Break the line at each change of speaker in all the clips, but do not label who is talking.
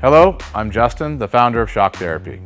Hello, I'm Justin, the founder of Shock Therapy.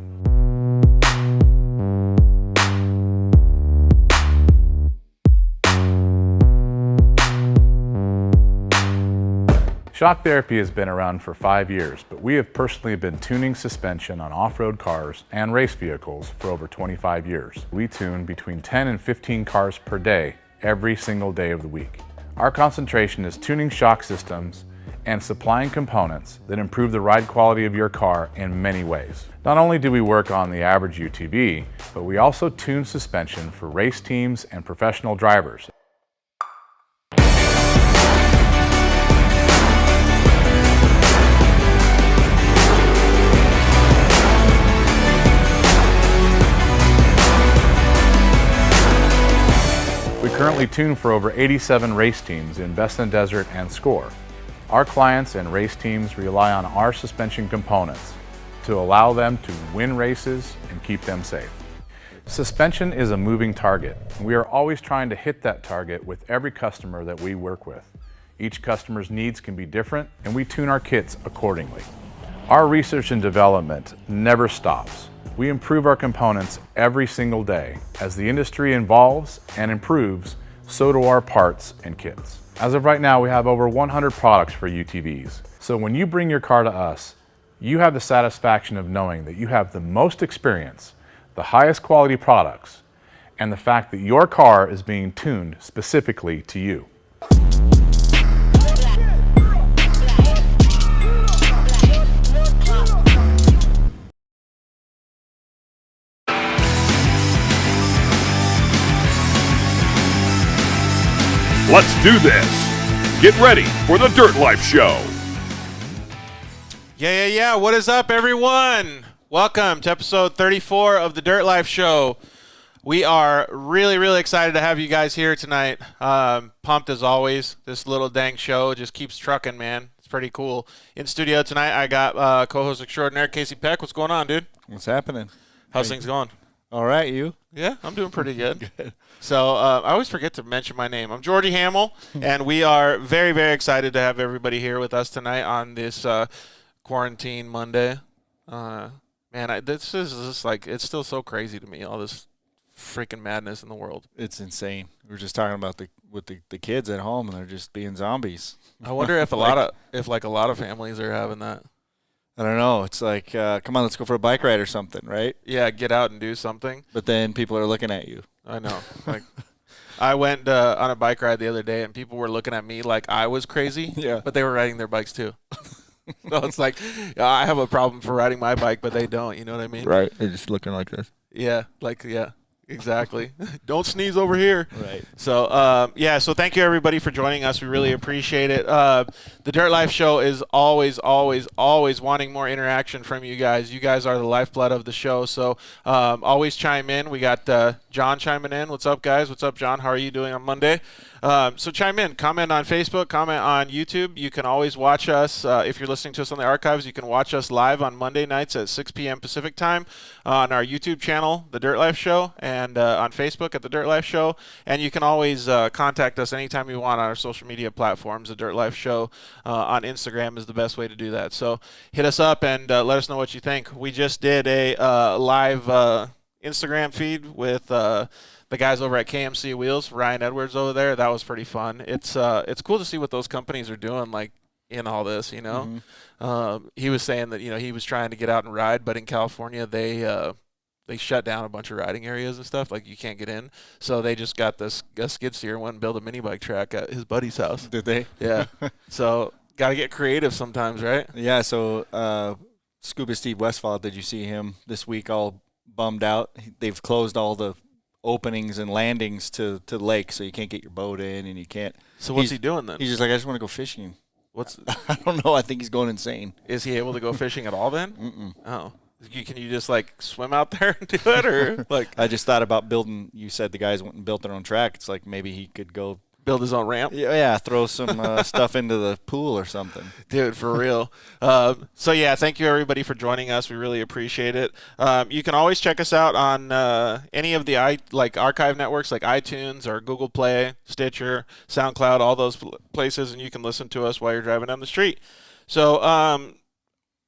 Shock Therapy has been around for 5 years, but we have personally been tuning suspension on off-road cars and race vehicles for over 25 years. We tune between 10 and 15 cars per day, every single day of the week. Our concentration is tuning shock systems and supplying components that improve the ride quality of your car in many ways. Not only do we work on the average UTV, but we also tune suspension for race teams and professional drivers. We currently tune for over 87 race teams in Best in Desert and Score. Our clients and race teams rely on our suspension components to allow them to win races and keep them safe. Suspension is a moving target. We are always trying to hit that target with every customer that we work with. Each customer's needs can be different, and we tune our kits accordingly. Our research and development never stops. We improve our components every single day. As the industry evolves and improves, so do our parts and kits. As of right now, we have over 100 products for UTVs. So when you bring your car to us, you have the satisfaction of knowing that you have the most experience, the highest quality products, and the fact that your car is being tuned specifically to you.
Let's do this. Get ready for the Dirt Life Show.
Yeah. What is up, everyone? Welcome to episode 34 of the Dirt Life Show. We are really excited to have you guys here tonight. Pumped as always. This little dang show just keeps trucking, man. It's pretty cool. In studio tonight, I got co-host extraordinaire Casey Peck. What's going on, dude?
What's happening?
How's things going?
All right, you?
Yeah, I'm doing pretty good. So I always forget to mention my name. I'm Jordy Hamill, and we are very excited to have everybody here with us tonight on this quarantine Monday. This is just like, it's still so crazy to me, all this freaking madness in the world.
It's insane. We were just talking about the kids at home, and they're just being zombies.
I wonder if a lot of families are having that.
I don't know. It's like, come on, let's go for a bike ride or something, right?
Yeah, get out and do something.
But then people are looking at you.
I know. Like, I went on a bike ride the other day, and people were looking at me like I was crazy.
Yeah.
But they were riding their bikes too. So it's like, I have a problem for riding my bike, but they don't. You know what I mean?
Right. They're just looking like this.
Yeah. Exactly. Don't sneeze over here.
Right.
So, so thank you, everybody, for joining us. We really appreciate it. The Dirt Life Show is always wanting more interaction from you guys. You guys are the lifeblood of the show, so always chime in. We got John chiming in. What's up, guys? What's up, John? How are you doing on Monday? So chime in. Comment on Facebook. Comment on YouTube. You can always watch us. If you're listening to us on the archives, you can watch us live on Monday nights at 6 p.m. Pacific time on our YouTube channel, The Dirt Life Show, and on Facebook at The Dirt Life Show. And you can always contact us anytime you want on our social media platforms. The Dirt Life Show on Instagram is the best way to do that. So hit us up and let us know what you think. We just did a live Instagram feed with the guys over at KMC Wheels, Ryan Edwards over there. That was pretty fun. It's cool to see what those companies are doing, like, in all this, you know. Mm-hmm. He was saying that, he was trying to get out and ride, but in California they shut down a bunch of riding areas and stuff. Like, you can't get in. So they just got a skid steer and went and built a mini bike track at his buddy's house.
Did they?
Yeah. So got to get creative sometimes, right?
Yeah, so Scuba Steve Westfall, did you see him this week all bummed out? They've closed all the openings and landings to the lake, so you can't get your boat in and you can't.
So what's he doing then?
He's just like, I just want to go fishing.
What's?
I don't know. I think he's going insane.
Is he able to go fishing at all then?
Mm-mm.
Oh. Can you just, like, swim out there and do it? Or like?
I just thought about building. You said the guys went and built their own track. It's like maybe he could go
build his own ramp.
Yeah, throw some stuff into the pool or something.
Dude, for real. So yeah, thank you everybody for joining us. We really appreciate it. You can always check us out on any of the archive networks like iTunes or Google Play, Stitcher, SoundCloud, all those places, and you can listen to us while you're driving down the street. So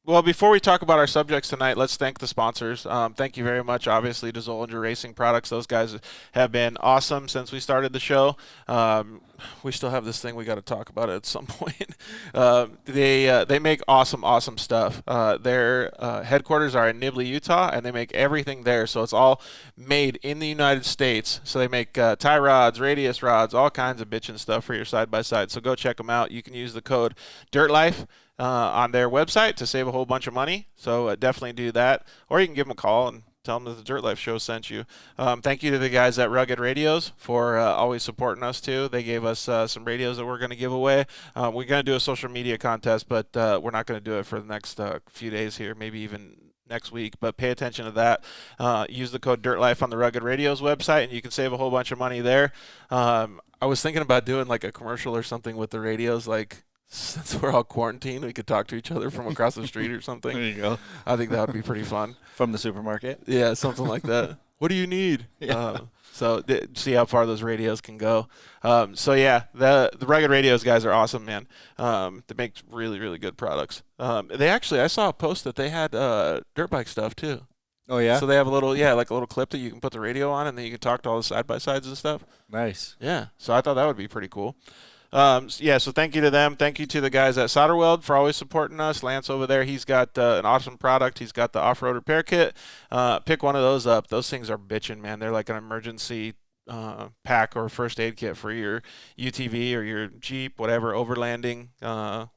Well, before we talk about our subjects tonight, let's thank the sponsors. Thank you very much, obviously, to Zollinger Racing Products. Those guys have been awesome since we started the show. We still have this thing we got to talk about it at some point. They make awesome stuff. Their headquarters are in Nibley, Utah, and they make everything there. So it's all made in the United States. So they make tie rods, radius rods, all kinds of bitchin' stuff for your side-by-side. So go check them out. You can use the code DIRTLIFE on their website to save a whole bunch of money. So definitely do that. Or you can give them a call and tell them that the Dirt Life Show sent you. Thank you to the guys at Rugged Radios for always supporting us, too. They gave us some radios that we're going to give away. We're going to do a social media contest, but we're not going to do it for the next few days here, maybe even next week. But pay attention to that. Use the code DIRTLIFE on the Rugged Radios website, and you can save a whole bunch of money there. I was thinking about doing like a commercial or something with the radios, like, since we're all quarantined, we could talk to each other from across the street or something.
There you go.
I think that would be pretty fun.
From the supermarket?
Yeah, something like that. What do you need?
Yeah.
See how far those radios can go. The Rugged Radios guys are awesome, man. They make really good products. I saw a post that they had dirt bike stuff too.
Oh yeah.
So they have a little clip that you can put the radio on, and then you can talk to all the side by sides and stuff.
Nice.
Yeah. So I thought that would be pretty cool. So thank you to them. Thank you to the guys at Solderweld for always supporting us. Lance over there, he's got an awesome product. He's got the off-road repair kit. Pick one of those up. Those things are bitchin', man. They're like an emergency pack or first aid kit for your UTV or your Jeep, whatever, overlanding.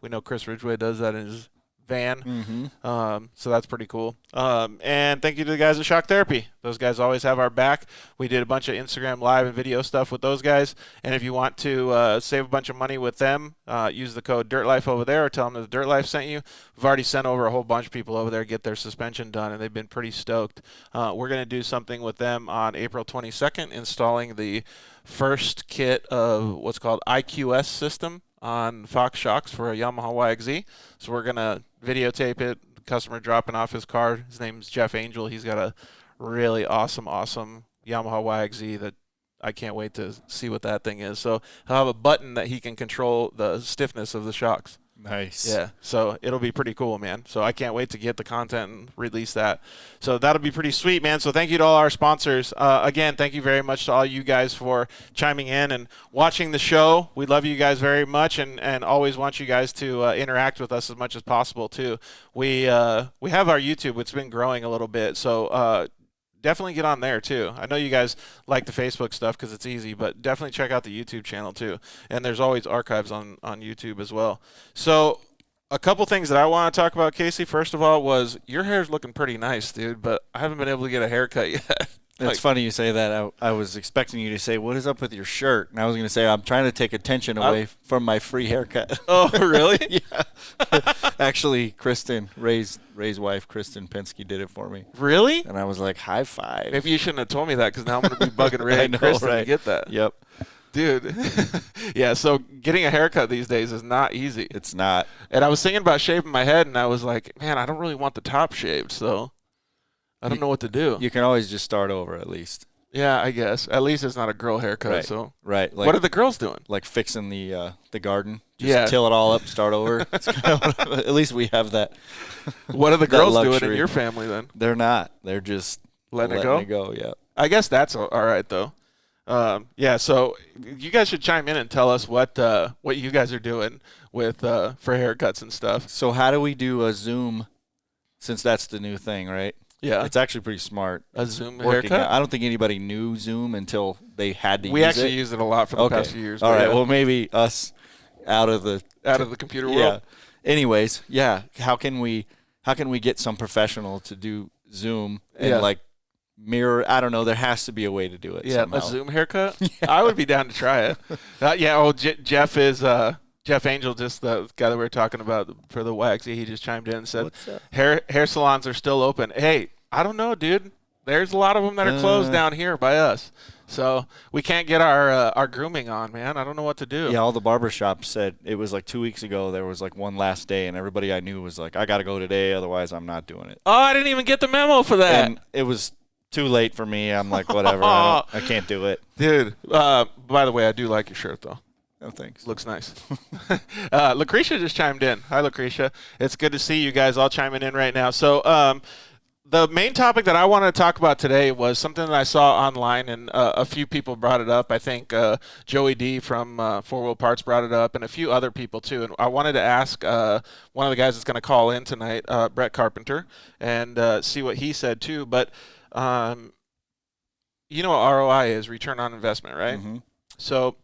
We know Chris Ridgway does that in his van.
Mm-hmm.
So that's pretty cool. And thank you to the guys at Shock Therapy. Those guys always have our back. We did a bunch of Instagram live and video stuff with those guys. And if you want to save a bunch of money with them, use the code DIRTLIFE over there or tell them that the Dirt Life sent you. We've already sent over a whole bunch of people over there to get their suspension done, and they've been pretty stoked. We're going to do something with them on April 22nd, installing the first kit of what's called IQS system on Fox shocks for a Yamaha YXZ. So we're going to videotape it, the customer dropping off his car. His name's Jeff Angel. He's got a really awesome Yamaha YXZ that I can't wait to see what that thing is. So he'll have a button that he can control the stiffness of the shocks.
Nice.
Yeah, so it'll be pretty cool, man. So I can't wait to get the content and release that. So that'll be pretty sweet, man. So thank you to all our sponsors. Again, thank you very much to all you guys for chiming in and watching the show. We love you guys very much and always want you guys to interact with us as much as possible, too. We have our YouTube. It's been growing a little bit, so definitely get on there, too. I know you guys like the Facebook stuff because it's easy, but definitely check out the YouTube channel, too. And there's always archives on YouTube as well. So a couple things that I want to talk about, Casey, first of all, was your hair's looking pretty nice, dude, but I haven't been able to get a haircut yet.
It's funny you say that. I was expecting you to say, what is up with your shirt? And I was going to say, I'm trying to take attention away from my free haircut.
Oh, really?
Yeah. Actually, Ray's wife, Kristen Penske, did it for me.
Really?
And I was like, high five.
Maybe you shouldn't have told me that because now I'm going to be bugging Ray and Kristen to get that.
Yep.
Dude. Yeah, so getting a haircut these days is not easy.
It's not.
And I was thinking about shaving my head, and I was like, man, I don't really want the top shaved, so I don't know what to do.
You can always just start over at least.
Yeah, I guess. At least it's not a girl haircut.
Right.
So
right.
What are the girls doing?
Like fixing the garden. Just till it all up, start over. It's at least we have that.
What are the girls doing
luxury.
in your family then?
They're not. They're just
letting it go.
Yeah.
I guess that's all right though. So you guys should chime in and tell us what you guys are doing with for haircuts and stuff.
So how do we do a Zoom? Since that's the new thing, right?
Yeah,
it's actually pretty smart.
A Zoom haircut?
I don't think anybody knew Zoom until they had to use it.
We actually use it a lot for the past few years.
All right, well, maybe us out of the
computer world.
Yeah. Anyways, yeah. How can we get some professional to do Zoom and like mirror? I don't know. There has to be a way to do it.
Yeah,
somehow.
a Zoom haircut. Yeah. I would be down to try it. Jeff is. Jeff Angel, just the guy that we were talking about for the YXZ, he just chimed in and said, hair salons are still open. Hey, I don't know, dude. There's a lot of them that are closed down here by us. So we can't get our grooming on, man. I don't know what to do.
Yeah, all the barbershops said it was like 2 weeks ago. There was like one last day, and everybody I knew was like, I got to go today, otherwise I'm not doing it.
Oh, I didn't even get the memo for that.
And it was too late for me. I'm like, whatever. I can't do it.
Dude, by the way, I do like your shirt, though.
No, thanks.
Looks nice. Lacrecia just chimed in. Hi, Lacrecia. It's good to see you guys all chiming in right now. So the main topic that I wanted to talk about today was something that I saw online, and a few people brought it up. I think Joey D from Four Wheel Parts brought it up, and a few other people too. And I wanted to ask one of the guys that's going to call in tonight, Brett Carpenter, and see what he said too. But you know what ROI is, return on investment, right?
Mm-hmm.
So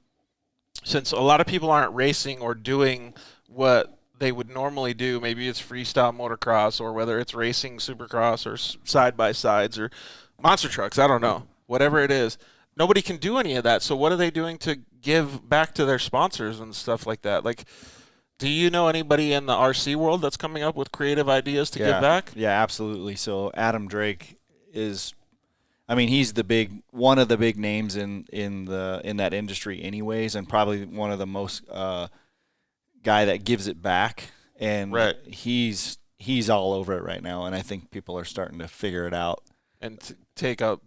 since a lot of people aren't racing or doing what they would normally do, maybe it's freestyle motocross, or whether it's racing supercross or side-by-sides or monster trucks, I don't know, whatever it is, nobody can do any of that. So what are they doing to give back to their sponsors and stuff like that? Like, do you know anybody in the RC world that's coming up with creative ideas to give back?
Yeah, absolutely. So Adam Drake is, I mean, he's one of the big names in that industry anyways, and probably one of the most guy that gives it back, and
right.
he's all over it right now, and I think people are starting to figure it out
and take a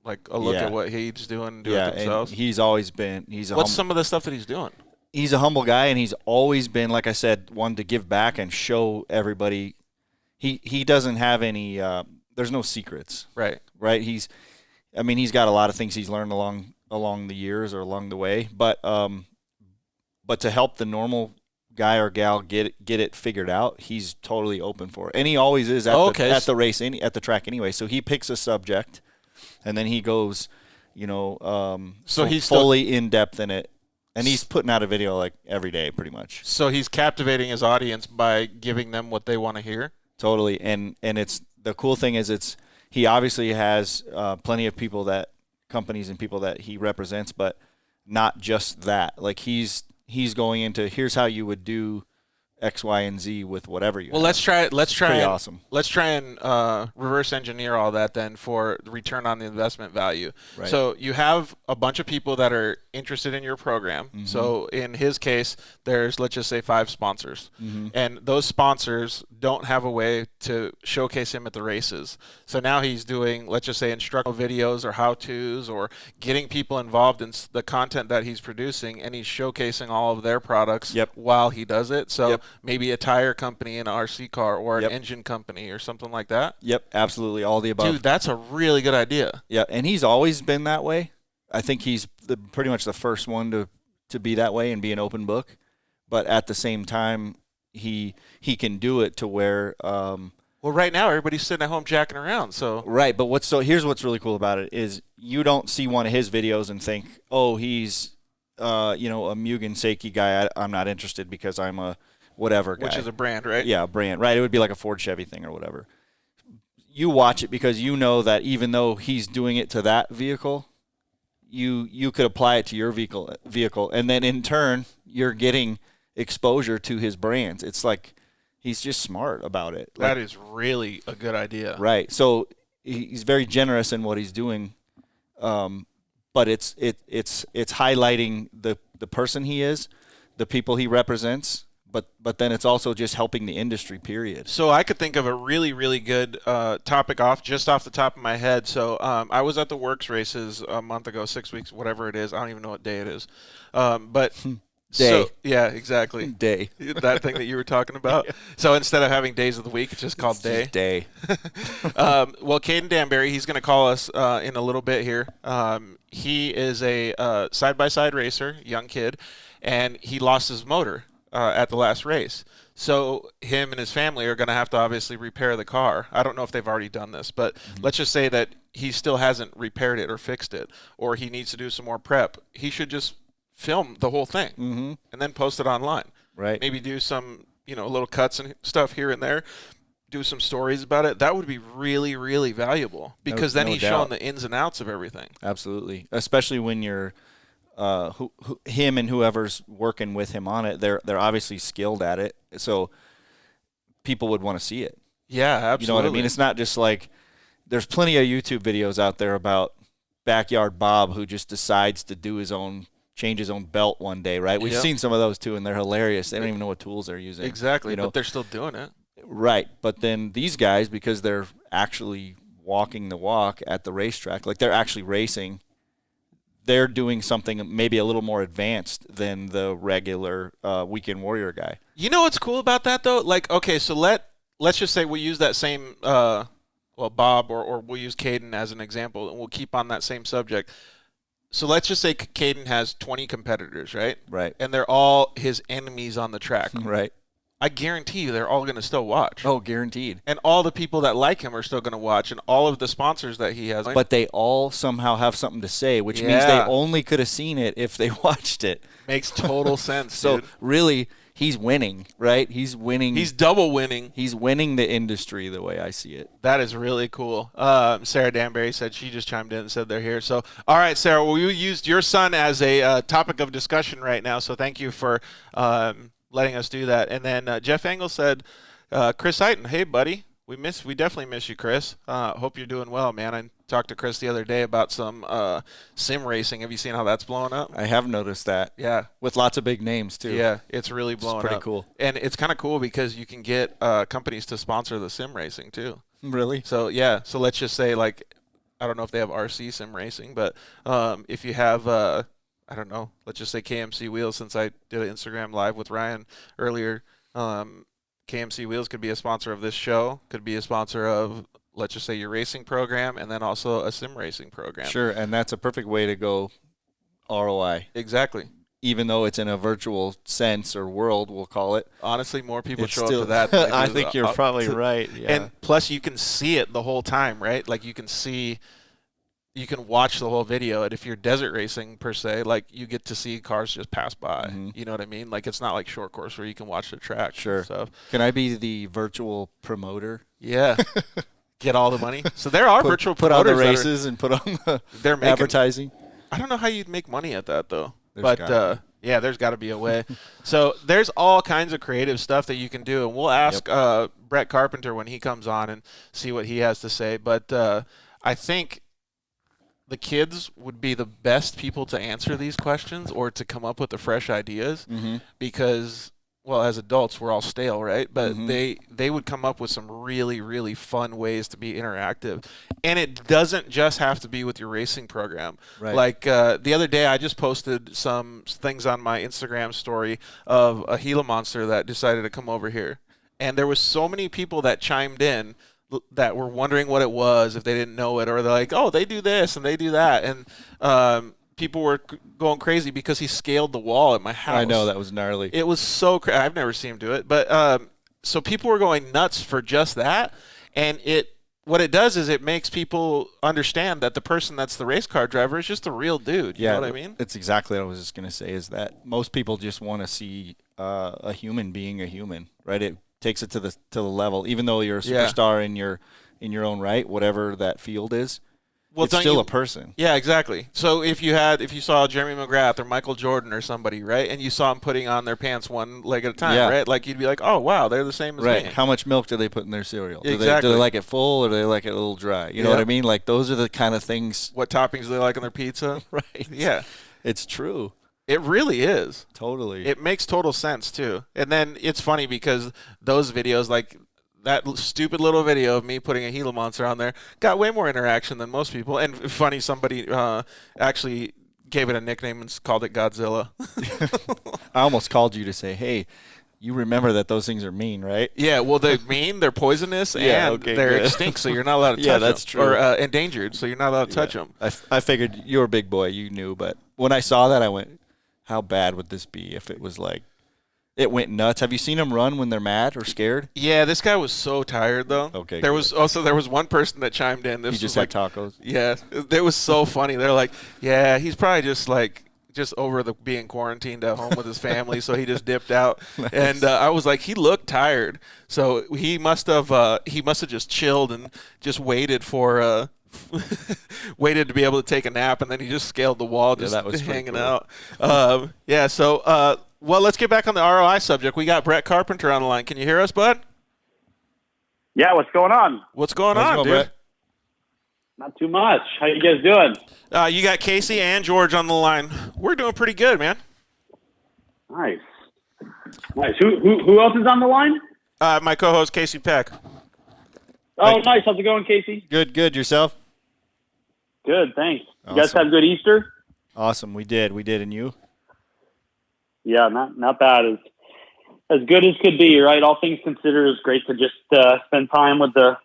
look at what he's doing and do it themselves.
And he's always been
what's some of the stuff that he's doing?
He's a humble guy, and he's always been, like I said, one to give back and show everybody. He doesn't have any there's no secrets,
right?
He's got a lot of things he's learned along the years or along the way, but to help the normal guy or gal get it figured out, he's totally open for it, and he always is at the race, at the track anyway. So he picks a subject, and then he goes, so he's fully in depth in it, and he's putting out a video like every day, pretty much.
So he's captivating his audience by giving them what they want to hear.
Totally, and it's the cool thing is he obviously has plenty of companies and people that he represents, but not just that. Like he's going into, here's how you would do X, Y, and Z with whatever you have.
Let's try
awesome.
Let's try and reverse engineer all that then for the return on the investment value.
Right.
So you have a bunch of people that are interested in your program.
Mm-hmm.
So in his case, there's, let's just say, 5 sponsors.
Mm-hmm.
And those sponsors don't have a way to showcase him at the races. So now he's doing, let's just say, instructional videos or how-tos, or getting people involved in the content that he's producing, and he's showcasing all of their products while he does it. So maybe a tire company in an RC car, or an engine company or something like that.
Yep, absolutely, all the above.
Dude, that's a really good idea.
Yeah, and he's always been that way. I think he's pretty much the first one to be that way and be an open book. But at the same time, he can do it to where well,
right now everybody's sitting at home jacking around. So
right, but here's what's really cool about it is you don't see one of his videos and think, oh, he's a Mugen Seiki guy. I'm not interested because I'm a whatever guy.
Which is a brand, right?
Yeah, a brand, right? It would be like a Ford Chevy thing or whatever. You watch it because you know that even though he's doing it to that vehicle, you could apply it to your vehicle, and then in turn you're getting exposure to his brands. It's like he's just smart about it.
That is really a good idea.
Right. So he's very generous in what he's doing, but it's highlighting the person he is, the people he represents. But then it's also just helping the industry, period.
So I could think of a really, really good topic off the top of my head. So I was at the Works races a month ago, 6 weeks, whatever it is. I don't even know what day it is. But
Day.
So, yeah, exactly.
Day.
That thing that you were talking about. Yeah. So instead of having days of the week, it's just called Day.
Just Day.
Well, Caden Danbury, he's going to call us in a little bit here. He is a side-by-side racer, young kid, and he lost his motor at the last race. So him and his family are going to have to obviously repair the car. I don't know if they've already done this, but let's just say that he still hasn't repaired it or fixed it, or he needs to do some more prep. He should just film the whole thing and then post it online.
Right.
Maybe do some, little cuts and stuff here and there. Do some stories about it. That would be really, really valuable because then he's showing the ins and outs of everything.
Absolutely, especially when you're him and whoever's working with him on it. They're obviously skilled at it, so people would want to see it.
Yeah, absolutely.
You know what I mean? It's not just like there's plenty of YouTube videos out there about Backyard Bob who just decides to change his own belt one day, right? We've seen some of those too, and they're hilarious. They don't even know what tools they're using.
Exactly, but they're still doing it.
Right, but then these guys, because they're actually walking the walk at the racetrack, like they're actually racing, they're doing something maybe a little more advanced than the regular weekend warrior guy.
You know what's cool about that though? Like, okay, so let's just say we use that same Bob or we'll use Caden as an example, and we'll keep on that same subject. So let's just say Caden has 20 competitors, right?
Right.
And they're all his enemies on the track.
Right.
I guarantee you they're all going to still watch.
Oh, guaranteed.
And all the people that like him are still going to watch, and all of the sponsors that he has.
But they all somehow have something to say, which means they only could have seen it if they watched it.
Makes total sense,
So
dude.
really, he's winning, right? He's winning.
He's double winning.
He's winning the industry the way I see it.
That is really cool. Sarah Danbury said she just chimed in and said they're here. So, all right, Sarah, well, you used your son as a topic of discussion right now, so thank you for letting us do that. And then Jeff Engel said, Chris Heighton, hey, buddy. We definitely miss you, Chris. Hope you're doing well, man. I talked to Chris the other day about some sim racing. Have you seen how that's blowing up?
I have noticed that.
Yeah.
With lots of big names, too.
Yeah, it's really blowing up.
It's pretty cool.
And it's kind of cool because you can get companies to sponsor the sim racing, too.
Really?
So, yeah. So let's just say, like, I don't know if they have RC sim racing, but if you have, I don't know, let's just say KMC Wheels, since I did an Instagram Live with Ryan earlier, KMC Wheels could be a sponsor of this show, could be a sponsor of, let's just say, your racing program, and then also a sim racing program.
Sure, and that's a perfect way to go ROI.
Exactly.
Even though it's in a virtual sense or world, we'll call it.
Honestly, more people
It's
show
still-
up to that. Than they
I
do
think you're probably right. Yeah.
And plus, you can see it the whole time, right? Like, you can watch the whole video, and if you're desert racing per se, like, you get to see cars just pass by.
Mm-hmm.
You know what I mean? Like, it's not like short course where you can watch the track.
Sure.
And stuff.
Can I be the virtual promoter?
Yeah. Get all the money. So there are virtual
put on
promoters
the
that
races and put on the
they're making,
advertising.
I don't know how you'd make money at that though.
There's gotta
Yeah, there's got to be a way. So there's all kinds of creative stuff that you can do, and we'll ask Brett Carpenter when he comes on and see what he has to say. But I think the kids would be the best people to answer these questions or to come up with the fresh ideas because, well, as adults, we're all stale, right? But they would come up with some really, really fun ways to be interactive. And it doesn't just have to be with your racing program.
Right.
Like the other day, I just posted some things on my Instagram story of a Gila monster that decided to come over here. And there was so many people that chimed in that were wondering what it was if they didn't know it, or they're like, oh, they do this and they do that. And people were going crazy because he scaled the wall at my house.
I know, that was gnarly.
It was so crazy. I've never seen him do it. But so people were going nuts for just that. And what it does is it makes people understand that the person that's the race car driver is just a real dude. You know what I mean?
That's exactly what I was just going to say, is that most people just want to see a human being a human, right? It takes it to the level, even though you're a superstar in your own right, whatever that field is. Well, it's still a person.
Yeah, exactly. So if you saw Jeremy McGrath or Michael Jordan or somebody, right, and you saw them putting on their pants one leg at a time, right? Like, you'd be like, oh, wow, they're the same as me.
How much milk do they put in their cereal?
Exactly.
Do they like it full or do they like it a little dry? You know what I mean? Like, those are the kind of things.
What toppings do they like on their pizza?
Right.
Yeah.
It's true.
It really is.
Totally.
It makes total sense, too. And then it's funny because those videos, like that stupid little video of me putting a Gila monster on there, got way more interaction than most people. And funny, somebody actually gave it a nickname and called it Godzilla.
I almost called you to say, hey, you remember that those things are mean, right?
Yeah, well, they're mean, they're poisonous, and they're extinct, so you're not allowed to touch them.
Yeah, that's true.
Or endangered, so you're not allowed to touch them.
I figured you were a big boy, you knew, but when I saw that, I went, how bad would this be if it was like, it went nuts. Have you seen them run when they're mad or scared?
Yeah, this guy was so tired, though.
Okay,
there was one person that chimed in.
He just had tacos?
Yeah, it was so funny. They're like, yeah, he's probably just over the being quarantined at home with his family, so he just dipped out. Nice. And I was like, he looked tired, so he must have just chilled and just waited for waited to be able to take a nap, and then he just scaled the wall, just hanging out. So well, let's get back on the ROI subject. We got Brett Carpenter on the line. Can you hear us, bud?
Yeah, what's going on?
What's going on, dude?
Brett?
Not too much. How you guys doing?
You got Casey and George on the line. We're doing pretty good, man.
Nice. Who else is on the line?
My co-host, Casey Peck.
Oh, nice. How's it going, Casey?
Good. Yourself?
Good, thanks.
Awesome.
You guys have a good Easter?
Awesome. We did. And you?
Yeah, not bad. As good as could be, right? All things considered, it was great to just spend time with the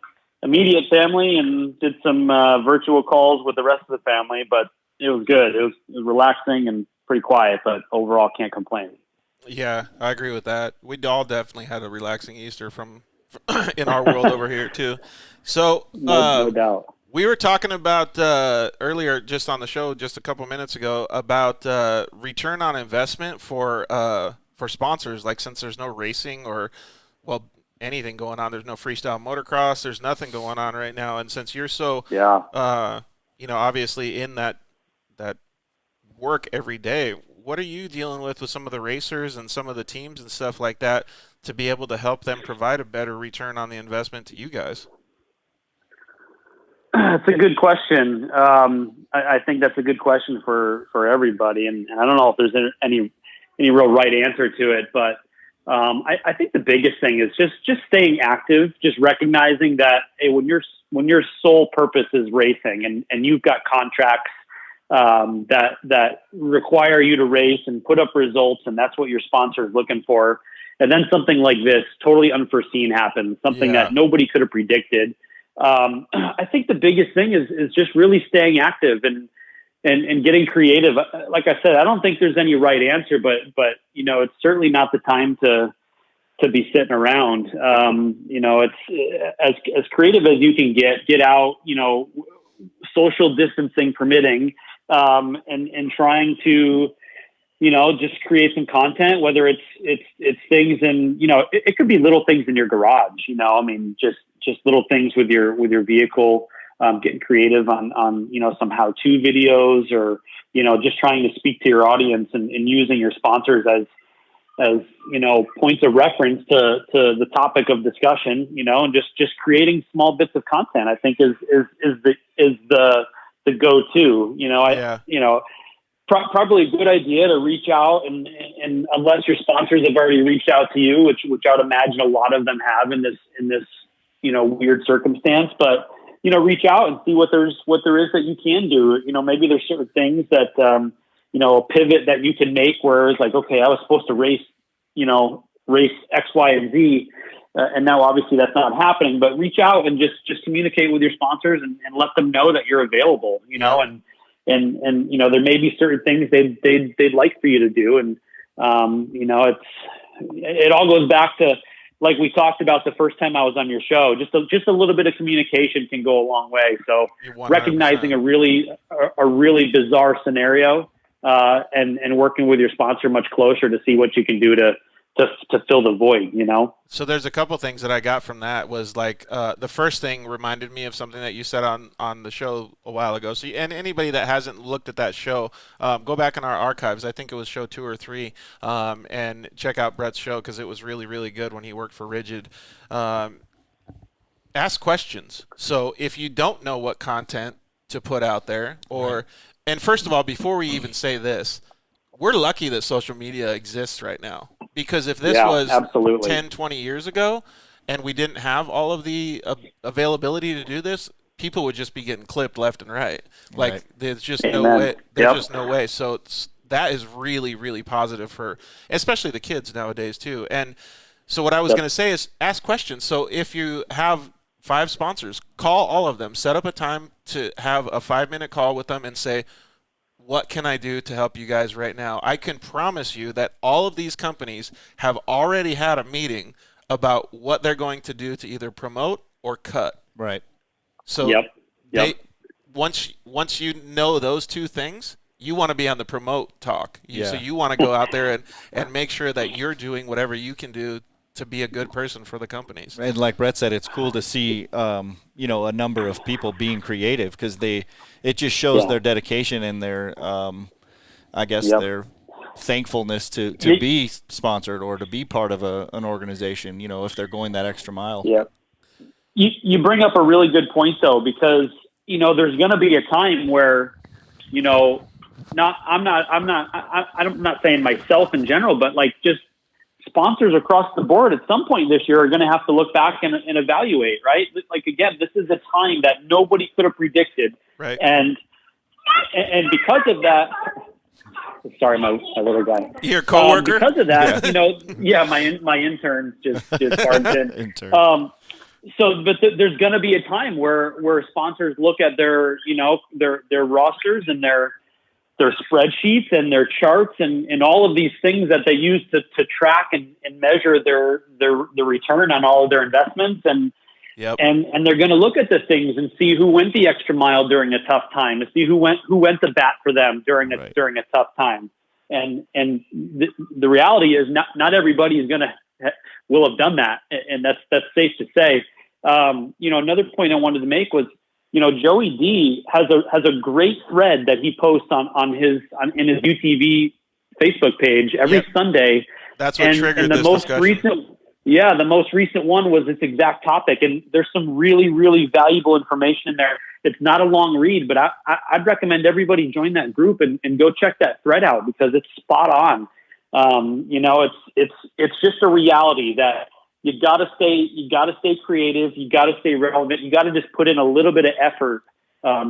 immediate family and did some virtual calls with the rest of the family. But it was good. It was relaxing and pretty quiet, but overall can't complain.
Yeah, I agree with that. We all definitely had a relaxing Easter from in our world over here too. So
No doubt.
we were talking about earlier, just on the show, just a couple minutes ago, about return on investment for sponsors. Like, since there's no racing or anything going on, there's no freestyle motocross, there's nothing going on right now, and since you're so obviously in that work every day, what are you dealing with some of the racers and some of the teams and stuff like that to be able to help them provide a better return on the investment to you guys?
That's a good question. I think that's a good question for everybody, and I don't know if there's any real right answer to it, but I think the biggest thing is just staying active, just recognizing that when your sole purpose is racing and you've got contracts that require you to race and put up results, and that's what your sponsor is looking for. And then something like this, totally unforeseen, happens, something that nobody could have predicted. I think the biggest thing is just really staying active and getting creative. Like I said, I don't think there's any right answer, but it's certainly not the time to be sitting around. It's as creative as you can get out, social distancing permitting, and trying to, just create some content, whether it's things in, it could be little things in your garage, just little things with your vehicle, getting creative on some how-to videos, or, just trying to speak to your audience and using your sponsors as points of reference to the topic of discussion, and just creating small bits of content, I think is the go-to, probably a good idea to reach out and unless your sponsors have already reached out to you, which I would imagine a lot of them have in this weird circumstance, but reach out and see what there is that you can do. Maybe there's certain things that a pivot that you can make where it's like, okay, I was supposed to race X, Y, and Z, and now obviously that's not happening. But reach out and just communicate with your sponsors and let them know that you're available. And there may be certain things they'd like for you to do, and it all goes back to, like we talked about the first time I was on your show, just a little bit of communication can go a long way. So
100%.
Recognizing a really bizarre scenario, and working with your sponsor much closer to see what you can do to fill the void,
So there's a couple things that I got from that was like, the first thing reminded me of something that you said on the show a while ago. So, and anybody that hasn't looked at that show, go back in our archives. I think it was show 2 or 3, and check out Brett's show, because it was really, really good when he worked for Rigid. Ask questions. So if you don't know what content to put out there, and first of all, before we even say this, we're lucky that social media exists right now, because if this was
absolutely
10, 20 years ago and we didn't have all of the availability to do this, people would just be getting clipped left and right. Like, there's just no way. There's just no way. So that is really, really positive for especially the kids nowadays too. And so what I was going to say is ask questions. So if you have 5 sponsors, call all of them, set up a time to have a 5-minute call with them and say, what can I do to help you guys right now? I can promise you that all of these companies have already had a meeting about what they're going to do to either promote or cut.
Right.
So once you know those two things, you want to be on the promote talk. So you want to go out there and make sure that you're doing whatever you can do to be a good person for the companies.
And like Brett said, it's cool to see, a number of people being creative, because it just shows their dedication and their, their thankfulness to be sponsored or to be part of an organization, if they're going that extra mile.
Yeah. You bring up a really good point though, because, there's going to be a time where, I'm not saying myself in general, but like just sponsors across the board at some point this year are going to have to look back and evaluate, right? Like, again, this is a time that nobody could have predicted.
Right.
And and because of that, sorry, my little guy.
Your coworker.
Because of that, my intern just started in.
Intern.
But there's going to be a time where sponsors look at their rosters and their spreadsheets and their charts and all of these things that they use to track and measure the return on all of their investments. And they're going to look at the things and see who went the extra mile during a tough time, to see who went to bat for them during a tough time. And the reality is not everybody is will have done that. And that's safe to say. Another point I wanted to make was, Joey D has a great thread that he posts in his UTV Facebook page every Sunday.
That's what triggered
the
this
most
discussion.
The most recent one was this exact topic, and there's some really, really valuable information in there. It's not a long read, but I'd recommend everybody join that group and go check that thread out because it's spot on. It's just a reality that you gotta stay creative. You gotta stay relevant. You gotta just put in a little bit of effort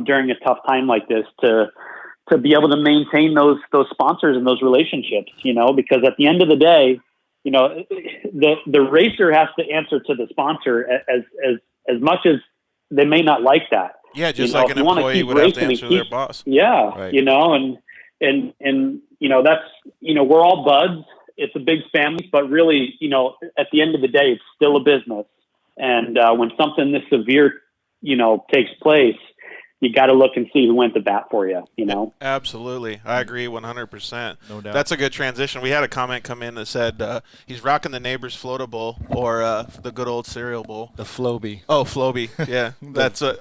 during a tough time like this to be able to maintain those sponsors and those relationships. Because at the end of the day, the racer has to answer to the sponsor as much as they may not like that.
Yeah, just like an employee would have to answer their boss.
Yeah,
right.
And that's we're all buds. It's a big family, but really, at the end of the day, it's still a business. And when something this severe, takes place, you got to look and see who went to bat for you,
Absolutely. I agree 100%.
No doubt.
That's a good transition. We had a comment come in that said he's rocking the neighbor's floatable or the good old cereal bowl.
The Floby.
Oh, Floby. Yeah. That's
the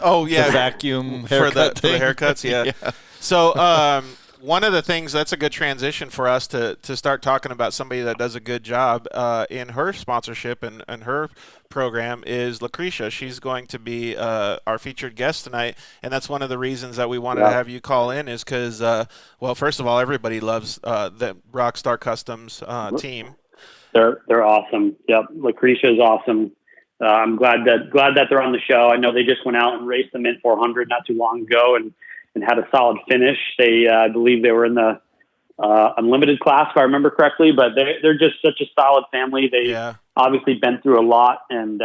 vacuum
for the
thing.
haircuts. Yeah. So one of the things that's a good transition for us to start talking about somebody that does a good job in her sponsorship and her program is Lacrecia. She's going to be our featured guest tonight, and that's one of the reasons that we wanted to have you call in is because, first of all, everybody loves the Rockstar Customz team.
They're awesome. Yep, Lacrecia is awesome. I'm glad that they're on the show. I know they just went out and raced the Mint 400 not too long ago and had a solid finish. They, I believe they were in the unlimited class, if I remember correctly, but they're just such a solid family. They obviously been through a lot, and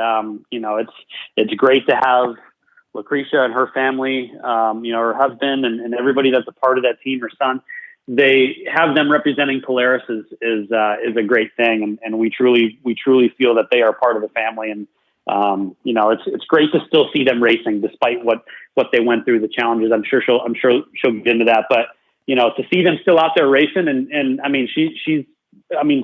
it's great to have Lacrecia and her family, her husband and everybody that's a part of that team, her son. They have them representing Polaris is a great thing, and we truly feel that they are part of the family. And it's great to still see them racing despite what they went through, the challenges. I'm sure she'll get into that, but to see them still out there racing and I mean, she's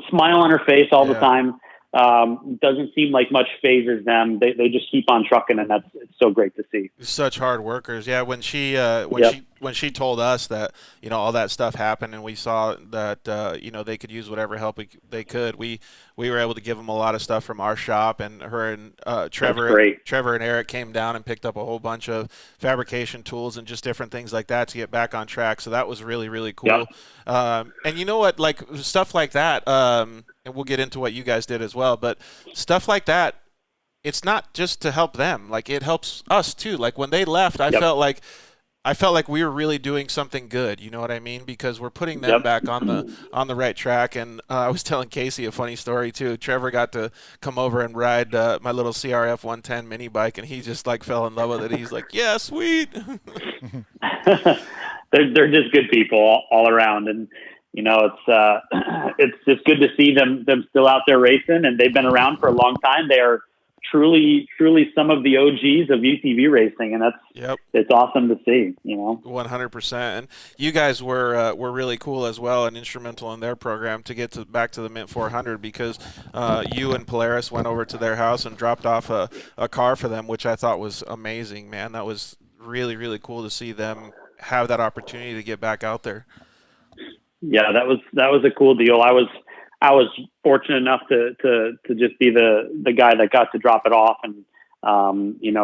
smile on her face all the time. Doesn't seem like much phases them. They just keep on trucking, and it's so great to see.
Such hard workers. Yeah. When she told us that, all that stuff happened and we saw that, they could use whatever help they could, we were able to give them a lot of stuff from our shop, and her and Trevor and Eric came down and picked up a whole bunch of fabrication tools and just different things like that to get back on track. So that was really, really cool. Yep. And you know what, like stuff like that, and we'll get into what you guys did as well, but stuff like that, it's not just to help them. Like it helps us too. Like when they left, I felt like we were really doing something good. You know what I mean? Because we're putting them back on the right track. And I was telling Casey a funny story too. Trevor got to come over and ride my little CRF 110 mini bike, and he just like fell in love with it. He's like, "Yeah, sweet."
They're just good people all around, and it's just good to see them still out there racing, and they've been around for a long time. They are truly some of the OGs of UTV racing, and it's awesome to see.
100%. And you guys were really cool as well and instrumental in their program to get back to the Mint 400 because you and Polaris went over to their house and dropped off a car for them, which I thought was amazing, man. That was really, really cool to see them have that opportunity to get back out there.
Yeah, that was a cool deal. I was fortunate enough to just be the guy that got to drop it off and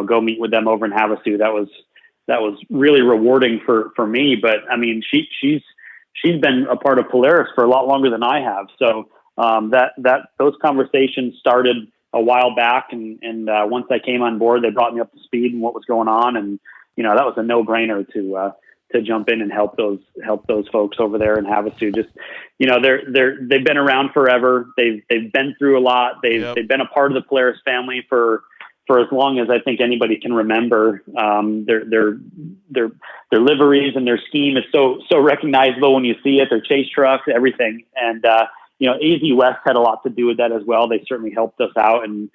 go meet with them over in Havasu. That was really rewarding for me. But I mean, she's been a part of Polaris for a lot longer than I have. So those conversations started a while back, and once I came on board, they brought me up to speed and what was going on, and that was a no-brainer to jump in and help those folks over there in Havasu. Just, they've been around forever. They've been through a lot. They've been a part of the Polaris family for as long as I think anybody can remember. Their liveries and their scheme is so recognizable when you see it. Their chase trucks, everything. And, AZ West had a lot to do with that as well. They certainly helped us out and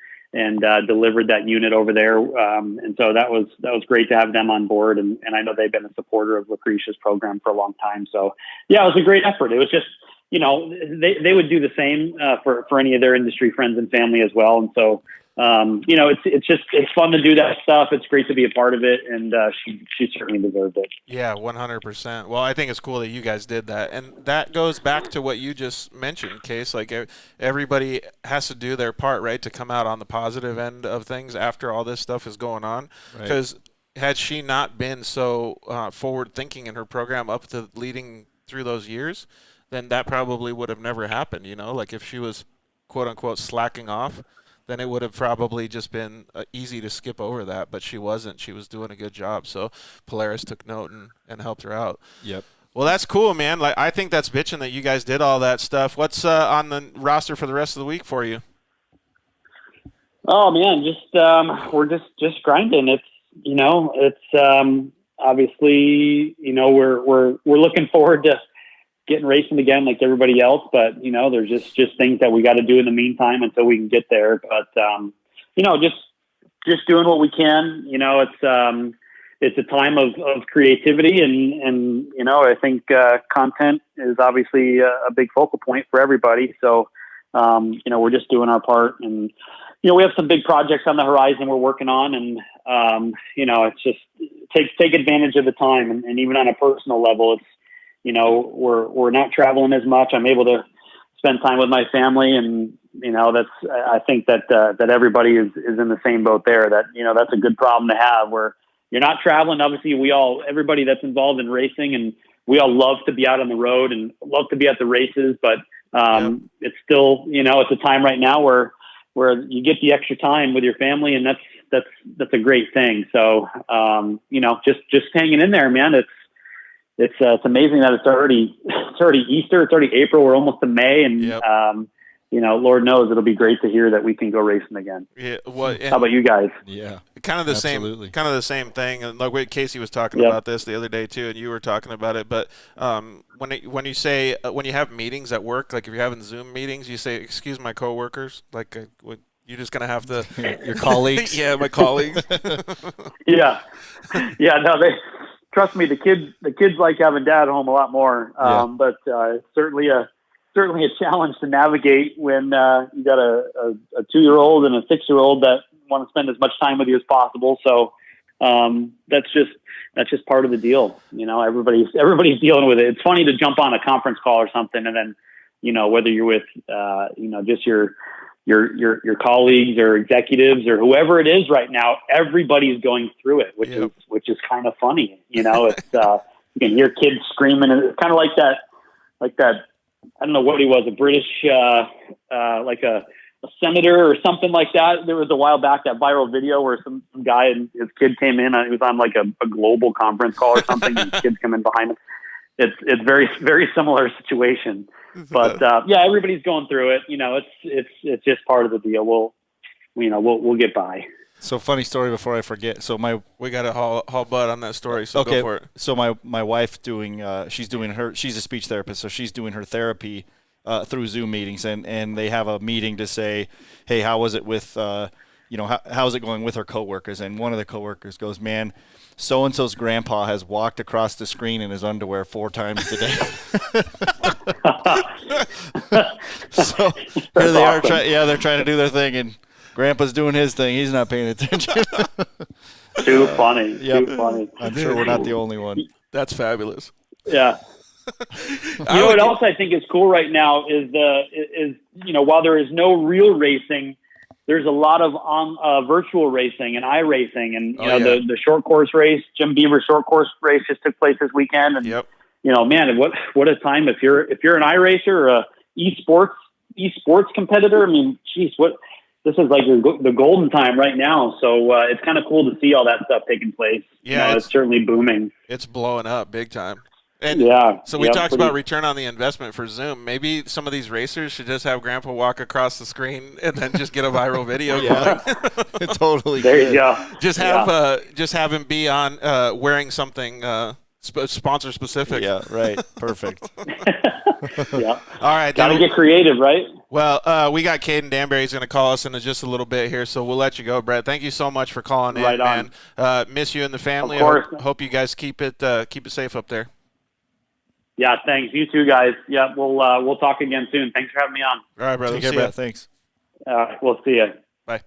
delivered that unit over there. And so that was great to have them on board. And I know they've been a supporter of Lacrecia's program for a long time. So yeah, it was a great effort. It was just, they would do the same for any of their industry friends and family as well. And so, it's fun to do that stuff. It's great to be a part of it. And she certainly deserved it.
Yeah, 100%. Well, I think it's cool that you guys did that. And that goes back to what you just mentioned, Case. Like, everybody has to do their part, right, to come out on the positive end of things after all this stuff is going on. Because had she not been so forward-thinking in her program up to leading through those years, then that probably would have never happened, Like, if she was, quote-unquote, slacking off, then it would have probably just been easy to skip over that, but she wasn't. She was doing a good job, so Polaris took note and helped her out.
Yep.
Well, that's cool, man. Like, I think that's bitching that you guys did all that stuff. What's on the roster for the rest of the week for you?
Oh man, we're just grinding. It's obviously we're looking forward to getting racing again like everybody else, but there's just things that we got to do in the meantime until we can get there. But just doing what we can. It's a time of creativity and I think content is obviously a big focal point for everybody. So we're just doing our part, and we have some big projects on the horizon we're working on, and it's just take advantage of the time, and even on a personal level, it's we're not traveling as much. I'm able to spend time with my family, and I think that everybody is in the same boat there. That that's a good problem to have, where you're not traveling. Obviously, everybody that's involved in racing, and we all love to be out on the road and love to be at the races, but it's still it's a time right now where you get the extra time with your family, and that's a great thing. So just hanging in there, man. It's amazing that it's already Easter. It's already April. We're almost to May, and Lord knows it'll be great to hear that we can go racing again.
Yeah. Well,
how about you guys?
Yeah.
Kind of the same thing. And like Casey was talking about this the other day too, and you were talking about it. But when you say when you have meetings at work, like if you're having Zoom meetings, you say, "Excuse my coworkers," like you're just gonna have to
your colleagues.
Yeah, my colleagues.
Yeah. No, trust me, the kids like having dad home a lot more. But it's certainly a challenge to navigate when you got a 2-year-old and a 6-year-old that want to spend as much time with you as possible. So that's just part of the deal. Everybody's dealing with it. It's funny to jump on a conference call or something, and then whether you're with just your colleagues or executives or whoever it is right now, everybody's going through it, which is kind of funny. It's you can hear kids screaming, and it's kind of like that. I don't know what he was, a British, like a senator or something like that. There was a while back that viral video where some guy and his kid came in. He was on like a global conference call or something, and kids come in behind him. It's very, very similar situation. But everybody's going through it. It's just part of the deal. We'll get by.
So funny story before I forget. So
we got to haul butt on that story. So
okay,
go for it.
So my wife she's a speech therapist, so she's doing her therapy through Zoom meetings, and they have a meeting to say, hey, how was it with how's it going with her coworkers? And one of the coworkers goes, man, so-and-so's grandpa has walked across the screen in his underwear 4 times today. So here they are. They're trying to do their thing, and Grandpa's doing his thing. He's not paying attention.
Too funny.
Yep.
Too funny.
I'm sure we're not the only one.
That's fabulous.
Yeah. What else I think is cool right now is while there is no real racing, there's a lot of virtual racing and iRacing, and the short course race, Jim Beaver short course race just took place this weekend, and man, what a time if you're an iRacer or a esports competitor. I mean, geez, what this is like the golden time right now. So it's kind of cool to see all that stuff taking place.
Yeah,
it's certainly booming.
It's blowing up big time. And
yeah.
So we talked about return on the investment for Zoom. Maybe some of these racers should just have Grandpa walk across the screen and then just get a viral video going.
Totally.
There you go.
Just have him be on wearing something sponsor specific.
Yeah, right. Perfect.
Yeah.
All right.
Got to get creative, right?
Well, we got Caden Danbury. He's going to call us in just a little bit here, so we'll let you go, Brett. Thank you so much for calling in, man. Miss you and the family.
Of course.
Hope you guys keep it safe up there.
Yeah, thanks. You too, guys. Yeah, we'll talk again soon. Thanks for having me on.
All right, brother.
Take care, Brett. Thanks.
We'll see you.
Bye.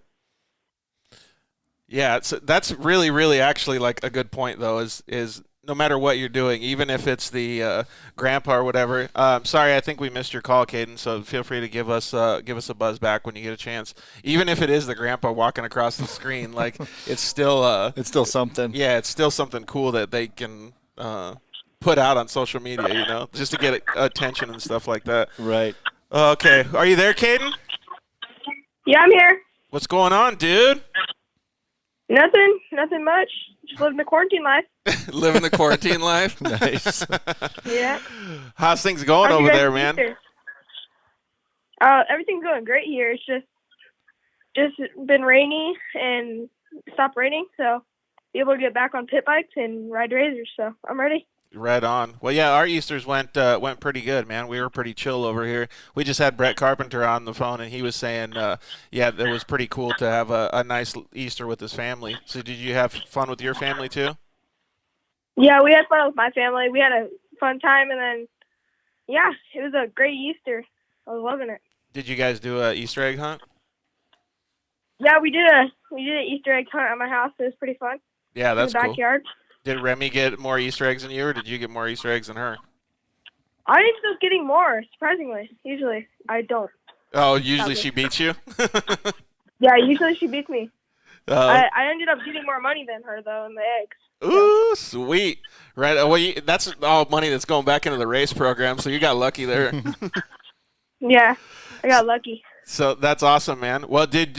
Yeah, that's really, really actually like a good point, though, is no matter what you're doing, even if it's the grandpa or whatever. Sorry, I think we missed your call, Caden, so feel free to give us a buzz back when you get a chance. Even if it is the grandpa walking across the screen, like it's still
something.
Yeah, it's still something cool that they can put out on social media, just to get attention and stuff like that.
Right.
Okay. Are you there, Caden?
Yeah, I'm here.
What's going on, dude?
Nothing much. Just living the quarantine life.
Living the quarantine life?
Nice.
Yeah.
How's things going over there, man?
Everything's going great here. It's just been rainy and stopped raining, so be able to get back on pit bikes and ride razors, so I'm ready.
Right on. Well, yeah, our Easters went pretty good, man. We were pretty chill over here. We just had Brett Carpenter on the phone, and he was saying, it was pretty cool to have a nice Easter with his family. So did you have fun with your family, too?
Yeah, we had fun with my family. We had a fun time, and then, yeah, it was a great Easter. I was loving it.
Did you guys do a Easter egg hunt?
Yeah, we did an Easter egg hunt at my house. It was pretty fun.
Yeah, that's
in the backyard.
Cool. Did Remy get more Easter eggs than you, or did you get more Easter eggs than her?
I ended up getting more, surprisingly. Usually, I don't.
Oh, usually she beats you?
Yeah, usually she beats me. I ended up getting more money than her, though, in the eggs.
Ooh, sweet. Right. Well, that's all money that's going back into the race program, so you got lucky there.
Yeah, I got lucky.
So that's awesome, man. Well, did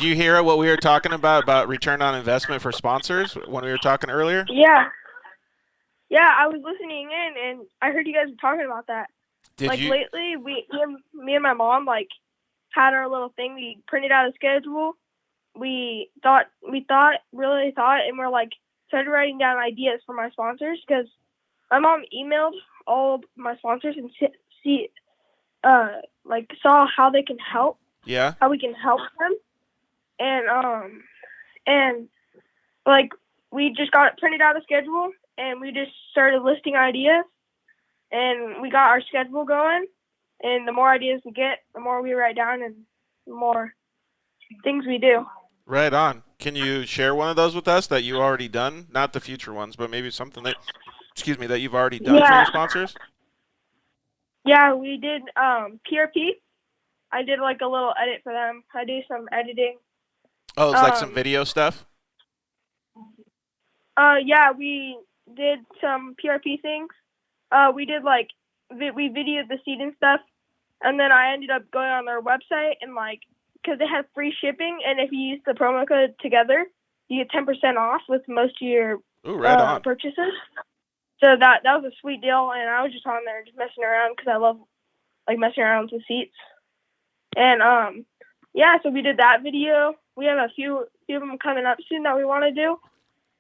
you hear what we were talking about return on investment for sponsors when we were talking earlier?
Yeah. Yeah, I was listening in, and I heard you guys were talking about that. Lately, me and my mom, had our little thing. We printed out a schedule. We really thought, and we're, started writing down ideas for my sponsors, because my mom emailed all of my sponsors and saw how they can help.
Yeah.
How we can help them. And we just printed out a schedule, and we just started listing ideas, and we got our schedule going, and the more ideas we get, the more we write down, and the more things we do.
Right on. Can you share one of those with us that you already done? Not the future ones, but maybe something that you've already done for your sponsors?
Yeah, we did PRP. I did a little edit for them. I do some editing.
Oh, it's some video stuff?
Yeah, we did some PRP things. We did we videoed the seat and stuff, and then I ended up going on their website and because they have free shipping, and if you use the promo code together, you get 10% off with most of your purchases. So that was a sweet deal, and I was just on there just messing around because I love messing around with the seats. And so we did that video. We have a few of them coming up soon that we want to do.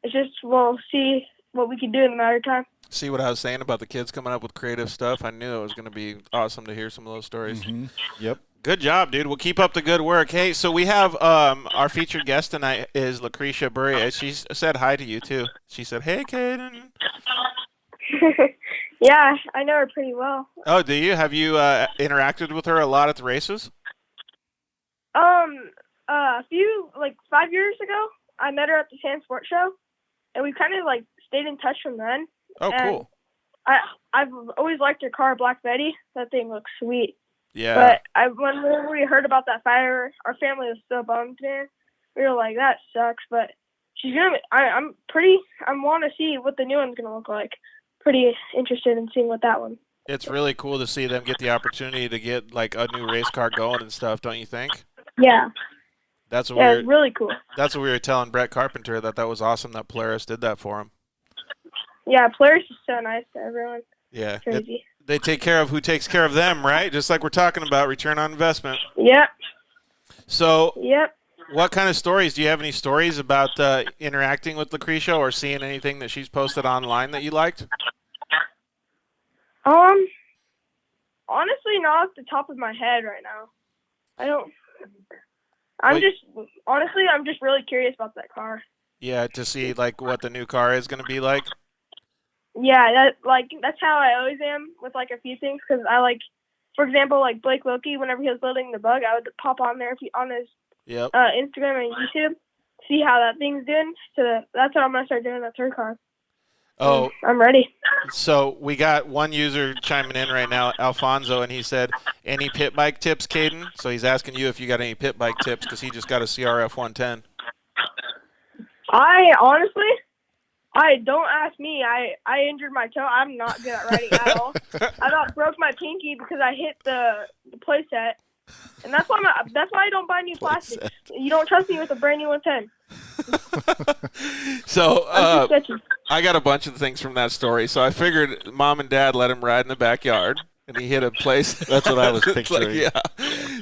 It's just we'll see what we can do in a matter of time.
See what I was saying about the kids coming up with creative stuff? I knew it was going to be awesome to hear some of those stories.
Mm-hmm. Yep.
Good job, dude. We'll keep up the good work. Hey, so we have our featured guest tonight is Lacrecia Beurrier. She said hi to you, too. She said, hey, Caden.
Yeah, I know her pretty well.
Oh, do you? Have you interacted with her a lot at the races?
A few, 5 years ago, I met her at the Sand Sport Show, and we kind of, stayed in touch from then.
Oh,
and
cool.
I've always liked her car, Black Betty. That thing looks sweet.
Yeah.
But when we heard about that fire, our family was so bummed, man. We were like, that sucks, but she's going to, I want to see what the new one's going to look like. Pretty interested in seeing what that one.
It's really cool to see them get the opportunity to get a new race car going and stuff, don't you think?
Yeah.
That's what
Yeah,
we
it's
were.
really cool.
That's what we were telling Brett Carpenter that was awesome that Polaris did that for him.
Yeah, Polaris is so nice to everyone.
Yeah.
Crazy.
They take care of who takes care of them, right? Just like we're talking about return on investment.
Yep.
So,
Yep.
what kind of stories? Do you have any stories about interacting with Lacrecia or seeing anything that she's posted online that you liked?
Honestly, not off the top of my head right now. I don't. I'm just really curious about that car.
Yeah, to see like what the new car is going to be like.
Yeah, that's how I always am with like a few things, because I like, for example, like Blake Wilkie, whenever he was building the bug, I would pop on there on his
Yep.
Instagram and YouTube, see how that thing's doing. So that's what I'm gonna start doing that third car.
Oh,
I'm ready.
so we got one user chiming in right now, Alfonso, and he said, "Any pit bike tips, Caden?" So he's asking you if you got any pit bike tips because he just got a CRF 110.
I honestly, don't ask me. I injured my toe. I'm not good at riding at all. I about broke my pinky because I hit the play set, and that's why I don't buy new plastic. You don't trust me with a brand new 110.
So
I
I got a bunch of things from that story. So I figured Mom and Dad let him ride in the backyard, and he hit a place.
That's what I was
It's like,
picturing.
yeah.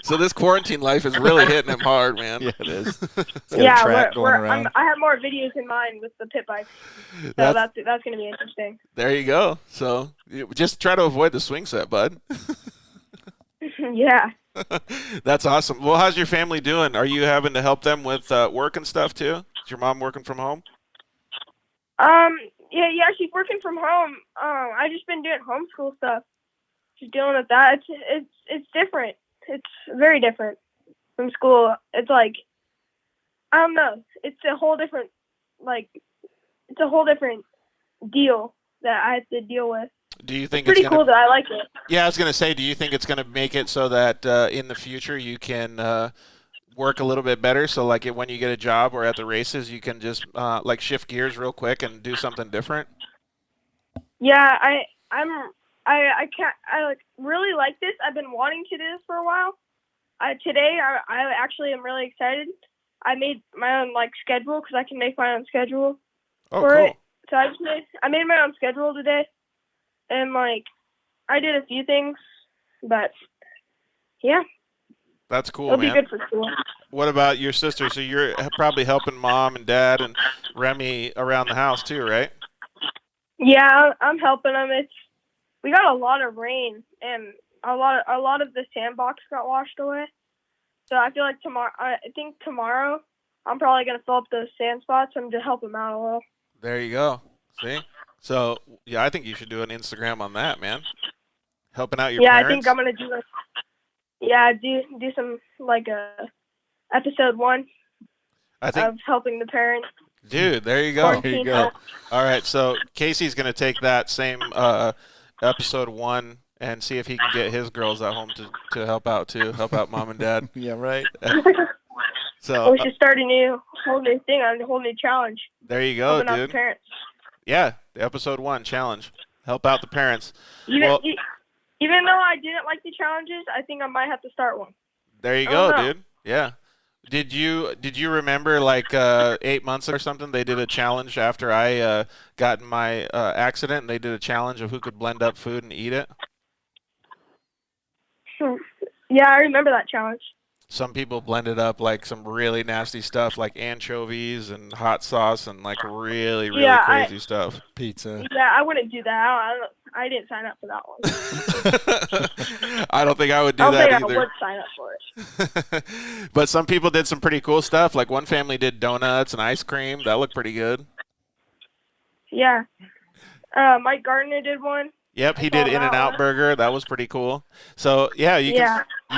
So this quarantine life is really hitting him hard, man.
Yeah, it is. It's got a
Yeah,
track going around.
I have more videos in mind with the pit bikes, so that's going to be interesting.
There you go. So just try to avoid the swing set, bud.
Yeah.
That's awesome. Well, how's your family doing? Are you having to help them with work and stuff too? Is your mom working from home?
Yeah, she's working from home. I just been doing homeschool stuff. Just dealing with that. It's different. It's very different from school. It's like, I don't know. It's a whole different deal that I have to deal with.
Do you think
It's pretty cool that I like it.
Yeah, I was going to say, do you think it's going to make it so that in the future you can work a little bit better? So like when you get a job or at the races, you can just like shift gears real quick and do something different?
Yeah, I really like this. I've been wanting to do this for a while. Today I actually am really excited. I made my own schedule because I can make my own schedule for
cool.
it. So I made my own schedule today, and I did a few things, but yeah.
That's cool,
It'll
man.
be good for school.
What about your sister? So you're probably helping Mom and Dad and Remy around the house too, right?
Yeah, I'm helping them. We got a lot of rain, and a lot of the sandbox got washed away. So I feel like tomorrow I'm probably gonna fill up those sand spots and just help them out a little.
There you go. See? So yeah, I think you should do an Instagram on that, man. Helping out your parents.
I think I'm gonna do this. Yeah, do some episode 1 of helping the parents.
Dude, there you go.
There you go.
All right, so Casey's going to take that same episode 1 and see if he can get his girls at home to help out too, help out Mom and Dad.
Yeah, right.
So
we should start a whole new thing, a whole new challenge.
There you go,
helping out
dude.
the parents.
Yeah, the episode 1 challenge. Help out the parents.
Even though I didn't like the challenges, I think I might have to start one.
There you go, dude. Yeah. Did you remember 8 months or something? They did a challenge after I got in my accident, and they did a challenge of who could blend up food and eat it.
Yeah, I remember that challenge.
Some people blended up some really nasty stuff, like anchovies and hot sauce and really crazy stuff.
Pizza.
Yeah, I wouldn't do that. I didn't sign up for that one.
I don't think I would do that either.
I would sign up for it.
But some people did some pretty cool stuff. Like one family did donuts and ice cream. That looked pretty good.
Yeah. Mike Gardner did one.
Yep, he did In-N-Out Burger. That was pretty cool. So, yeah, you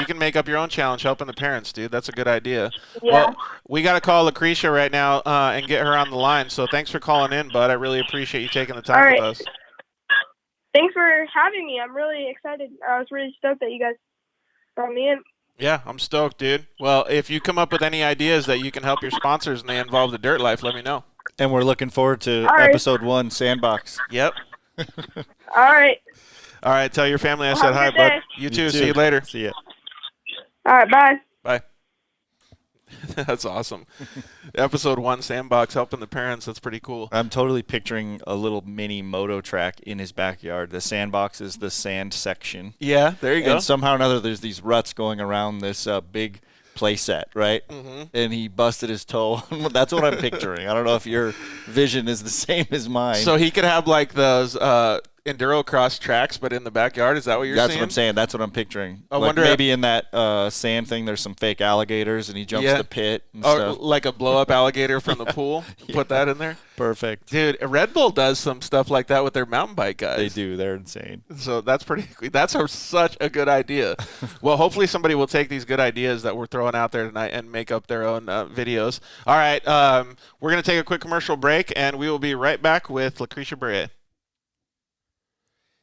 can make up your own challenge helping the parents, dude. That's a good idea.
Yeah.
Well, we got to call Lacrecia right now and get her on the line. So thanks for calling in, bud. I really appreciate you taking the time with us.
Thanks for having me. I'm really excited. I was really stoked that you guys brought me in.
Yeah, I'm stoked, dude. Well, if you come up with any ideas that you can help your sponsors and they involve the Dirt Life, let me know.
And we're looking forward to episode 1, Sandbox.
Yep.
All right.
All right. Tell your family I said hi, bud. You too. See you later.
See ya.
All right. Bye.
Bye. That's awesome. Episode 1, Sandbox helping the parents. That's pretty cool.
I'm totally picturing a little mini moto track in his backyard. The sandbox is the sand section.
Yeah, there you go.
And somehow or another, there's these ruts going around this big play set, right? Mm-hmm. And he busted his toe. That's what I'm picturing. I don't know if your vision is the same as mine.
So he could have like those enduro cross tracks, but in the backyard. Is that what you're saying?
That's what I'm saying. That's what I'm picturing.
I
like
wonder
maybe in that sand thing, there's some fake alligators, and he jumps the pit and stuff.
Like a blow-up alligator from the pool. Put that in there.
Perfect.
Dude, Red Bull does some stuff like that with their mountain bike guys.
They do. They're insane.
So that's such a good idea. Well, hopefully somebody will take these good ideas that we're throwing out there tonight and make up their own videos. All right, we're going to take a quick commercial break, and we will be right back with Lacrecia Beurrier.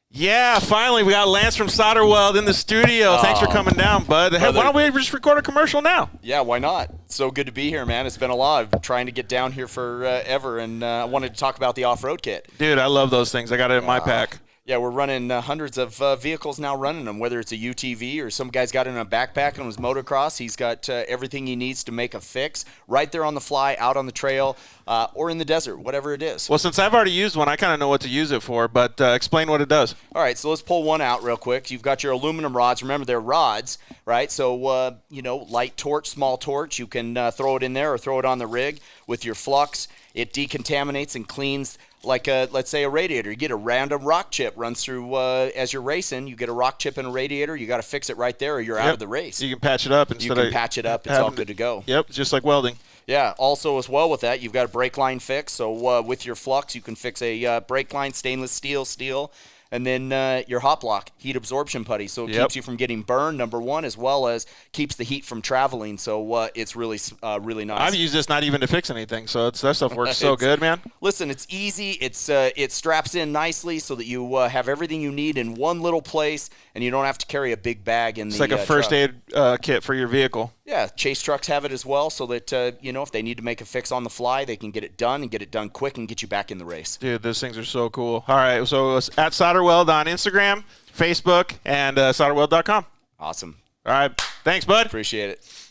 Yeah, finally, we got Lance from Solderweld in the studio. Thanks for coming down, bud. Hey, why don't we just record a commercial now?
Yeah, why not? So good to be here, man. It's been a lot. I've been trying to get down here forever, and I wanted to talk about the off-road kit.
Dude, I love those things. I got it in my pack.
Yeah, we're running hundreds of vehicles now running them, whether it's a UTV or some guy's got it in a backpack on his motocross. He's got everything he needs to make a fix right there on the fly, out on the trail, or in the desert, whatever it is.
Well, since I've already used one, I kind of know what to use it for, but explain what it does.
All right, so let's pull one out real quick. You've got your aluminum rods. Remember, they're rods, right? So, light torch, small torch. You can throw it in there or throw it on the rig with your flux. It decontaminates and cleans like let's say a radiator. You get a random rock chip runs through as you're racing. You get a rock chip in a radiator. You got to fix it right there, or you're out of the race.
You can patch it up instead of.
You can patch it up. It's all good to go.
Yep, just like welding.
Yeah. Also, as well with that, you've got a brake line fix. So with your flux, you can fix a brake line, stainless steel. And then your hot block, heat absorption putty. So it keeps you from getting burned, number one, as well as keeps the heat from traveling. So it's really nice.
I've used this not even to fix anything, so that stuff works so good, man.
Listen, it's easy. It straps in nicely so that you have everything you need in one little place, and you don't have to carry a big bag in
it's
the
like a first
truck.
aid kit for your vehicle.
Yeah, chase trucks have it as well, so that if they need to make a fix on the fly, they can get it done and get it done quick and get you back in the race.
Dude, those things are so cool. All right, so it's at Solderweld on Instagram, Facebook, and solderweld.com.
Awesome.
All right, thanks, bud.
Appreciate it.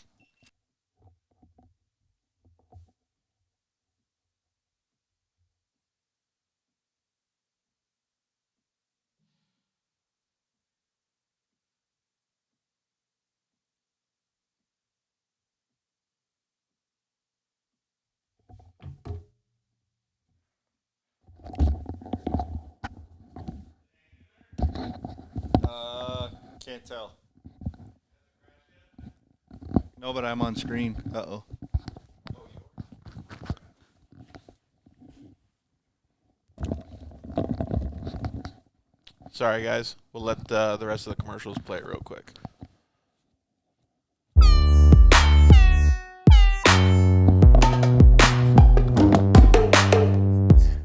Can't tell. No, but I'm on screen. Uh-oh.
Sorry, guys. We'll let the rest of the commercials play real quick.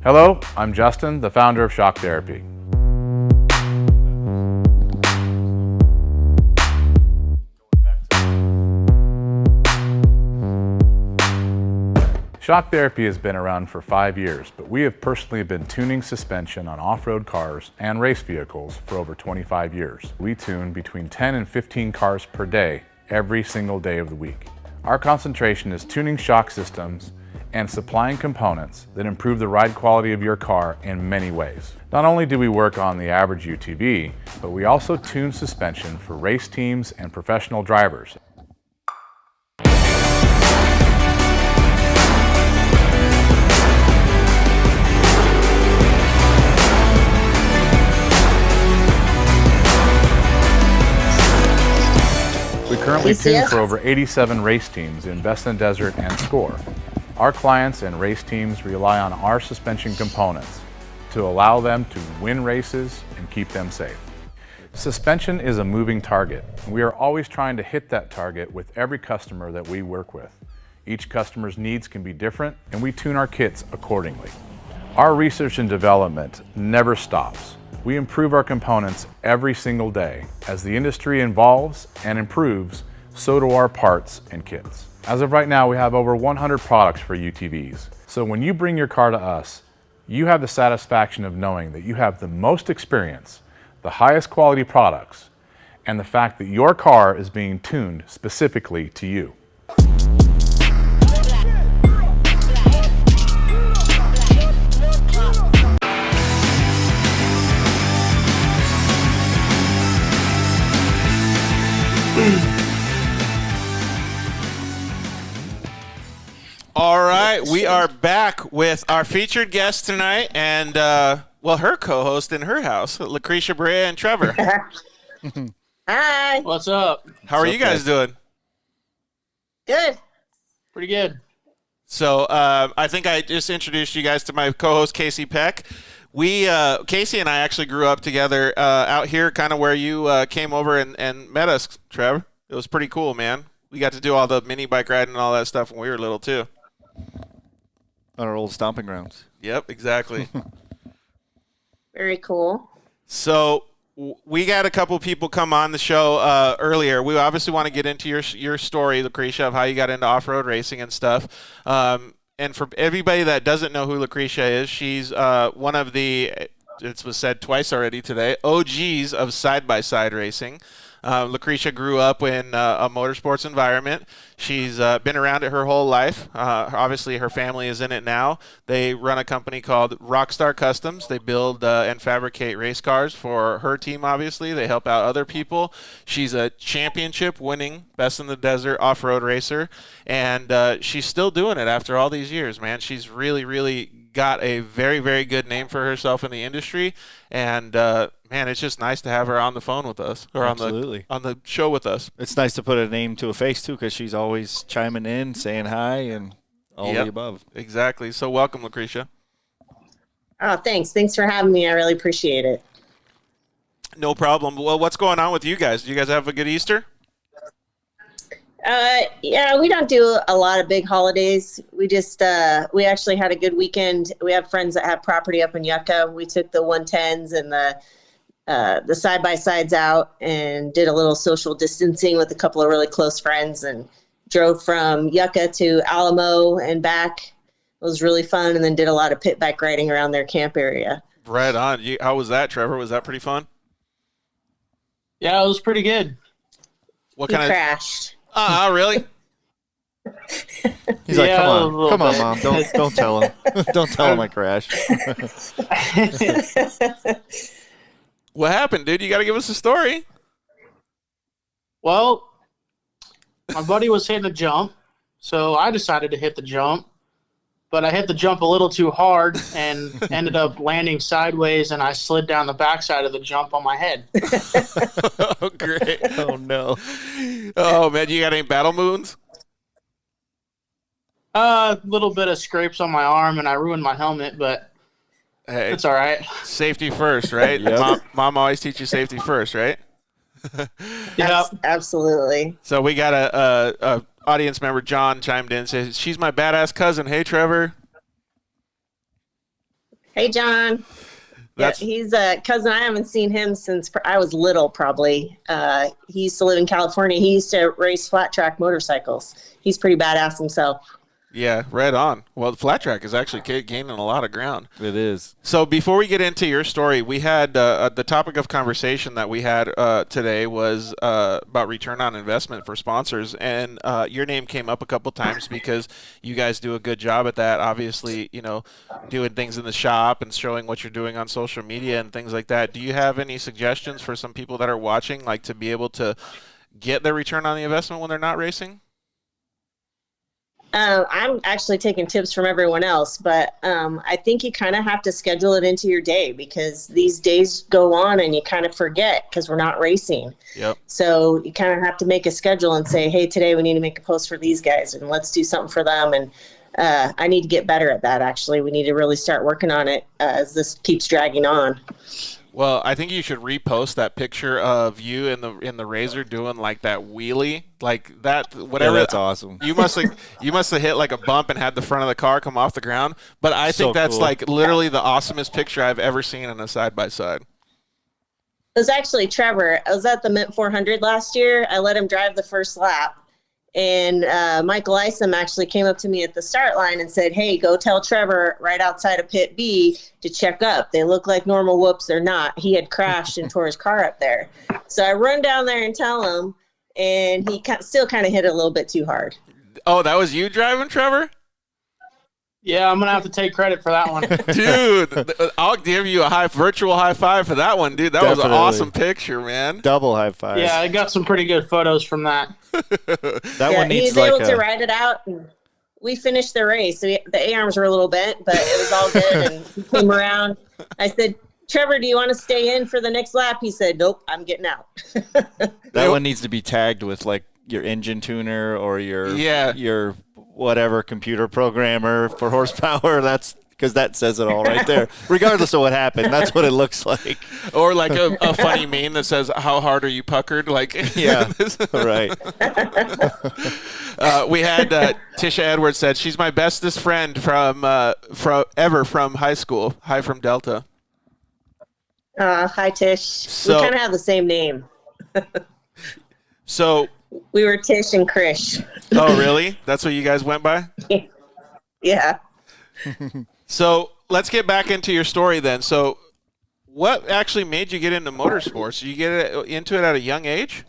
Hello, I'm Justin, the founder of Shock Therapy. Shock Therapy has been around for 5 years, but we have personally been tuning suspension on off-road cars and race vehicles for over 25 years. We tune between 10 and 15 cars per day, every single day of the week. Our concentration is tuning shock systems and supplying components that improve the ride quality of your car in many ways. Not only do we work on the average UTV, but we also tune suspension for race teams and professional drivers. We currently tune for over 87 race teams in Best Desert and Score. Our clients and race teams rely on our suspension components to allow them to win races and keep them safe. Suspension is a moving target. We are always trying to hit that target with every customer that we work with. Each customer's needs can be different, and we tune our kits accordingly. Our research and development never stops. We improve our components every single day. As the industry evolves and improves, so do our parts and kits. As of right now, we have over 100 products for UTVs. So when you bring your car to us, you have the satisfaction of knowing that you have the most experience, the highest quality products, and the fact that your car is being tuned specifically to you.
All right, we are back with our featured guest tonight, and her co-host in her house, Lacrecia Beurrier and Trevor.
Hi.
What's up?
How are you guys doing?
Good.
Pretty good.
So I think I just introduced you guys to my co-host Casey Peck. Casey and I actually grew up together out here, kind of where you came over and met us, Trevor. It was pretty cool, man. We got to do all the mini bike riding and all that stuff when we were little too.
On our old stomping grounds.
Yep, exactly.
Very cool.
So we got a couple people come on the show earlier. We obviously want to get into your story, Lacrecia, of how you got into off-road racing and stuff. And for everybody that doesn't know who Lacrecia is, she's one of the, it was said twice already today, OGs of side-by-side racing. Lacrecia grew up in a motorsports environment. She's been around it her whole life. Obviously, her family is in it now. They run a company called Rockstar Customz. They build and fabricate race cars for her team, obviously. They help out other people. She's a championship-winning, best in the desert off-road racer, and she's still doing it after all these years, man. She's really, really got a very, very good name for herself in the industry, and man, it's just nice to have her on the phone with us, or on the show with us.
It's nice to put a name to a face too, because she's always chiming in, saying hi, and all the above.
Exactly. So welcome, Lacrecia.
Oh, thanks. Thanks for having me. I really appreciate it.
No problem. Well, what's going on with you guys? Do you guys have a good Easter?
Yeah, we don't do a lot of big holidays. We just we actually had a good weekend. We have friends that have property up in Yucca. We took the 110s and the side-by-sides out and did a little social distancing with a couple of really close friends and drove from Yucca to Alamo and back. It was really fun, and then did a lot of pit bike riding around their camp area.
Right on. How was that, Trevor? Was that pretty fun?
Yeah, it was pretty good.
What
He
kind of
crashed.
Really?
He's like,
Yeah,
come on, Mom. Don't tell him. Don't tell him I crashed.
What happened, dude? You got to give us a story.
Well, my buddy was hitting a jump, so I decided to hit the jump. But I hit the jump a little too hard and ended up landing sideways, and I slid down the backside of the jump on my head.
Oh, great.
Oh, no.
Oh, man, you got any battle wounds?
A little bit of scrapes on my arm, and I ruined my helmet, but
Hey,
it's all right.
safety first, right?
Yep.
Mom always teaches safety first, right?
Yeah.
Absolutely.
So we got a audience member, John, chimed in and says, she's my badass cousin. Hey, Trevor.
Hey, John. Yeah, he's a cousin. I haven't seen him since I was little, probably. He used to live in California. He used to race flat track motorcycles. He's pretty badass himself.
Yeah, right on. Well, the flat track is actually gaining a lot of ground.
It is.
So before we get into your story, we had the topic of conversation that we had today was about return on investment for sponsors, and your name came up a couple times because you guys do a good job at that. Obviously, you know, doing things in the shop and showing what you're doing on social media and things like that. Do you have any suggestions for some people that are watching, like to be able to get their return on the investment when they're not racing?
I'm actually taking tips from everyone else, but I think you kind of have to schedule it into your day because these days go on and you kind of forget because we're not racing.
Yep.
So you kind of have to make a schedule and say, hey, today we need to make a post for these guys and let's do something for them. And I need to get better at that, actually. We need to really start working on it as this keeps dragging on.
Well, I think you should repost that picture of you in the Razor doing like that wheelie, like that. Whatever.
Yeah, that's awesome.
You must have hit like a bump and had the front of the car come off the ground. But I think that's
cool.
like literally the awesomest picture I've ever seen on a side by side.
It was actually Trevor. I was at the Mint 400 last year. I let him drive the first lap. And Michael Isom actually came up to me at the start line and said, hey, go tell Trevor right outside of pit B to check up. They look like normal whoops. They're not. He had crashed and tore his car up there. So I run down there and tell him, and he still kind of hit it a little bit too hard.
Oh, that was you driving, Trevor?
Yeah, I'm going to have to take credit for that one.
Dude, I'll give you a virtual high five for that one, dude. That was an awesome picture, man.
Double high five.
Yeah, I got some pretty good photos from that.
That one needs
he's able to ride it out and we finished the race. So the A-arms were a little bent, but it was all good. And he came around. I said, Trevor, do you want to stay in for the next lap? He said, nope, I'm getting out.
That one needs to be tagged with like your engine tuner or your whatever computer programmer for horsepower. That's because that says it all right there. Regardless of what happened, that's what it looks like.
Or like a funny meme that says, "How hard are you puckered?" Like,
yeah, right.
We had Tisha Edwards said she's my bestest friend from high school. Hi from Delta.
Hi, Tish.
So,
we kind of have the same name.
So
we were Tish and Krish.
Oh, really? That's what you guys went by?
Yeah.
So let's get back into your story then. So what actually made you get into motorsports? Did you get into it at a young age?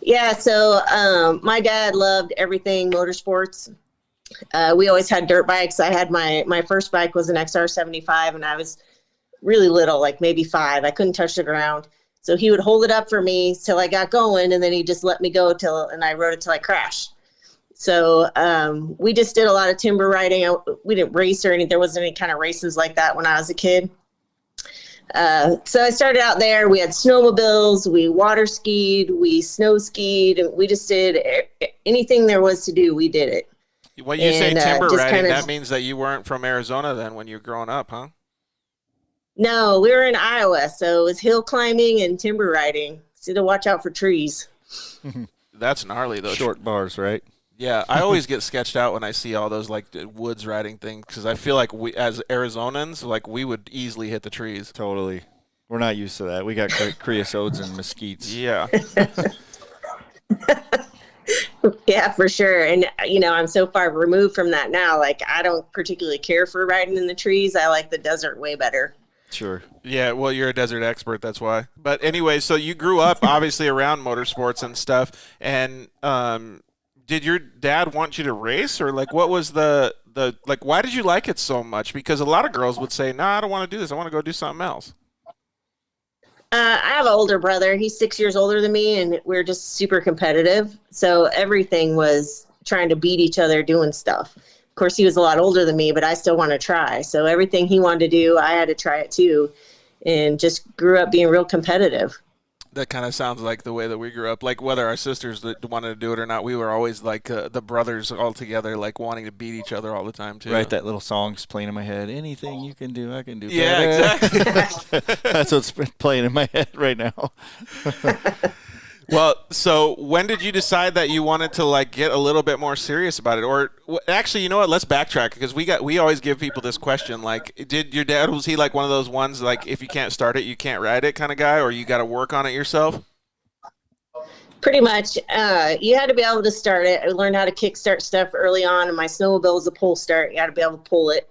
Yeah, so my dad loved everything motorsports. We always had dirt bikes. I had my first bike was an XR75, and I was really little, like maybe 5. I couldn't touch the ground. So he would hold it up for me till I got going, and then he just let me go and I rode it till I crashed. So we just did a lot of timber riding. We didn't race or anything. There wasn't any kind of races like that when I was a kid. So I started out there. We had snowmobiles, we water skied, we snow skied, and we just did anything there was to do. We did it.
When you say timber riding, that means that you weren't from Arizona then when you were growing up, huh?
No, we were in Iowa, so it was hill climbing and timber riding. So to watch out for trees.
That's gnarly, though.
Short bars, right?
Yeah, I always get sketched out when I see all those like woods riding things because I feel like we, as Arizonans, like we would easily hit the trees.
Totally. We're not used to that. We got creosotes and mesquites.
Yeah.
Yeah, for sure. And, I'm so far removed from that now. Like, I don't particularly care for riding in the trees. I like the desert way better.
Sure.
Yeah, well, you're a desert expert, that's why. But anyway, so you grew up obviously around motorsports and stuff. And did your dad want you to race, or like what was the like? Why did you like it so much? Because a lot of girls would say, "No, I don't want to do this. I want to go do something else."
I have an older brother. He's 6 years older than me, and we're just super competitive. So everything was trying to beat each other doing stuff. Of course, he was a lot older than me, but I still want to try. So everything he wanted to do, I had to try it too, and just grew up being real competitive.
That kind of sounds like the way that we grew up. Like whether our sisters wanted to do it or not, we were always like the brothers all together, like wanting to beat each other all the time too.
Right, that little song's playing in my head. Anything you can do, I can do.
Yeah,
better.
exactly.
That's what's playing in my head right now.
Well, so when did you decide that you wanted to like get a little bit more serious about it? Or actually, you know what? Let's backtrack because we always give people this question. Like, did your dad, was he like one of those ones like if you can't start it, you can't ride it kind of guy, or you got to work on it yourself?
Pretty much. You had to be able to start it. I learned how to kickstart stuff early on, and my snowmobile was a pull start. You had to be able to pull it.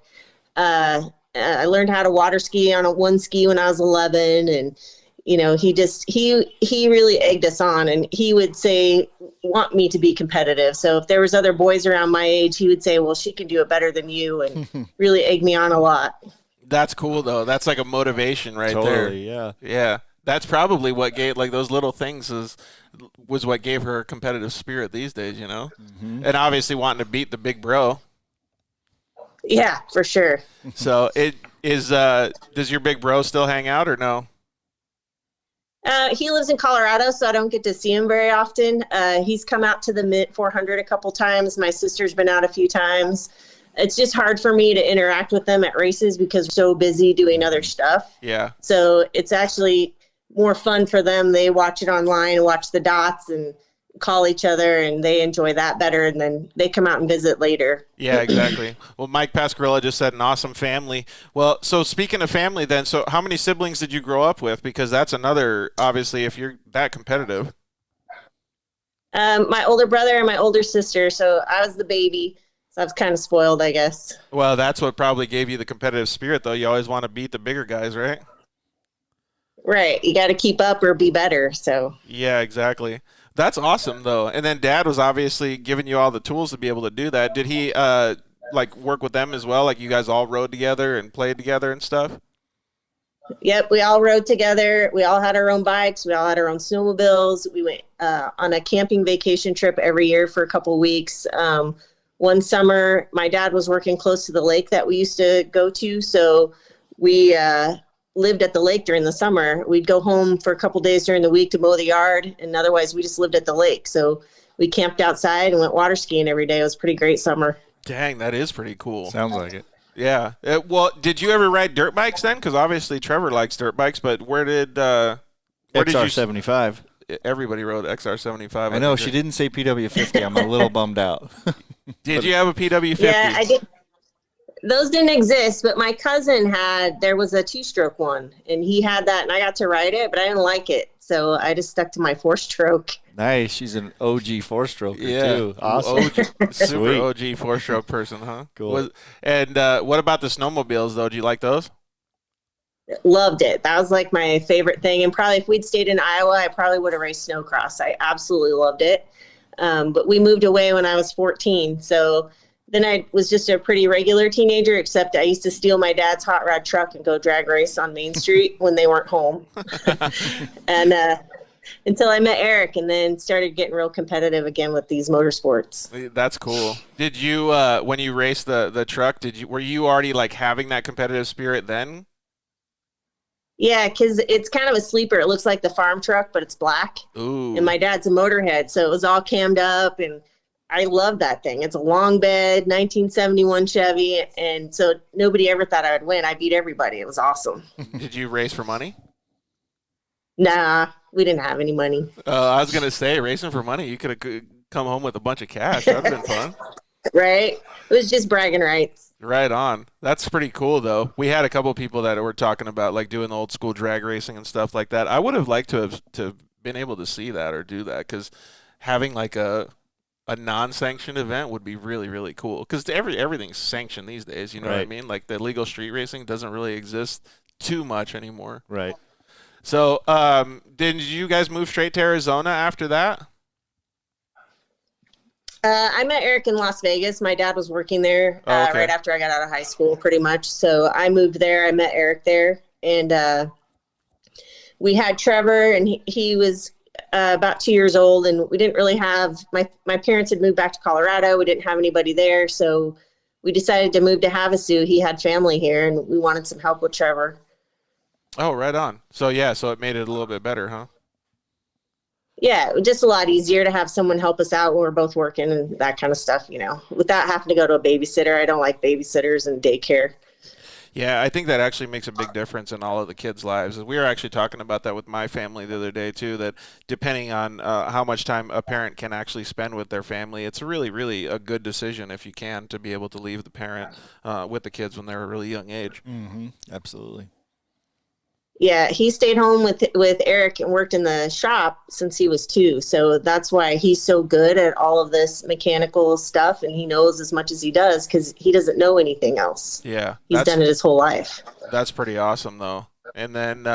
I learned how to water ski on one ski when I was 11, and he really egged us on, and he would want me to be competitive. So if there was other boys around my age, he would say, well, she can do it better than you, and really egged me on a lot.
That's cool though. That's like a motivation right there.
Totally, yeah.
Yeah. That's probably what gave, like those little things was what gave her a competitive spirit these days, Mm-hmm. And obviously wanting to beat the big bro.
Yeah, for sure.
So does your big bro still hang out or no?
He lives in Colorado, so I don't get to see him very often. He's come out to the Mid 400 a couple times. My sister's been out a few times. It's just hard for me to interact with them at races because we're so busy doing other stuff.
Yeah.
So it's actually more fun for them. They watch it online, watch the dots, and call each other, and they enjoy that better, and then they come out and visit later.
Yeah, exactly. Well, Mike Pascarilla just said an awesome family. Well, so speaking of family then, so how many siblings did you grow up with? Because that's another, obviously, if you're that competitive.
My older brother and my older sister, so I was the baby, so I was kind of spoiled, I guess.
Well, that's what probably gave you the competitive spirit, though. You always want to beat the bigger guys, right?
Right. You got to keep up or be better, so.
Yeah, exactly. That's awesome, though. And then Dad was obviously giving you all the tools to be able to do that. Did he, work with them as well? Like you guys all rode together and played together and stuff?
Yep, we all rode together. We all had our own bikes. We all had our own snowmobiles. We went on a camping vacation trip every year for a couple weeks. One summer, my dad was working close to the lake that we used to go to, so we lived at the lake during the summer. We'd go home for a couple days during the week to mow the yard, and otherwise we just lived at the lake. So we camped outside and went water skiing every day. It was a pretty great summer.
Dang, that is pretty cool.
Sounds like it.
Yeah. Well, did you ever ride dirt bikes then? Because obviously Trevor likes dirt bikes, but where did
XR75.
Everybody rode XR75.
I know, she didn't say PW50. I'm a little bummed out.
Did you have a PW50?
Yeah, I did. Those didn't exist, but my cousin there was a 2-stroke one, and he had that, and I got to ride it, but I didn't like it. So I just stuck to my 4-stroke.
Nice. She's an OG 4-stroker, too. Awesome.
Super OG 4-stroke person, huh?
Cool.
What about the snowmobiles, though? Do you like those?
Loved it. That was like my favorite thing. And probably if we'd stayed in Iowa, I probably would have raced snowcross. I absolutely loved it. But we moved away when I was 14. So then I was just a pretty regular teenager, except I used to steal my dad's hot rod truck and go drag race on Main Street when they weren't home. And until I met Eric, and then started getting real competitive again with these motorsports.
That's cool. Did you, when you raced the truck, were you already like having that competitive spirit then?
Yeah, because it's kind of a sleeper. It looks like the farm truck, but it's black.
Ooh.
And my dad's a motorhead, so it was all cammed up, and I love that thing. It's a long bed, 1971 Chevy, and so nobody ever thought I would win. I beat everybody. It was awesome.
Did you race for money?
Nah, we didn't have any money.
I was going to say, racing for money, you could have come home with a bunch of cash. That would have been fun.
Right? It was just bragging rights.
Right on. That's pretty cool, though. We had a couple people that were talking about like doing the old school drag racing and stuff like that. I would have liked to have been able to see that or do that, because having like a non-sanctioned event would be really, really cool. Because everything's sanctioned these days. You know what I mean? Like the legal street racing doesn't really exist too much anymore.
Right.
So, did you guys move straight to Arizona after that?
I met Eric in Las Vegas. My dad was working there right after I got out of high school, pretty much. So I moved there. I met Eric there, and we had Trevor, and he was about 2 years old, and we didn't really have my parents had moved back to Colorado. We didn't have anybody there, so we decided to move to Havasu. He had family here, and we wanted some help with Trevor.
Oh, right on. So so it made it a little bit better, huh?
Yeah, just a lot easier to have someone help us out when we're both working and that kind of stuff, without having to go to a babysitter. I don't like babysitters and daycare.
Yeah, I think that actually makes a big difference in all of the kids' lives. We were actually talking about that with my family the other day, too, that depending on how much time a parent can actually spend with their family, it's really, really a good decision if you can to be able to leave the parent with the kids when they're a really young age.
Mm-hmm. Absolutely.
Yeah, he stayed home with Eric and worked in the shop since he was 2. So that's why he's so good at all of this mechanical stuff, and he knows as much as he does because he doesn't know anything else.
Yeah.
He's done it his whole life.
That's pretty awesome, though. And then,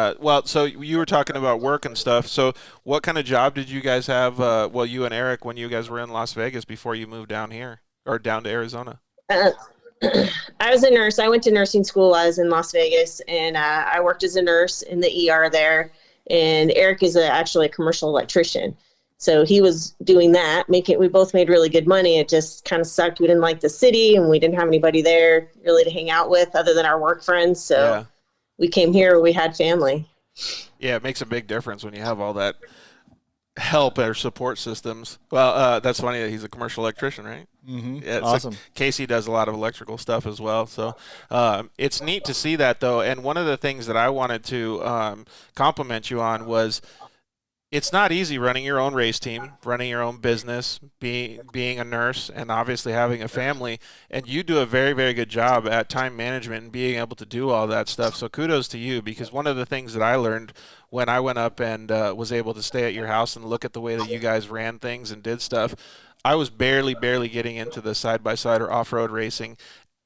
so you were talking about work and stuff. So what kind of job did you guys have, you and Eric, when you guys were in Las Vegas before you moved down here or down to Arizona?
I was a nurse. I went to nursing school. I was in Las Vegas, and I worked as a nurse in the ER there. And Eric is actually a commercial electrician. So he was doing that. We both made really good money. It just kind of sucked. We didn't like the city, and we didn't have anybody there really to hang out with other than our work friends. So we came here where we had family.
Yeah, it makes a big difference when you have all that help or support systems. Well, that's funny that he's a commercial electrician, right?
Mm-hmm.
Yeah,
awesome.
Casey does a lot of electrical stuff as well. So it's neat to see that, though. And one of the things that I wanted to compliment you on was it's not easy running your own race team, running your own business, being a nurse, and obviously having a family. And you do a very, very good job at time management and being able to do all that stuff. So kudos to you, because one of the things that I learned when I went up and was able to stay at your house and look at the way that you guys ran things and did stuff, I was barely getting into the side-by-side or off-road racing.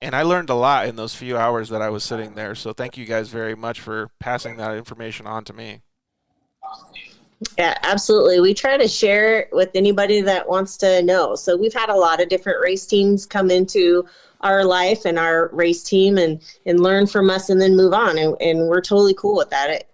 And I learned a lot in those few hours that I was sitting there. So thank you guys very much for passing that information on to me.
Yeah, absolutely. We try to share it with anybody that wants to know. So we've had a lot of different race teams come into our life and our race team and learn from us and then move on. And we're totally cool with that.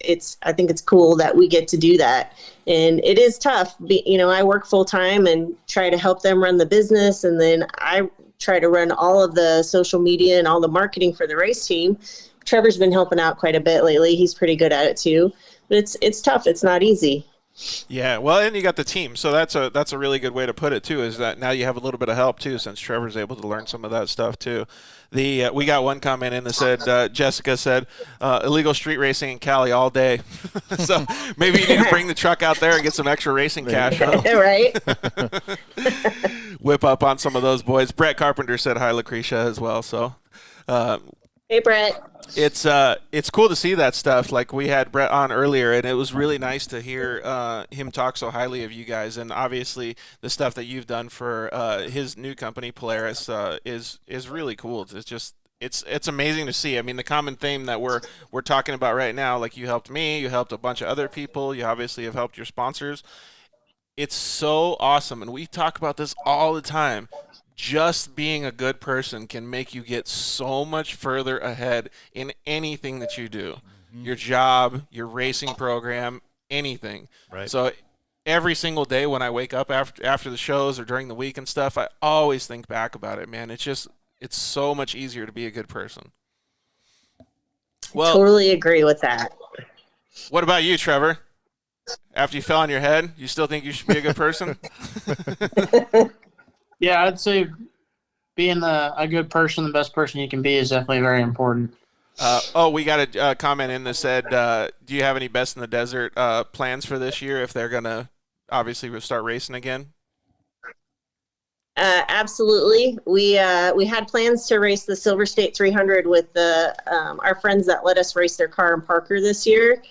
I think it's cool that we get to do that. And it is tough. I work full time and try to help them run the business. And then I try to run all of the social media and all the marketing for the race team. Trevor's been helping out quite a bit lately. He's pretty good at it too. But it's tough. It's not easy.
Yeah, well, and you got the team, so that's a really good way to put it too. Is that now you have a little bit of help too, since Trevor's able to learn some of that stuff too. We got one comment in that said Jessica said illegal street racing in Cali all day, so maybe you need to bring the truck out there and get some extra racing cash. Huh?
Right.
Whip up on some of those boys. Brett Carpenter said hi, Lacrecia, as well. So.
Hey, Brett.
It's cool to see that stuff. Like, we had Brett on earlier, and it was really nice to hear him talk so highly of you guys. And obviously, the stuff that you've done for his new company, Polaris, is really cool. It's amazing to see. I mean, the common theme that we're talking about right now, like, you helped me, you helped a bunch of other people, you obviously have helped your sponsors. It's so awesome, and we talk about this all the time. Just being a good person can make you get so much further ahead in anything that you do. Mm-hmm. Your job, your racing program, anything.
Right.
So every single day when I wake up after the shows or during the week and stuff, I always think back about it, man. It's so much easier to be a good person. Well,
totally agree with that.
What about you, Trevor? After you fell on your head, you still think you should be a good person?
Yeah, I'd say being a good person, the best person you can be, is definitely very important.
We got a comment in that said, do you have any Best in the Desert plans for this year if they're going to obviously start racing again?
Absolutely. We had plans to race the Silver State 300 with our friends that let us race their car in Parker this year.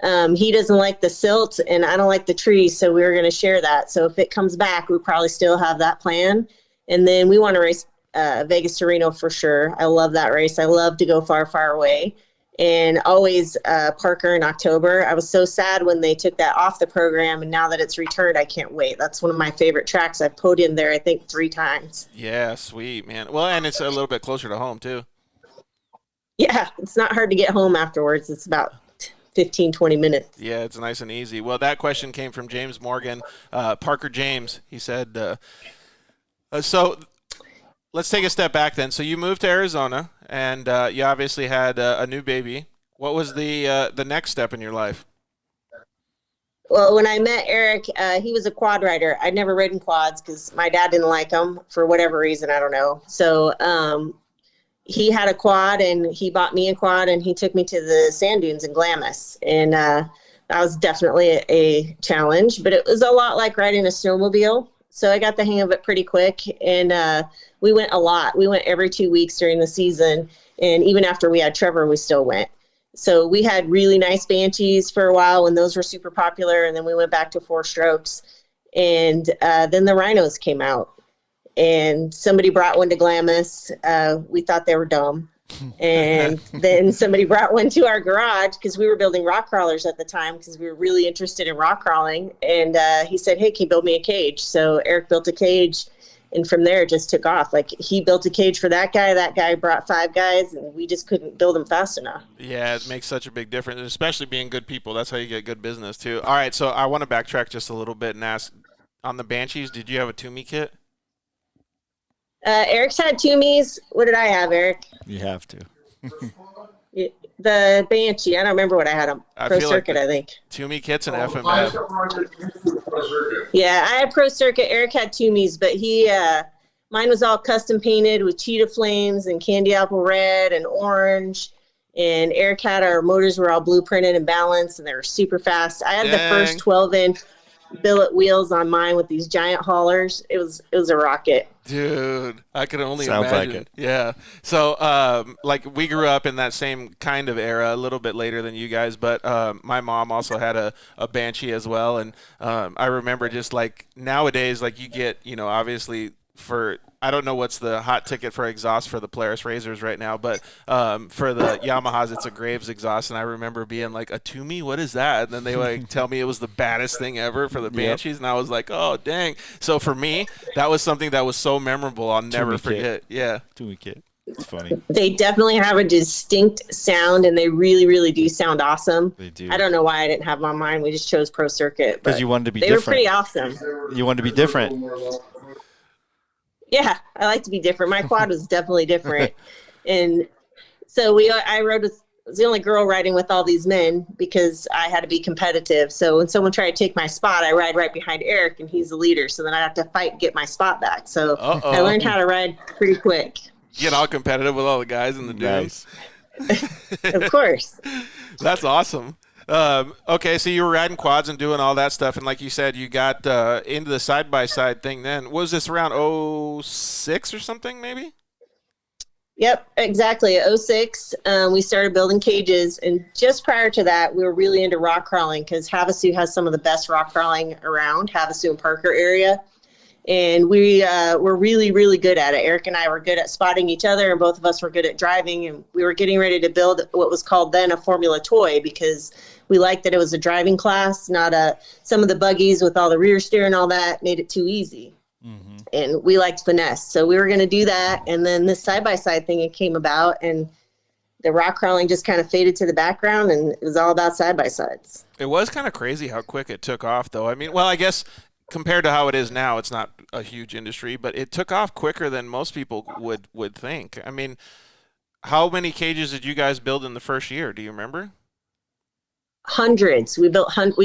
He doesn't like the silt and I don't like the trees, so we were going to share that. So if it comes back, we probably still have that plan. And then we want to race Vegas to Reno for sure. I love that race. I love to go far, far away. And always Parker in October. I was so sad when they took that off the program, and now that it's returned, I can't wait. That's one of my favorite tracks. I've podiumed there, I think, 3 times.
Yeah, sweet, man. Well, and it's a little bit closer to home, too.
Yeah, it's not hard to get home afterwards. It's about 15, 20 minutes.
Yeah, it's nice and easy. Well, that question came from James Morgan. Parker James, he said, so let's take a step back then. So you moved to Arizona, and you obviously had a new baby. What was the next step in your life?
Well, when I met Eric, he was a quad rider. I'd never ridden quads because my dad didn't like them for whatever reason. I don't know. So he had a quad, and he bought me a quad, and he took me to the sand dunes in Glamis. And that was definitely a challenge, but it was a lot like riding a snowmobile. So I got the hang of it pretty quick, and we went a lot. We went every 2 weeks during the season, and even after we had Trevor, we still went. So we had really nice Banshees for a while when those were super popular, and then we went back to 4 strokes. And then the Rhinos came out. And somebody brought one to Glamis. We thought they were dumb. And then somebody brought one to our garage because we were building rock crawlers at the time because we were really interested in rock crawling. And he said, hey, can you build me a cage? So Eric built a cage, and from there it just took off. Like, he built a cage for that guy brought 5 guys, and we just couldn't build them fast enough.
Yeah, it makes such a big difference, especially being good people. That's how you get good business, too. All right, so I want to backtrack just a little bit and ask, on the Banshees, did you have a Toomey kit?
Eric's had Toomeys. What did I have, Eric?
You have to.
The Banshee. I don't remember what I had. Pro Circuit, I think.
Toomey kits and FMF.
Yeah, I had Pro Circuit. Eric had Toomeys, but mine was all custom painted with cheetah flames and candy apple red and orange. And Eric had our motors were all blueprinted and balanced, and they were super fast. I had the first 12-inch billet wheels on mine with these giant haulers. It was a rocket.
Dude, I could only
Sounds
imagine.
like it.
Yeah. So, like, we grew up in that same kind of era, a little bit later than you guys, but my mom also had a Banshee as well. And I remember just, like, nowadays, like, you get, obviously I don't know what's the hot ticket for exhaust for the Polaris Razors right now, but for the Yamahas, it's a Graves exhaust, and I remember being like, a Toomey? What is that? And then they like tell me it was the baddest thing ever for the Banshees, and I was like, oh, dang. So for me, that was something that was so memorable I'll never forget. Yeah.
Toomey kit. It's funny.
They definitely have a distinct sound, and they really, really do sound awesome.
They do.
I don't know why I didn't have them on mine. We just chose Pro Circuit.
Because you wanted to be
different. They were pretty awesome.
You wanted to be different.
Yeah, I like to be different. My quad was definitely different. And so I was the only girl riding with all these men because I had to be competitive. So when someone tried to take my spot, I ride right behind Eric, and he's the leader. So then I have to fight and get my spot back. So I learned how to ride pretty quick.
Get all competitive with all the guys in the dunes.
Of course.
That's awesome. Okay, so you were riding quads and doing all that stuff, and like you said, you got into the side-by-side thing then. Was this around 06 or something, maybe?
Yep, exactly. 06, we started building cages, and just prior to that, we were really into rock crawling because Havasu has some of the best rock crawling around, Havasu and Parker area. And we were really, really good at it. Eric and I were good at spotting each other, and both of us were good at driving. And we were getting ready to build what was called then a Formula Toy because we liked that it was a driving class, not some of the buggies with all the rear steer and all that made it too easy. Mm-hmm. And we liked finesse. So we were going to do that. And then this side-by-side thing came about, and the rock crawling just kind of faded to the background, and it was all about side-by-sides.
It was kind of crazy how quick it took off, though. I mean, well, I guess compared to how it is now, it's not a huge industry, but it took off quicker than most people would think. I mean, how many cages did you guys build in the first year? Do you remember?
Hundreds. We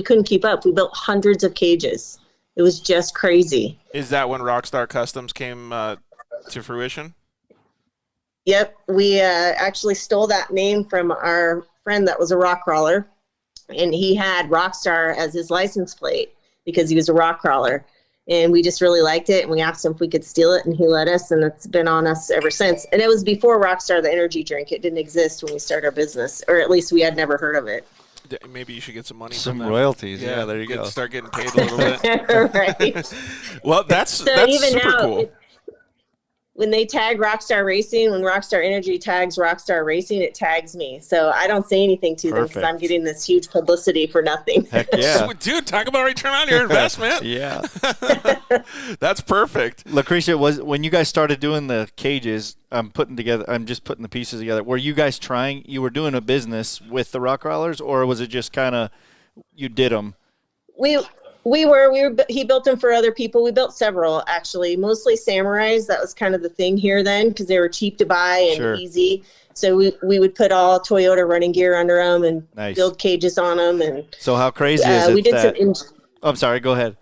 couldn't keep up. We built hundreds of cages. It was just crazy.
Is that when Rockstar Customz came to fruition?
Yep. We actually stole that name from our friend that was a rock crawler, and he had Rockstar as his license plate because he was a rock crawler, and we just really liked it, and we asked him if we could steal it, and he let us, and it's been on us ever since. And it was before Rockstar, the energy drink. It didn't exist when we started our business, or at least we had never heard of it.
Maybe you should get some money
from
them.
Royalties. Yeah, there you go.
Start getting paid a little bit.
Right.
Well, that's
even
super
now,
cool.
When they tag Rockstar Racing, when Rockstar Energy tags Rockstar Racing, it tags me. So I don't say anything to them because I'm getting this huge publicity for nothing.
Heck yeah.
Dude, talk about return on your investment.
Yeah.
That's perfect.
Lacrecia, when you guys started doing the cages, I'm just putting the pieces together. Were you guys you were doing a business with the rock crawlers, or was it just kind of you did them? He built them for other people. We built several, actually, mostly Samurais. That was kind of the thing here then because they were cheap to buy and easy. So we would put all Toyota running gear under them and build cages on them. And so how crazy is it?
We did
I'm sorry. Go ahead.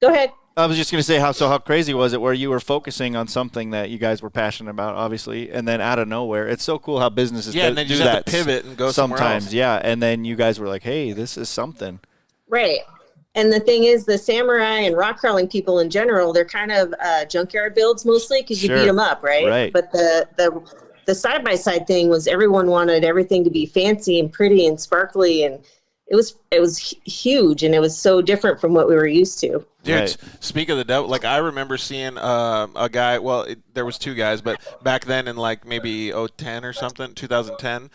Go ahead.
I was just going to say how crazy was it where you were focusing on something that you guys were passionate about, obviously, and then out of nowhere, it's so cool how businesses
and then you
do
just
that
have to pivot and go somewhere else.
Yeah, and then you guys were like, hey, this is something.
Right. And the thing is, the Samurai and rock crawling people in general, they're kind of junkyard builds mostly because you beat them up, right?
Right.
But the side-by-side thing was everyone wanted everything to be fancy and pretty and sparkly, and it was huge, and it was so different from what we were used to.
Dude, speak of the devil, like I remember seeing a guy, there was two guys, but back then in like maybe 2010 or something, 2010,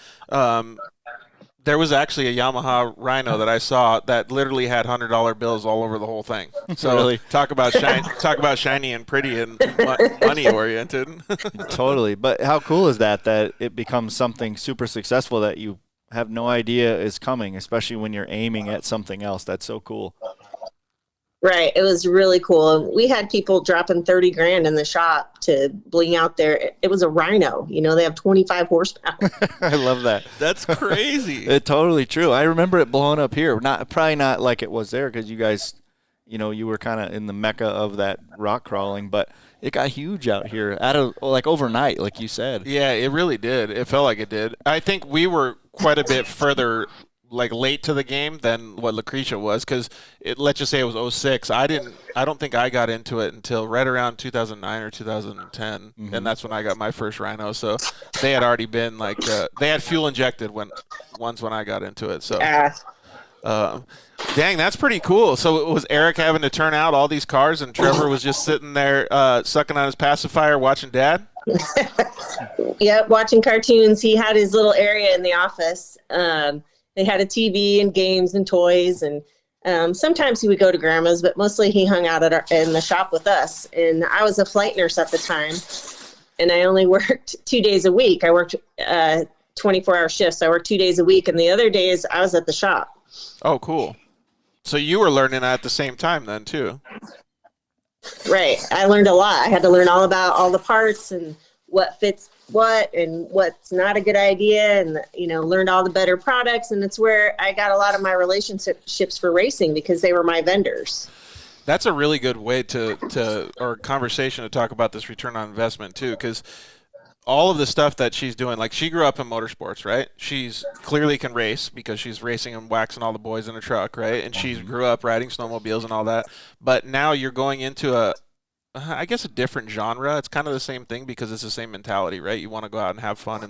there was actually a Yamaha Rhino that I saw that literally had $100 bills all over the whole thing. So
really?
talk about shiny and pretty and money oriented.
Totally. But how cool is that it becomes something super successful that you have no idea is coming, especially when you're aiming at something else. That's so cool.
Right. It was really cool. We had people dropping $30,000 in the shop to bling out there. It was a Rhino. They have 25 horsepower.
I love that.
That's crazy.
It's totally true. I remember it blowing up here. Probably not like it was there because you guys, you were kind of in the mecca of that rock crawling, but it got huge out here overnight, like you said.
Yeah, it really did. It felt like it did. I think we were quite a bit further late to the game than what Lacrecia was, because let's just say it was 06. I don't think I got into it until right around 2009 or 2010, and that's when I got my first Rhino. So they had already been they had fuel injected when I got into it. So Dang, that's pretty cool. So was Eric having to turn out all these cars, and Trevor was just sitting there sucking on his pacifier watching Dad?
Yep, watching cartoons. He had his little area in the office. They had a TV and games and toys, and sometimes he would go to Grandma's, but mostly he hung out in the shop with us. And I was a flight nurse at the time, and I only worked 2 days a week. I worked 24-hour shifts. I worked 2 days a week, and the other days I was at the shop.
Oh, cool. So you were learning at the same time then, too.
Right. I learned a lot. I had to learn all about all the parts and what fits what and what's not a good idea, and learned all the better products. And it's where I got a lot of my relationships for racing, because they were my vendors.
That's a really good way or conversation to talk about this return on investment too, because all of the stuff that she's doing, like she grew up in motorsports, right? She's clearly can race because she's racing and waxing all the boys in a truck, right? And she grew up riding snowmobiles and all that. But now you're going into a different genre. It's kind of the same thing because it's the same mentality, right? You want to go out and have fun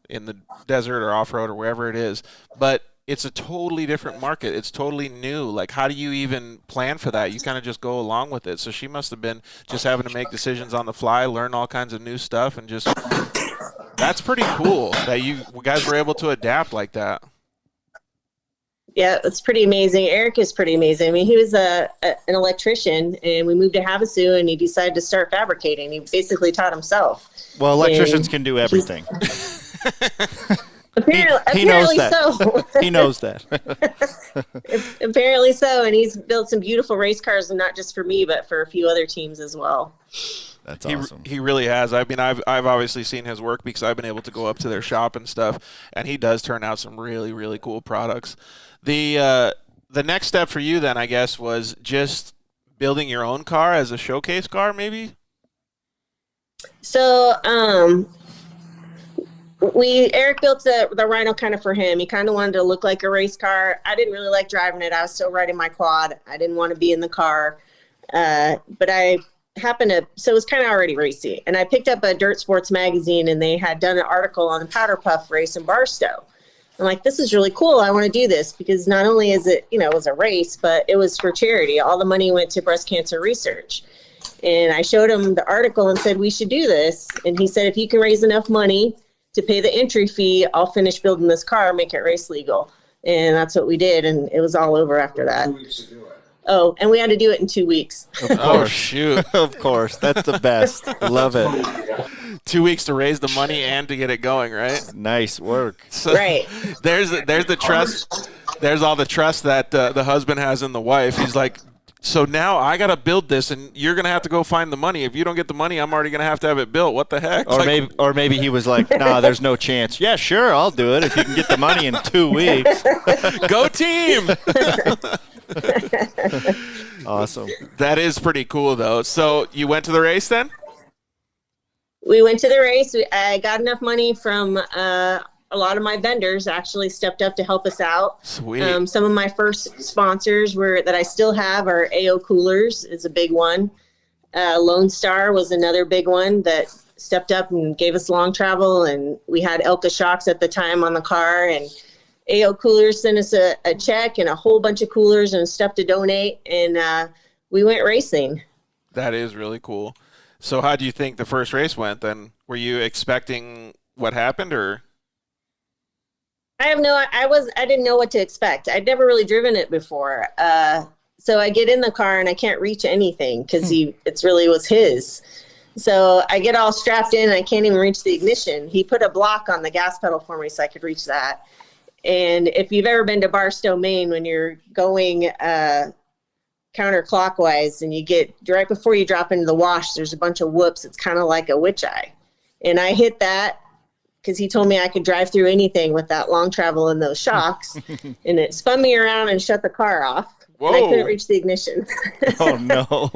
in the desert or off-road or wherever it is. But it's a totally different market. It's totally new. Like, how do you even plan for that? You kind of just go along with it. So she must have been just having to make decisions on the fly, learn all kinds of new stuff, and just that's pretty cool that you guys were able to adapt like that.
Yeah, it's pretty amazing. Eric is pretty amazing. I mean, he was an electrician, and we moved to Havasu, and he decided to start fabricating. He basically taught himself.
Well, electricians can do everything.
Apparently
he knows that.
So.
He knows that.
Apparently so, and he's built some beautiful race cars, and not just for me, but for a few other teams as well.
That's awesome.
He really has. I mean, I've obviously seen his work because I've been able to go up to their shop and stuff, and he does turn out some really, really cool products. The next step for you then, I guess, was just building your own car as a showcase car, maybe?
So, Eric built the Rhino kind of for him. He kind of wanted to look like a race car. I didn't really like driving it. I was still riding my quad. I didn't want to be in the car. But I happened to, so it was kind of already racy. And I picked up a Dirt Sports magazine, and they had done an article on the Powder Puff race in Barstow. I'm like, this is really cool. I want to do this, because not only is it, it was a race, but it was for charity. All the money went to breast cancer research. And I showed him the article and said, we should do this. And he said, if you can raise enough money to pay the entry fee, I'll finish building this car, make it race legal. And that's what we did. And it was all over after that. Oh, and we had to do it in 2 weeks.
Of course.
Oh, shoot.
Of course. That's the best. Love it.
2 weeks to raise the money and to get it going, right?
Nice work.
So, right.
There's the trust. There's all the trust that the husband has in the wife. He's like, so now I got to build this, and you're going to have to go find the money. If you don't get the money, I'm already going to have it built. What the heck?
Or maybe he was like, nah, there's no chance. Yeah, sure, I'll do it if you can get the money in 2 weeks.
Go team.
Awesome.
That is pretty cool, though. So you went to the race then?
We went to the race. I got enough money from a lot of my vendors actually stepped up to help us out.
Sweet.
Some of my first sponsors that I still have are AO Coolers is a big one. Lone Star was another big one that stepped up and gave us long travel. And we had Elka Shocks at the time on the car. And AO Coolers sent us a check and a whole bunch of coolers and stuff to donate. And we went racing.
That is really cool. So how do you think the first race went then? Were you expecting what happened, or?
I didn't know what to expect. I'd never really driven it before. So I get in the car and I can't reach anything because it really was his. So I get all strapped in and I can't even reach the ignition. He put a block on the gas pedal for me so I could reach that. And if you've ever been to Barstow, Maine, when you're going counterclockwise and you get right before you drop into the wash, there's a bunch of whoops. It's kind of like a witch eye. And I hit that because he told me I could drive through anything with that long travel and those shocks. And it spun me around and shut the car off.
Whoa.
And I couldn't reach the ignition.
Oh, no.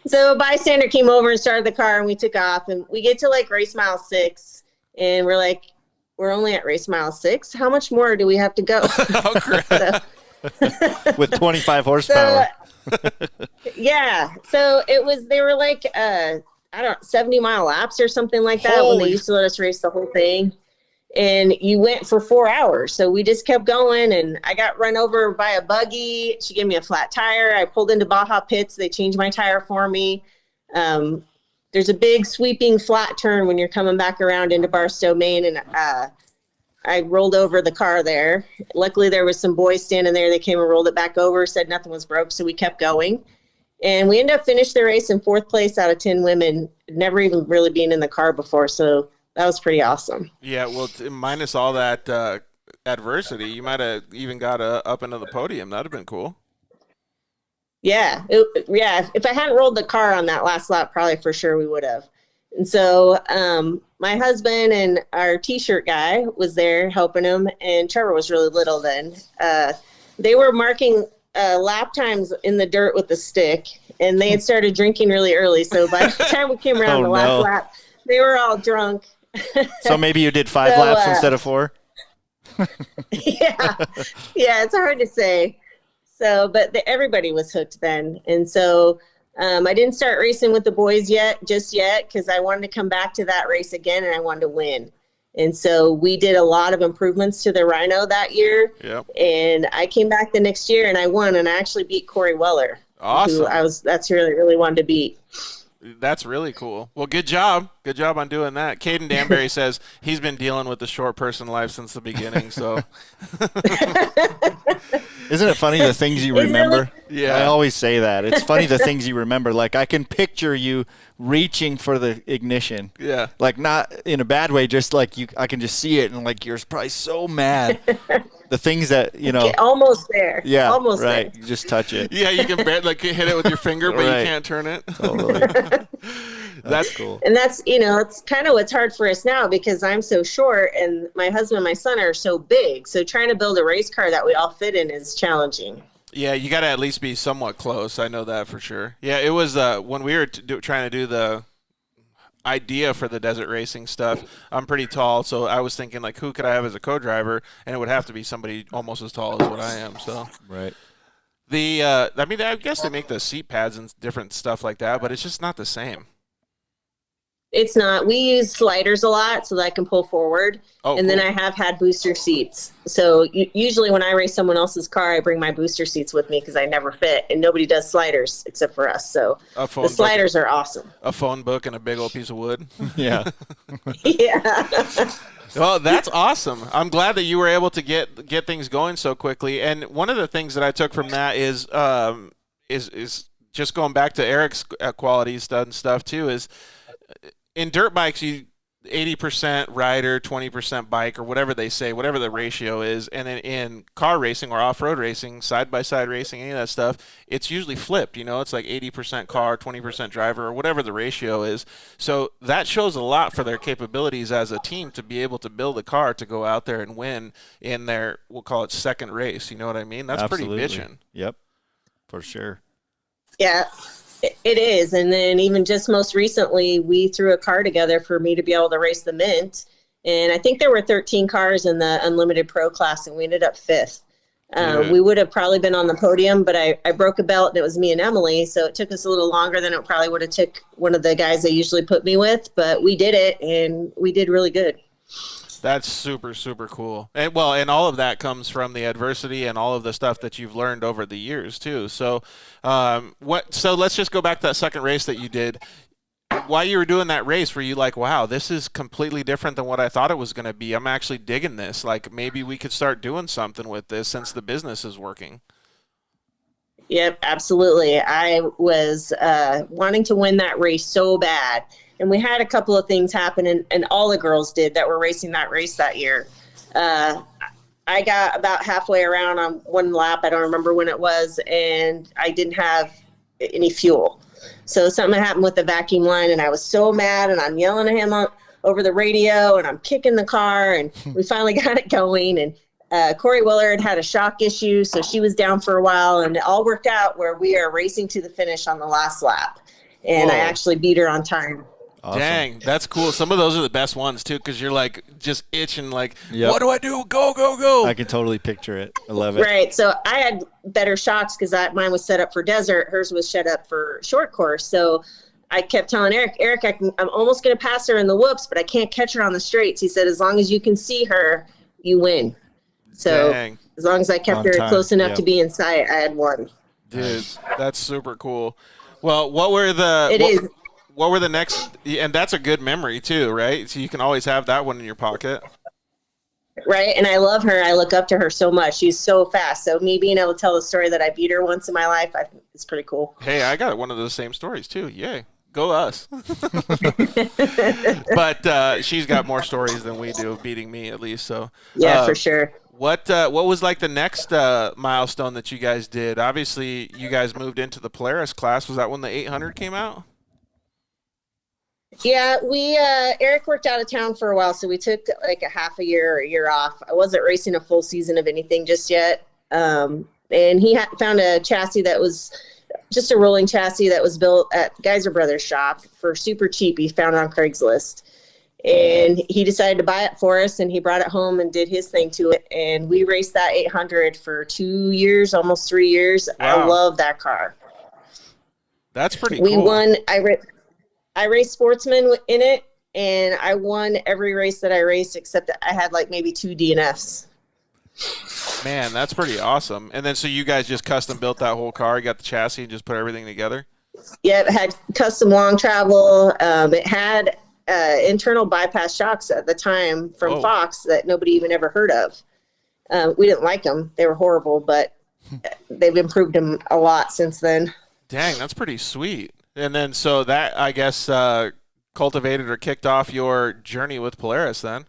So a bystander came over and started the car, and we took off. And we get to like race mile 6, and we're like, we're only at race mile 6. How much more do we have to go?
Oh, crap.
With 25 horsepower.
Yeah. So they were like, 70-mile laps or something like that when they used to let us race the whole thing. and you went for 4 hours. So we just kept going, and I got run over by a buggy. She gave me a flat tire. I pulled into Baja Pits. They changed my tire for me. There's a big sweeping flat turn when you're coming back around into Barstow, Maine, and I rolled over the car there. Luckily, there was some boys standing there. They came and rolled it back over, said nothing was broke, so we kept going. And we ended up finishing the race in 4th place out of 10 women, never even really been in the car before, so that was pretty awesome.
Yeah, well, minus all that adversity, you might have even got up into the podium. That would have been cool.
Yeah, if I hadn't rolled the car on that last lap, probably for sure we would have. And so my husband and our T-shirt guy was there helping him, and Trevor was really little then. They were marking lap times in the dirt with a stick, and they had started drinking really early. So by the time we came around the last lap, they were all drunk.
So maybe you did 5 laps instead of 4?
Yeah, it's hard to say. So, but everybody was hooked then. And so I didn't start racing with the boys just yet, because I wanted to come back to that race again, and I wanted to win. And so we did a lot of improvements to the Rhino that year.
Yep.
And I came back the next year and I won, and I actually beat Corey Weller.
Awesome.
That's really, really wanted to beat.
That's really cool. Well, good job. Good job on doing that. Caden Danbury says he's been dealing with the short person life since the beginning. So,
isn't it funny the things you remember?
Yeah.
I always say that. It's funny the things you remember. Like, I can picture you reaching for the ignition.
Yeah.
Like, not in a bad way, just like I can just see it, and like you're probably so mad. The things that,
almost there.
Yeah.
Almost
right.
there.
You just touch it.
Yeah, you can hit it with your finger, but
Right.
you can't turn it.
Totally. That's cool.
And that's, it's kind of what's hard for us now, because I'm so short and my husband and my son are so big. So trying to build a race car that we all fit in is challenging.
Yeah, you got to at least be somewhat close. I know that for sure. Yeah, it was when we were trying to do the idea for the desert racing stuff. I'm pretty tall, so I was thinking, like, who could I have as a co-driver? And it would have to be somebody almost as tall as what I am. So
right.
I guess they make the seat pads and different stuff like that, but it's just not the same.
It's not. We use sliders a lot so that I can pull forward.
Oh,
and then
cool.
I have had booster seats. So usually when I race someone else's car, I bring my booster seats with me because I never fit. And nobody does sliders except for us. So the sliders are awesome.
A phone book and a big old piece of wood.
Yeah.
Yeah.
Well, that's awesome. I'm glad that you were able to get things going so quickly. And one of the things that I took from that is just going back to Eric's qualities and stuff too, is in dirt bikes, 80% rider, 20% bike, or whatever they say, whatever the ratio is. And in car racing or off-road racing, side-by-side racing, any of that stuff, it's usually flipped. It's like 80% car, 20% driver, or whatever the ratio is. So that shows a lot for their capabilities as a team to be able to build a car to go out there and win in their, we'll call it second race. You know what I mean? That's
Absolutely.
pretty bitchin'.
Yep, for sure.
Yeah. It is. And then even just most recently, we threw a car together for me to be able to race the Mint. And I think there were 13 cars in the Unlimited Pro class, and we ended up 5th. We would have probably been on the podium, but I broke a belt, and it was me and Emily. So it took us a little longer than it probably would have took one of the guys they usually put me with. But we did it, and we did really good.
That's super, super cool. And all of that comes from the adversity and all of the stuff that you've learned over the years too. So, so let's just go back to that second race that you did. While you were doing that race, were you like, wow, this is completely different than what I thought it was going to be. I'm actually digging this. Like, maybe we could start doing something with this since the business is working.
Yep, absolutely. I was wanting to win that race so bad. And we had a couple of things happen, and all the girls did that were racing that race that year. I got about halfway around on one lap. I don't remember when it was, and I didn't have any fuel. So something happened with the vacuum line, and I was so mad, and I'm yelling at him over the radio, and I'm kicking the car, and we finally got it going. And Corey Weller had a shock issue, so she was down for a while, and it all worked out where we are racing to the finish on the last lap. And
Whoa.
I actually beat her on time.
Awesome.
Dang, that's cool. Some of those are the best ones too, because you're like just itching, like,
Yep.
what do I do? Go, go, go.
I can totally picture it. I love it.
Right. So I had better shocks because mine was set up for desert. Hers was set up for short course. So I kept telling Eric, I'm almost going to pass her in the whoops, but I can't catch her on the straights. He said, as long as you can see her, you win. So
Dang.
as long as I kept her close enough to be in sight, I had won.
Dude, that's super cool. Well, what were the next, and that's a good memory too, right? So you can always have that one in your pocket.
Right. And I love her. I look up to her so much. She's so fast. So me being able to tell the story that I beat her once in my life, it's pretty cool.
Hey, I got one of those same stories too. Yay. Go us. But she's got more stories than we do, beating me at least. So
yeah, for sure.
What was like the next milestone that you guys did? Obviously, you guys moved into the Polaris class. Was that when the 800 came out?
Yeah, we Eric worked out of town for a while, so we took like a half a year or a year off. I wasn't racing a full season of anything just yet. And he found a chassis that was just a rolling chassis that was built at Geyser Brothers shop for super cheap. He found it on Craigslist. And he decided to buy it for us, and he brought it home and did his thing to it. And we raced that 800 for 2 years, almost 3 years. Wow. I love that car.
That's pretty cool.
We won. I raced Sportsman in it, and I won every race that I raced except that I had like maybe 2 DNFs.
Man, that's pretty awesome. And then so you guys just custom built that whole car, you got the chassis and just put everything together?
Yeah, it had custom long travel. It had internal bypass shocks at the time from Fox that nobody even ever heard of. We didn't like them. They were horrible, but they've improved them a lot since then.
Dang, that's pretty sweet. And then so that, I guess, cultivated or kicked off your journey with Polaris then.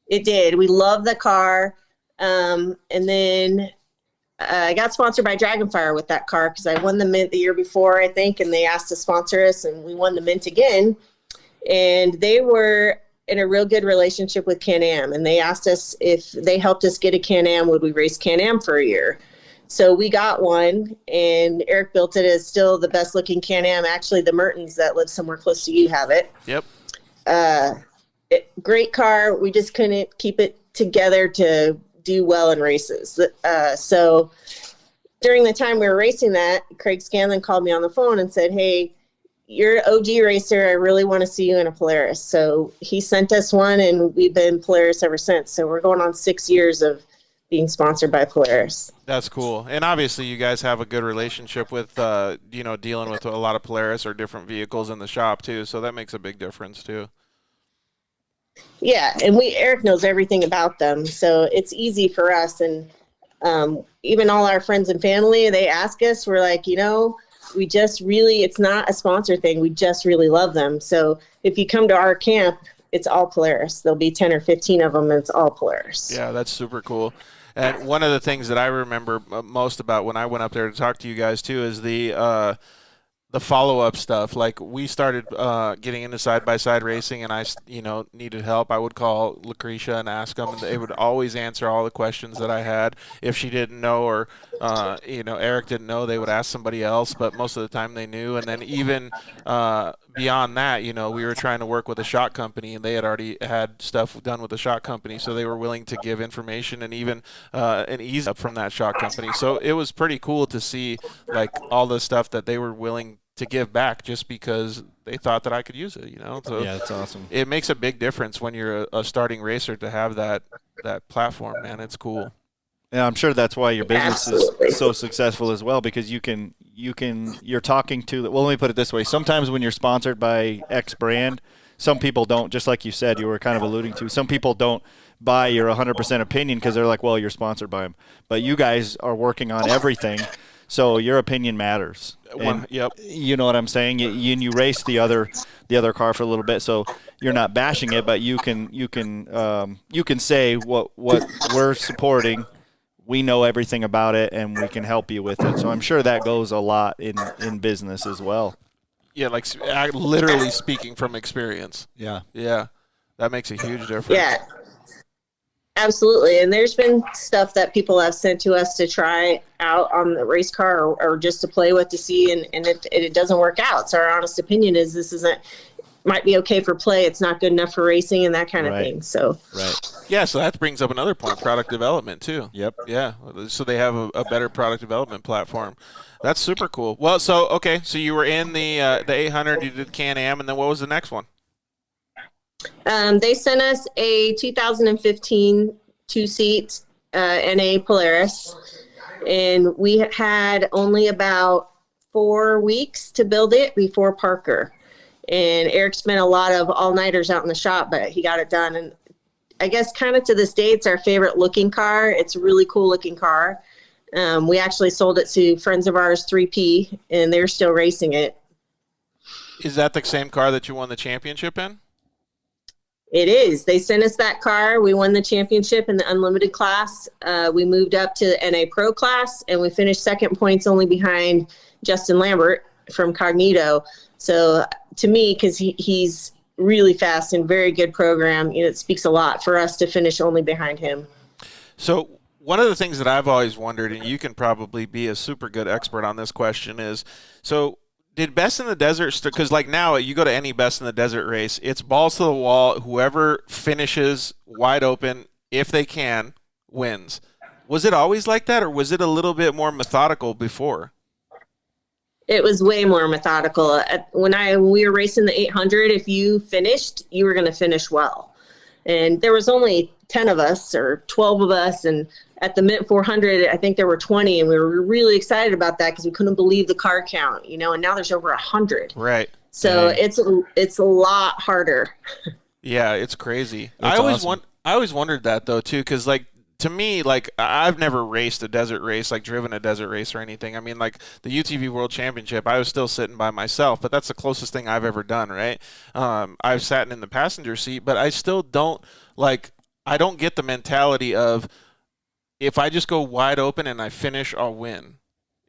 It did. We love the car. And then I got sponsored by Dragonfire with that car because I won the Mint the year before, I think, and they asked to sponsor us, and we won the Mint again. And they were in a real good relationship with Can-Am, and they asked us if they helped us get a Can-Am, would we race Can-Am for a year? So we got one, and Eric built it as still the best-looking Can-Am. Actually, the Mertens that live somewhere close to you have it.
Yep.
Great car. We just couldn't keep it together to do well in races. So during the time we were racing that, Craig Scanlon called me on the phone and said, hey, you're an OG racer. I really want to see you in a Polaris. So he sent us one, and we've been Polaris ever since. So we're going on 6 years of being sponsored by Polaris.
That's cool. And obviously you guys have a good relationship with, dealing with a lot of Polaris or different vehicles in the shop too. So that makes a big difference too.
Yeah. And Eric knows everything about them. So it's easy for us. And even all our friends and family, they ask us, we're like, we just really, it's not a sponsor thing. We just really love them. So if you come to our camp, it's all Polaris. There'll be 10 or 15 of them, and it's all Polaris.
Yeah, that's super cool. And one of the things that I remember most about when I went up there to talk to you guys too is the follow-up stuff. Like we started getting into side-by-side racing, and I needed help. I would call Lacrecia and ask them, and they would always answer all the questions that I had. If she didn't know, or Eric didn't know, they would ask somebody else, but most of the time they knew. And then even beyond that, we were trying to work with a shock company, and they had already had stuff done with the shock company, so they were willing to give information and even an ease up from that shock company. So it was pretty cool to see like all the stuff that they were willing to give back just because they thought that I could use it, So
yeah, that's awesome.
It makes a big difference when you're a starting racer to have that platform, man. It's cool.
Yeah, I'm sure that's why your business is so successful as well, because you're talking to let me put it this way. Sometimes when you're sponsored by X brand, some people don't, just like you said, you were kind of alluding to, some people don't buy your 100% opinion because they're like, well, you're sponsored by them. But you guys are working on everything. So your opinion matters.
Yep.
You know what I'm saying? You race the other car for a little bit, so you're not bashing it, but you can say what we're supporting. We know everything about it, and we can help you with it. So I'm sure that goes a lot in business as well.
Yeah, like literally speaking from experience.
Yeah.
Yeah, that makes a huge difference.
Yeah. Absolutely. And there's been stuff that people have sent to us to try out on the race car or just to play with to see, and it doesn't work out. So our honest opinion is this isn't might be okay for play. It's not good enough for racing and that kind of thing. So
Yeah, so that brings up another point, product development too.
Yep.
Yeah, so they have a better product development platform. That's super cool. Well, so you were in the 800, you did Can-Am, and then what was the next one?
They sent us a 2015 two-seat NA Polaris, and we had only about 4 weeks to build it before Parker. And Eric spent a lot of all-nighters out in the shop, but he got it done. And I guess kind of to this day, it's our favorite looking car. It's a really cool looking car. We actually sold it to friends of ours, 3P, and they're still racing it.
Is that the same car that you won the championship in?
It is. They sent us that car. We won the championship in the unlimited class. We moved up to NA Pro class, and we finished second points only behind Justin Lambert from Cognito. So to me, because he's really fast and very good program, it speaks a lot for us to finish only behind him.
So one of the things that I've always wondered, and you can probably be a super good expert on this question, is so did Best in the Desert, because like now you go to any Best in the Desert race, it's balls to the wall. Whoever finishes wide open, if they can, wins. Was it always like that, or was it a little bit more methodical before?
It was way more methodical. When we were racing the 800, if you finished, you were going to finish well. And there was only 10 of us or 12 of us. And at the Mint 400, I think there were 20. And we were really excited about that because we couldn't believe the car count, and now there's over 100.
Right.
So it's a lot harder.
Yeah, it's crazy.
That's awesome.
I always wondered that though too, because like to me, like I've never raced a desert race, like driven a desert race or anything. I mean, like the UTV World Championship, I was still sitting by myself, but that's the closest thing I've ever done, right? I've sat in the passenger seat, but I still don't I don't get the mentality of if I just go wide open and I finish, I'll win.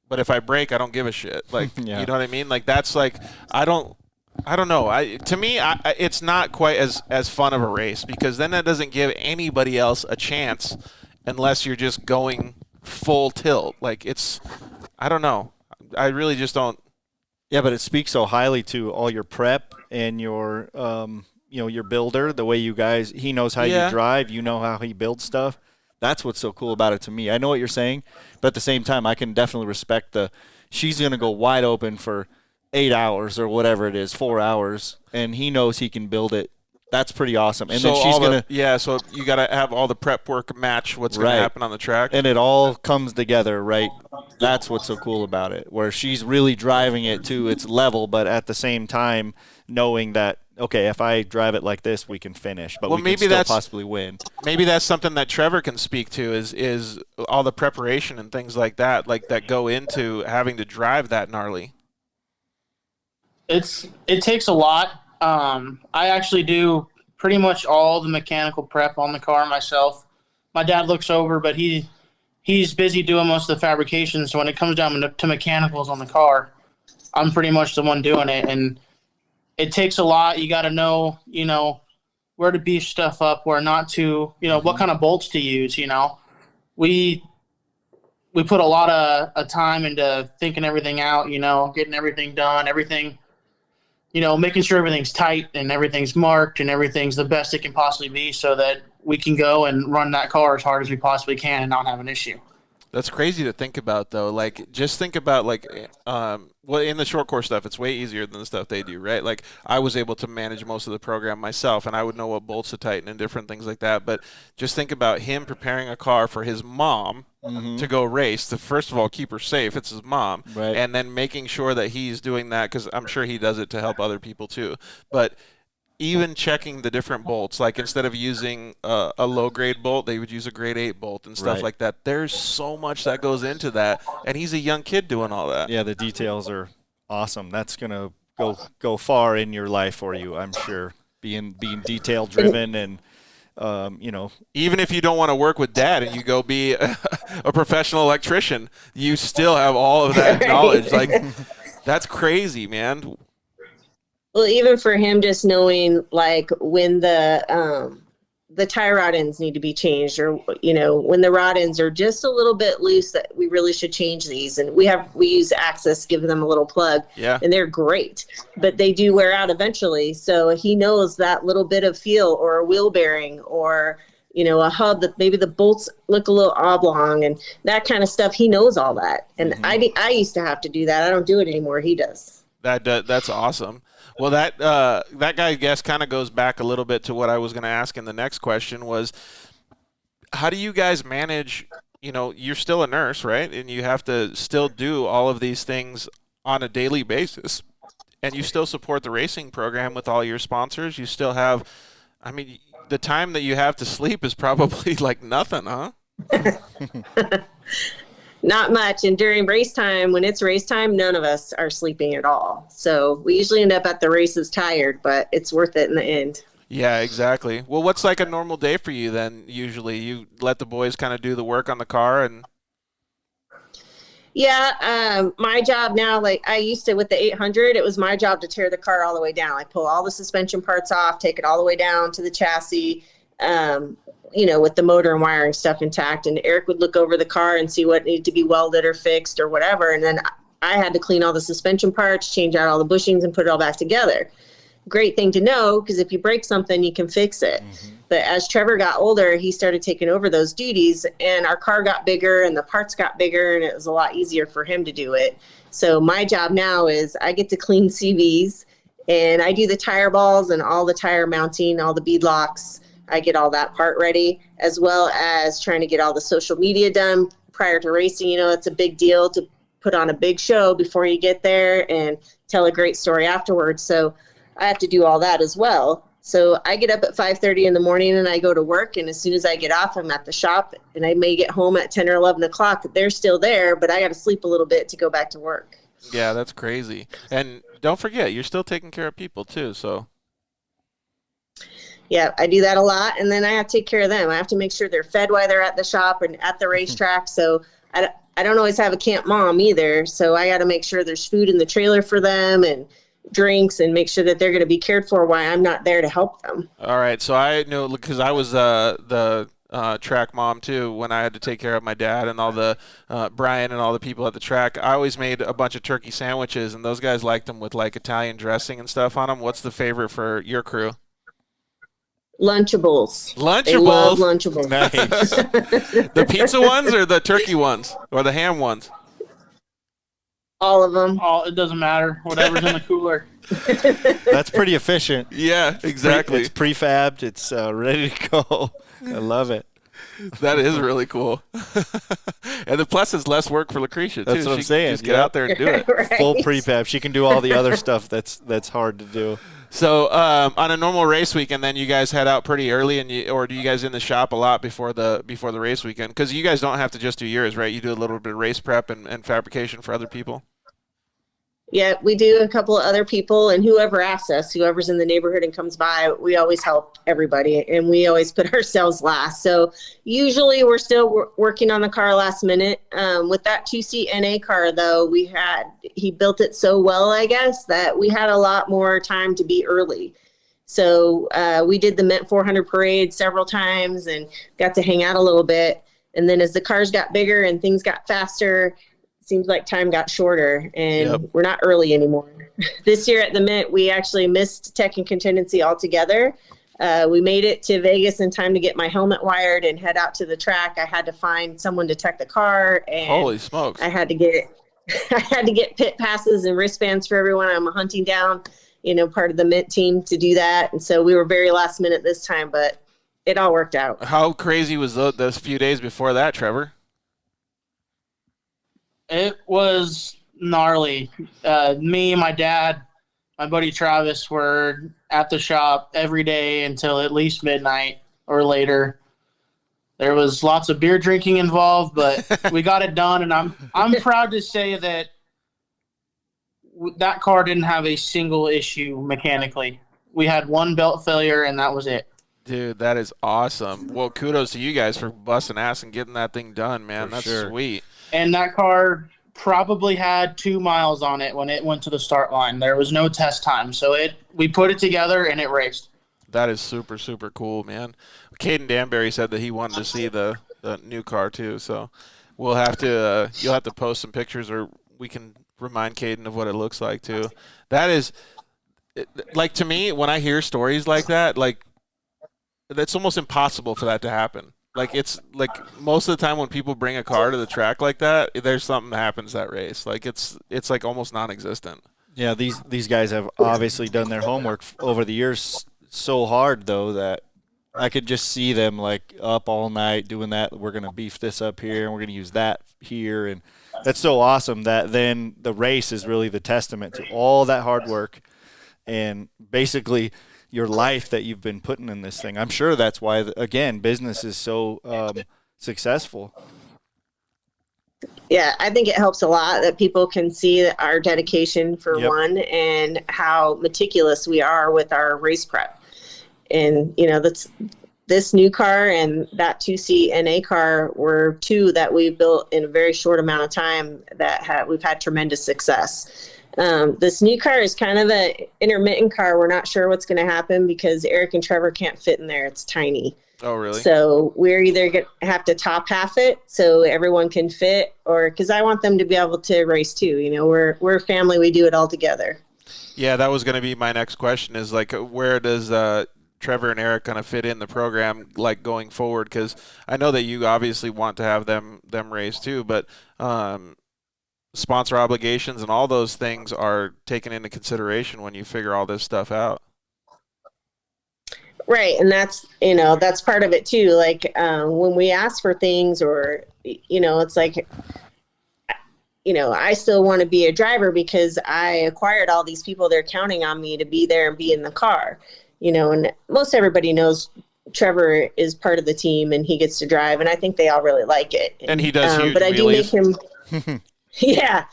But if I break, I don't give a shit. Like,
Yeah.
You know what I mean? Like that's like I don't know. To me, it's not quite as fun of a race because then that doesn't give anybody else a chance unless you're just going full tilt. Like I don't know. I really just don't.
Yeah, but it speaks so highly to all your prep and your, your builder, the way you guys, he knows how you drive, you know how he builds stuff. That's what's so cool about it to me. I know what you're saying, but at the same time, I can definitely respect she's going to go wide open for 8 hours or whatever it is, 4 hours, and he knows he can build it. That's pretty awesome. And then she's going to...
so you got to have all the prep work match what's going to happen on the track.
And it all comes together, right? That's what's so cool about it, where she's really driving it to its level, but at the same time knowing that, okay, if I drive it like this, we can finish, but we can still possibly win.
Maybe that's something that Trevor can speak to is all the preparation and things like that go into having to drive that gnarly.
It takes a lot. I actually do pretty much all the mechanical prep on the car myself. My dad looks over, but he's busy doing most of the fabrication. So when it comes down to mechanicals on the car, I'm pretty much the one doing it. And it takes a lot. You got to know, where to beef stuff up, where not to, what kind of bolts to use. We put a lot of time into thinking everything out, getting everything done, everything. Making sure everything's tight and everything's marked and everything's the best it can possibly be so that we can go and run that car as hard as we possibly can and not have an issue.
That's crazy to think about, though. Like, just think about, in the short course stuff, it's way easier than the stuff they do, right? Like, I was able to manage most of the program myself, and I would know what bolts to tighten and different things like that. But just think about him preparing a car for his mom to go race, to first of all keep her safe. It's his mom.
Right.
And then making sure that he's doing that, because I'm sure he does it to help other people too. But even checking the different bolts, like instead of using a low-grade bolt, they would use a grade 8 bolt and stuff like that. There's so much that goes into that, and he's a young kid doing all that.
Yeah, the details are awesome. That's going to go far in your life for you, I'm sure, being detail-driven and,
Even if you don't want to work with Dad and you go be a professional electrician, you still have all of that knowledge. Like, that's crazy, man.
Well, even for him, just knowing when the the tie rod ends need to be changed, or, when the rod ends are just a little bit loose, that we really should change these. And we use Access, give them a little plug, and they're great, but they do wear out eventually. So he knows that little bit of feel, or a wheel bearing, or, a hub that maybe the bolts look a little oblong and that kind of stuff. He knows all that. And I used to have to do that. I don't do it anymore. He does.
That's awesome. Well, that guy, I guess, kind of goes back a little bit to what I was going to ask in the next question was, how do you guys manage, you're still a nurse, right? And you have to still do all of these things on a daily basis. And you still support the racing program with all your sponsors. You still have, the time that you have to sleep is probably like nothing, huh?
Not much. And during race time, when it's race time, none of us are sleeping at all. So we usually end up at the races tired, but it's worth it in the end.
Yeah, exactly. Well, what's like a normal day for you then? Usually you let the boys kind of do the work on the car and...
Yeah, my job now, like I used to with the 800, it was my job to tear the car all the way down. I pull all the suspension parts off, take it all the way down to the chassis, with the motor and wiring stuff intact. And Eric would look over the car and see what needed to be welded or fixed or whatever. And then I had to clean all the suspension parts, change out all the bushings, and put it all back together. Great thing to know, because if you break something, you can fix it. But as Trevor got older, he started taking over those duties, and our car got bigger and the parts got bigger, and it was a lot easier for him to do it. So my job now is I get to clean CVs, and I do the tire balls and all the tire mounting, all the bead locks. I get all that part ready, as well as trying to get all the social media done prior to racing. It's a big deal to put on a big show before you get there and tell a great story afterwards. So I have to do all that as well. So I get up at 5:30 in the morning and I go to work. And as soon as I get off, I'm at the shop, and I may get home at 10 or 11 o'clock. They're still there, but I got to sleep a little bit to go back to work.
Yeah, that's crazy. And don't forget, you're still taking care of people too. So.
Yeah, I do that a lot. And then I have to take care of them. I have to make sure they're fed while they're at the shop and at the racetrack. So I don't always have a camp mom either. So I got to make sure there's food in the trailer for them and drinks, and make sure that they're going to be cared for while I'm not there to help them.
All right. So I know, because I was the track mom too when I had to take care of my dad and all the Brian and all the people at the track. I always made a bunch of turkey sandwiches, and those guys liked them with like Italian dressing and stuff on them. What's the favorite for your crew?
Lunchables.
Lunchables?
They love Lunchables.
Nice. The pizza ones or the turkey ones or the ham ones?
All of them.
It doesn't matter. Whatever's in the cooler.
That's pretty efficient.
Yeah, exactly.
It's prefabbed. It's ready to go. I love it.
That is really cool. And the plus is less work for Lacrecia, too.
That's what I'm saying.
Just get out there and do it.
Right.
Full prefab. She can do all the other stuff that's hard to do.
So on a normal race weekend, then you guys head out pretty early, or do you guys in the shop a lot before the race weekend? Because you guys don't have to just do yours, right? You do a little bit of race prep and fabrication for other people.
Yeah, we do a couple of other people, and whoever asks us, whoever's in the neighborhood and comes by, we always help everybody, and we always put ourselves last. So usually we're still working on the car last minute. With that 2-seat NA car, though, he built it so well, I guess, that we had a lot more time to be early. So we did the Mint 400 parade several times and got to hang out a little bit. And then as the cars got bigger and things got faster, seems like time got shorter, and we're not early anymore. This year at the Mint, we actually missed Tech and Contingency altogether. We made it to Vegas in time to get my helmet wired and head out to the track. I had to find someone to tech the car, and
holy smokes,
I had to get pit passes and wristbands for everyone. I'm hunting down, part of the Mint team to do that, and so we were very last minute this time, but it all worked out.
How crazy was those few days before that, Trevor?
It was gnarly. Me, my dad, my buddy Travis were at the shop every day until at least midnight or later. There was lots of beer drinking involved, but we got it done, and I'm proud to say that that car didn't have a single issue mechanically. We had one belt failure, and that was it.
Dude, that is awesome. Well, kudos to you guys for busting ass and getting that thing done, man. That's sweet.
And that car probably had 2 miles on it when it went to the start line. There was no test time. So we put it together and it raced.
That is super, super cool, man. Caden Danbury said that he wanted to see the new car too, so we'll have to you'll have to post some pictures, or we can remind Caden of what it looks like too. That is, like, to me, when I hear stories like that, like, that's almost impossible for that to happen. Like, it's like most of the time when people bring a car to the track like that, there's something that happens that race. Like, it's like almost non-existent.
Yeah, these guys have obviously done their homework over the years so hard, though, that I could just see them, like, up all night doing that. We're going to beef this up here, and we're going to use that here. And that's so awesome that then the race is really the testament to all that hard work and basically your life that you've been putting in this thing. I'm sure that's why, again, business is so successful.
Yeah, I think it helps a lot that people can see our dedication for one, and how meticulous we are with our race prep. And, you know, this new car and that 2C NA car were two that we've built in a very short amount of time that we've had tremendous success. This new car is kind of an intermittent car. We're not sure what's going to happen because Eric and Trevor can't fit in there. It's tiny.
Oh, really?
So we're either going to have to top half it so everyone can fit, or because I want them to be able to race too. You know, we're a family. We do it all together.
Yeah, that was going to be my next question, is like, where does Trevor and Eric kind of fit in the program, like, going forward? Because I know that you obviously want to have them race too, but sponsor obligations and all those things are taken into consideration when you figure all this stuff out.
Right. And that's, you know, that's part of it too. Like, when we ask for things, or, you know, it's like, you know, I still want to be a driver because I acquired all these people. They're counting on me to be there and be in the car, you know, and most everybody knows Trevor is part of the team and he gets to drive. And I think they all really like it.
And he does huge
but I do make
wheelies.
him, yeah.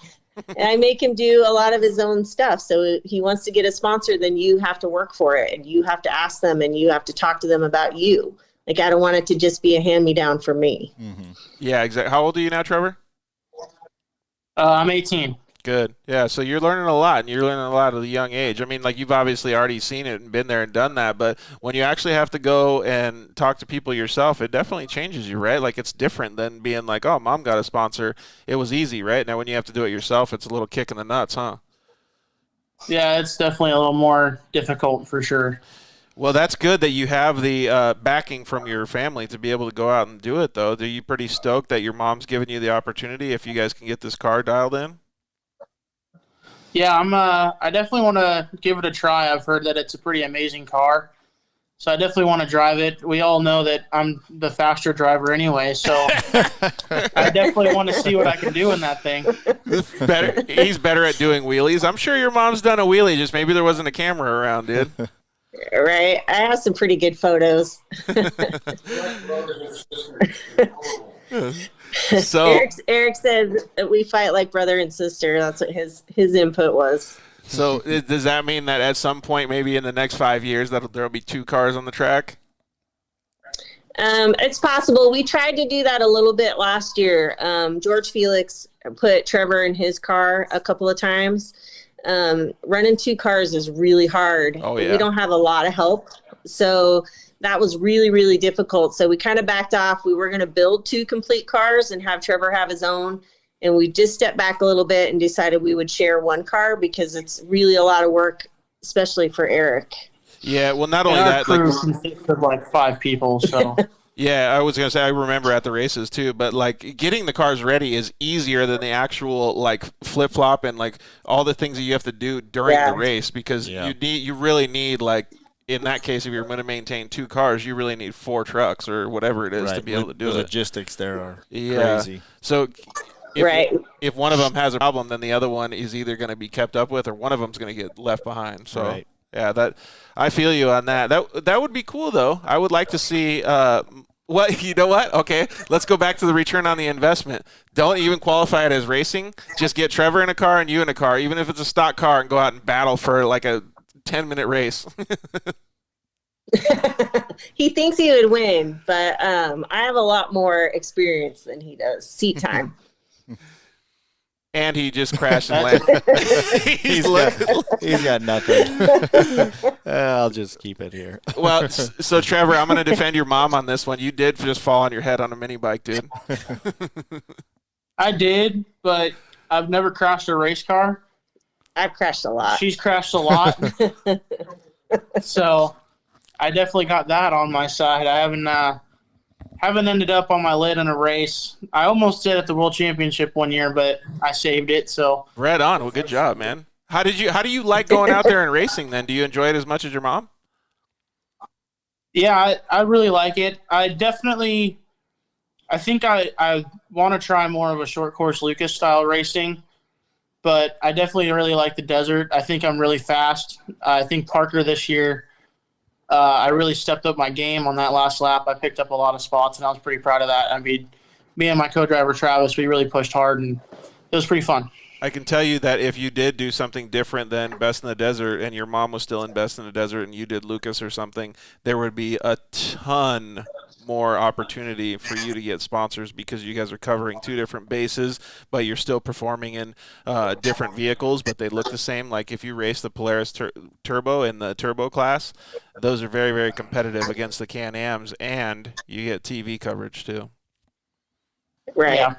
And I make him do a lot of his own stuff. So he wants to get a sponsor, then you have to work for it, and you have to ask them, and you have to talk to them about you. Like, I don't want it to just be a hand-me-down for me.
Mm-hmm.
Yeah, exactly. How old are you now, Trevor?
I'm 18.
Good. Yeah, so you're learning a lot, and you're learning a lot at a young age. I mean, like, you've obviously already seen it and been there and done that, but when you actually have to go and talk to people yourself, it definitely changes you, right? Like, it's different than being like, oh, mom got a sponsor. It was easy, right? Now when you have to do it yourself, it's a little kick in the nuts, huh?
Yeah, it's definitely a little more difficult for sure.
Well, that's good that you have the backing from your family to be able to go out and do it, though. Are you pretty stoked that your mom's giving you the opportunity if you guys can get this car dialed in?
Yeah, I definitely want to give it a try. I've heard that it's a pretty amazing car, so I definitely want to drive it. We all know that I'm the faster driver anyway, so I definitely want to see what I can do in that thing.
He's better at doing wheelies. I'm sure your mom's done a wheelie, just maybe there wasn't a camera around, dude.
Right. I have some pretty good photos.
So
Eric says that we fight like brother and sister. That's what his input was.
So does that mean that at some point, maybe in the next 5 years, that there'll be 2 cars on the track?
It's possible. We tried to do that a little bit last year. George Felix put Trevor in his car a couple of times. Running 2 cars is really hard.
Oh, yeah.
We don't have a lot of help. So that was really, really difficult. So we kind of backed off. We were going to build 2 complete cars and have Trevor have his own. And we just stepped back a little bit and decided we would share 1 car because it's really a lot of work, especially for Eric.
Yeah, well, not only that,
our crew consists of like 5 people, so.
Yeah, I was going to say, I remember at the races too, but like getting the cars ready is easier than the actual like flip-flop and like all the things that you have to do during the race, because you really need, like, in that case, if you're going to maintain 2 cars, you really need 4 trucks or whatever it is to be able to do it.
The logistics there are crazy.
So if one of them has a problem, then the other one is either going to be kept up with or one of them is going to get left behind. So yeah, that I feel you on that. That would be cool, though. I would like to see what, you know what? Okay, let's go back to the return on the investment. Don't even qualify it as racing. Just get Trevor in a car and you in a car, even if it's a stock car, and go out and battle for like a 10-minute race.
He thinks he would win, but I have a lot more experience than he does. Seat time.
And he just crashed and landed.
He's got nothing. I'll just keep it here.
Well, so Trevor, I'm going to defend your mom on this one. You did just fall on your head on a mini bike, dude.
I did, but I've never crashed a race car.
I've crashed a lot.
She's crashed a lot. So I definitely got that on my side. I haven't ended up on my lid in a race. I almost did at the World Championship one year, but I saved it. So
right on. Well, good job, man. How do you like going out there and racing then? Do you enjoy it as much as your mom?
Yeah, I really like it. I think I want to try more of a short course Lucas style racing, but I definitely really like the desert. I think I'm really fast. I think Parker this year, I really stepped up my game on that last lap. I picked up a lot of spots, and I was pretty proud of that. I mean, me and my co-driver Travis, we really pushed hard, and it was pretty fun.
I can tell you that if you did do something different than Best in the Desert and your mom was still in Best in the Desert and you did Lucas or something, there would be a ton more opportunity for you to get sponsors because you guys are covering two different bases, but you're still performing in different vehicles, but they look the same. Like if you race the Polaris Turbo in the Turbo class, those are very, very competitive against the Can-Ams, and you get TV coverage too.
Right.
Yeah.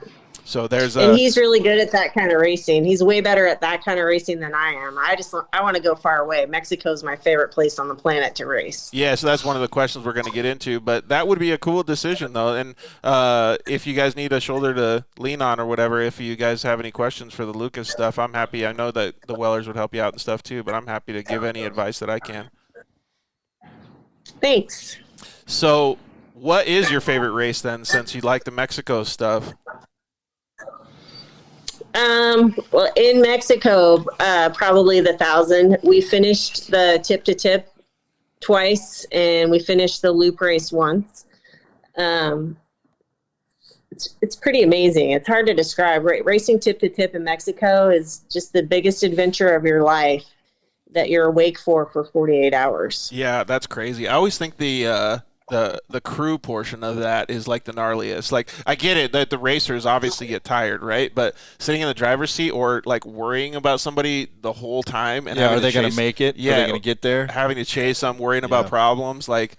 So there's
and he's really good at that kind of racing. He's way better at that kind of racing than I am. I want to go far away. Mexico's my favorite place on the planet to race.
Yeah, so that's one of the questions we're going to get into. But that would be a cool decision, though. And if you guys need a shoulder to lean on or whatever, if you guys have any questions for the Lucas stuff, I'm happy. I know that the Wellers would help you out and stuff too, but I'm happy to give any advice that I can.
Thanks.
So what is your favorite race then, since you like the Mexico stuff?
Well, in Mexico, probably the 1,000. We finished the tip-to-tip twice, and we finished the loop race once. It's pretty amazing. It's hard to describe. Racing tip-to-tip in Mexico is just the biggest adventure of your life that you're awake for 48 hours.
Yeah, that's crazy. I always think the crew portion of that is like the gnarliest. Like, I get it that the racers obviously get tired, right? But sitting in the driver's seat or like worrying about somebody the whole time and
are they going to make it?
Yeah,
are they going to get there?
Having to chase them, worrying about problems, like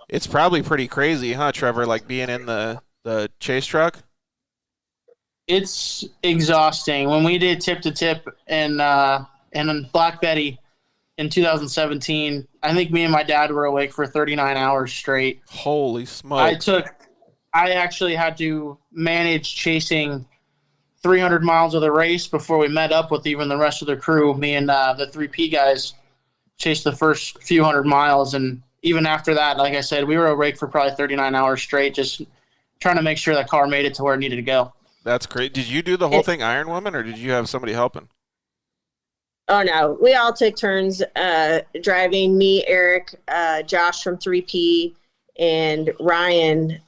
it's probably pretty crazy, huh, Trevor? Like being in the chase truck.
It's exhausting. When we did tip to tip and Black Betty in 2017, I think me and my dad were awake for 39 hours straight.
Holy smokes.
I actually had to manage chasing 300 miles of the race before we met up with even the rest of the crew. Me and the 3P guys chased the first few hundred miles, and even after that, like I said, we were awake for probably 39 hours straight, just trying to make sure that car made it to where it needed to go.
That's great. Did you do the whole thing Iron Woman, or did you have somebody helping?
Oh, no. We all took turns driving. Me, Eric, Josh from 3P, and Ryan.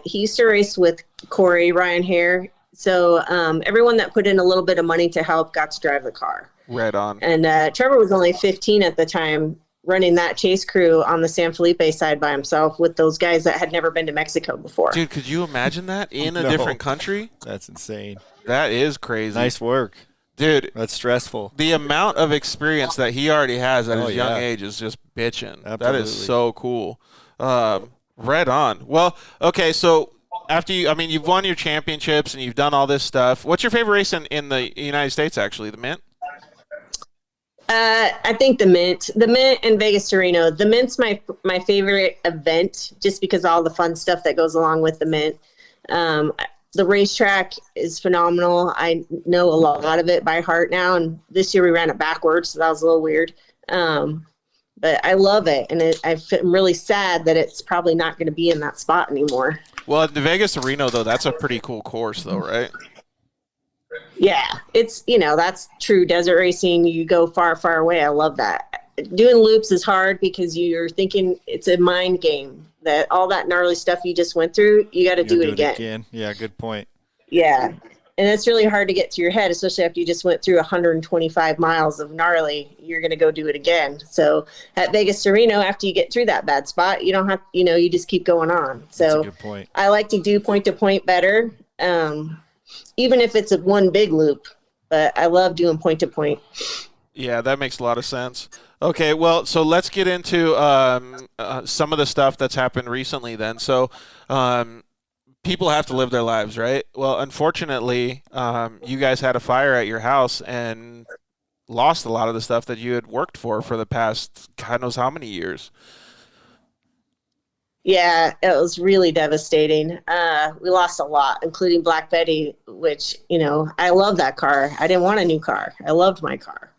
He used to race with Corey, Ryan Hare. So everyone that put in a little bit of money to help got to drive the car.
Right on.
And Trevor was only 15 at the time, running that chase crew on the San Felipe side by himself with those guys that had never been to Mexico before.
Dude, could you imagine that in a different country?
That's insane.
That is crazy.
Nice work.
Dude,
that's stressful.
The amount of experience that he already has at his young age is just bitching. Absolutely. That is so cool. Right on. Well, okay, so after you've won your championships and you've done all this stuff. What's your favorite race in the United States, actually, the Mint?
I think the Mint and Vegas to Reno. The Mint's my favorite event just because of all the fun stuff that goes along with the Mint. The racetrack is phenomenal. I know a lot of it by heart now, and this year we ran it backwards, so that was a little weird. But I love it, and I'm really sad that it's probably not going to be in that spot anymore.
Well, the Vegas to Reno, though, that's a pretty cool course, though, right?
Yeah, it's, that's true desert racing. You go far, far away. I love that. Doing loops is hard because you're thinking it's a mind game. That all that gnarly stuff you just went through, you got to do it again.
Yeah, good point.
Yeah, and it's really hard to get to your head, especially after you just went through 125 miles of gnarly. You're going to go do it again. So at Vegas to Reno, after you get through that bad spot, you don't have, you just keep going on. So
that's a good point.
I like to do point to point better. Even if it's one big loop, but I love doing point to point.
Yeah, that makes a lot of sense. Okay, well, so let's get into some of the stuff that's happened recently then. So people have to live their lives, right? Well, unfortunately, you guys had a fire at your house and lost a lot of the stuff that you had worked for the past God knows how many years.
Yeah, it was really devastating. We lost a lot, including Black Betty, which, I love that car. I didn't want a new car. I loved my car.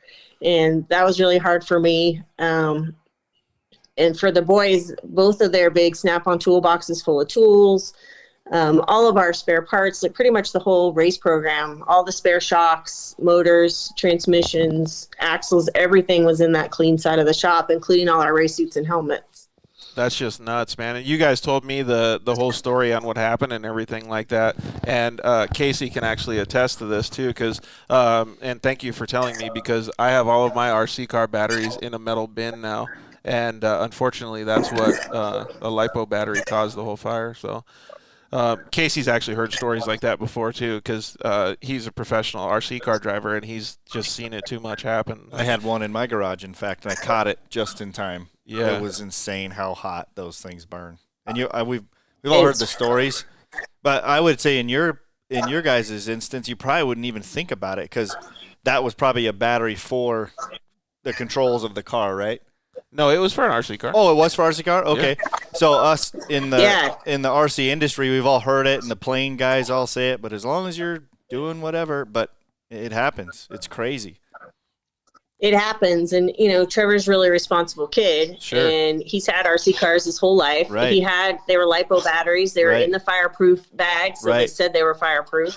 And that was really hard for me. And for the boys, both of their big Snap-on toolboxes full of tools, all of our spare parts, like pretty much the whole race program, all the spare shocks, motors, transmissions, axles, everything was in that clean side of the shop, including all our race suits and helmets.
That's just nuts, man. And you guys told me the whole story on what happened and everything like that. And Casey can actually attest to this too, because and thank you for telling me, because I have all of my RC car batteries in a metal bin now. And unfortunately, that's what a LiPo battery caused the whole fire. So Casey's actually heard stories like that before too, because he's a professional RC car driver and he's just seen it too much happen.
I had one in my garage, in fact, and I caught it just in time.
Yeah,
it was insane how hot those things burn. And we've all heard the stories, but I would say in your guys' instance, you probably wouldn't even think about it, because that was probably a battery for the controls of the car, right?
No, it was for an RC car.
Oh, it was for RC car? Okay.
Yeah.
So us in the RC industry, we've all heard it, and the plane guys all say it, but as long as you're doing whatever, but it happens. It's crazy.
It happens, and Trevor's a really responsible kid,
sure.
And he's had RC cars his whole life.
Right.
They were LiPo batteries. They were
right.
in the fireproof bag, so they said they were fireproof.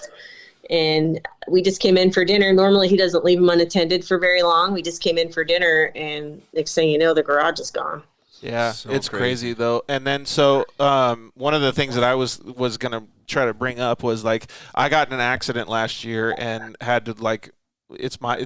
And we just came in for dinner. Normally he doesn't leave them unattended for very long. We just came in for dinner, and next thing you know, the garage is gone.
Yeah,
so
it's crazy though. And then so one of the things that I was gonna try to bring up was, like, I got in an accident last year and had to, like,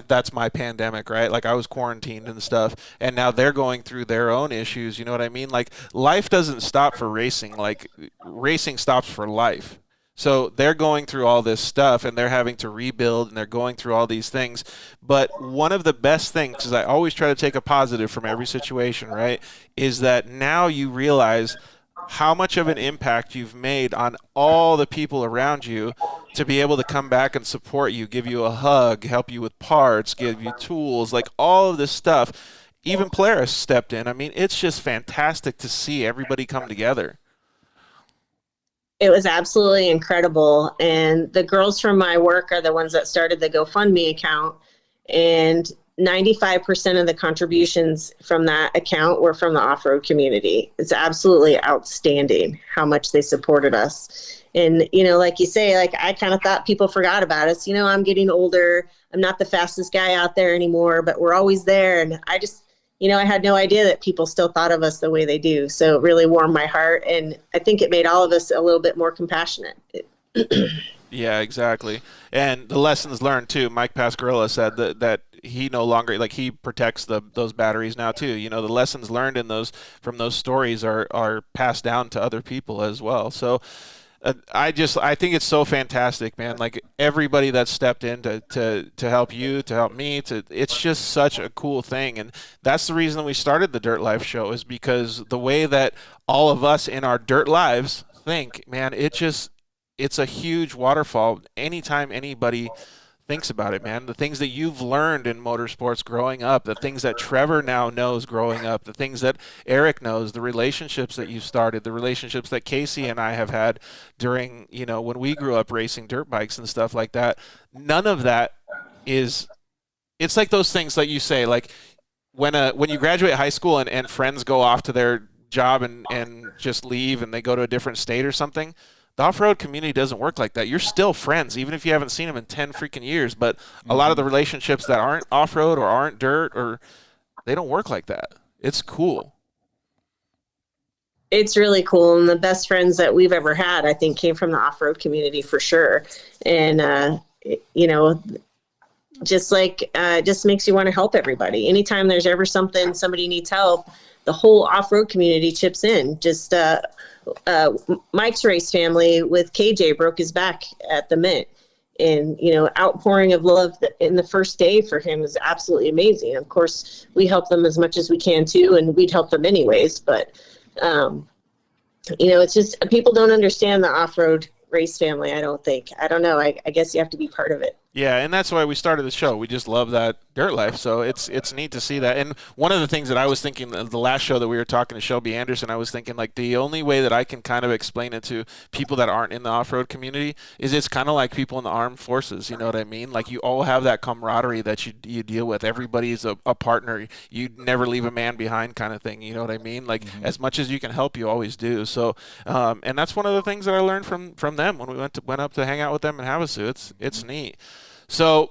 that's my pandemic, right? Like, I was quarantined and stuff, and now they're going through their own issues. You know what I mean? Like, life doesn't stop for racing. Like, racing stops for life. So they're going through all this stuff, and they're having to rebuild, and they're going through all these things. But one of the best things, is I always try to take a positive from every situation, right, is that now you realize how much of an impact you've made on all the people around you to be able to come back and support you, give you a hug, help you with parts, give you tools, like all of this stuff. Even Polaris stepped in. I mean, it's just fantastic to see everybody come together.
It was absolutely incredible. And the girls from my work are the ones that started the GoFundMe account. And 95% of the contributions from that account were from the off-road community. It's absolutely outstanding how much they supported us. And, like you say, like, I kind of thought people forgot about us. I'm getting older. I'm not the fastest guy out there anymore, but we're always there. And I just, I had no idea that people still thought of us the way they do. So it really warmed my heart. And I think it made all of us a little bit more compassionate.
Yeah, exactly. And the lessons learned too. Mike Pascarilla said that he no longer, like, he protects those batteries now too. The lessons learned from those stories are passed down to other people as well. So I think it's so fantastic, man. Like, everybody that stepped in to help you, to help me, it's just such a cool thing. And that's the reason we started the Dirt Life show, is because the way that all of us in our dirt lives think, man, it's a huge waterfall anytime anybody thinks about it, man. The things that you've learned in motorsports growing up, the things that Trevor now knows growing up, the things that Eric knows, the relationships that you started, the relationships that Casey and I have had during, when we grew up racing dirt bikes and stuff like that. None of that it's like those things that you say, like, when you graduate high school and friends go off to their job and just leave and they go to a different state or something. The off-road community doesn't work like that. You're still friends, even if you haven't seen them in 10 freaking years. But a lot of the relationships that aren't off-road or aren't dirt, they don't work like that. It's cool.
It's really cool. And the best friends that we've ever had, I think, came from the off-road community for sure. And, just makes you want to help everybody. Anytime there's ever somebody needs help, the whole off-road community chips in. Just Mike's race family with KJ broke his back at the Mint, and, you know, outpouring of love in the first day for him is absolutely amazing. Of course, we help them as much as we can too, and we'd help them anyways. But, you know, it's just people don't understand the off-road race family. I don't know. I guess you have to be part of it.
Yeah, and that's why we started the show. We just love that dirt life, so it's neat to see that. And one of the things that I was thinking, the last show that we were talking to Shelby Anderson, I was thinking, like, the only way that I can kind of explain it to people that aren't in the off-road community is it's kind of like people in the armed forces, you know what I mean? Like, you all have that camaraderie that you deal with. Everybody's a partner. You never leave a man behind kind of thing, you know what I mean? Like, as much as you can help, you always do. So, and that's one of the things that I learned from them when we went up to hang out with them in Havasu. It's neat. So,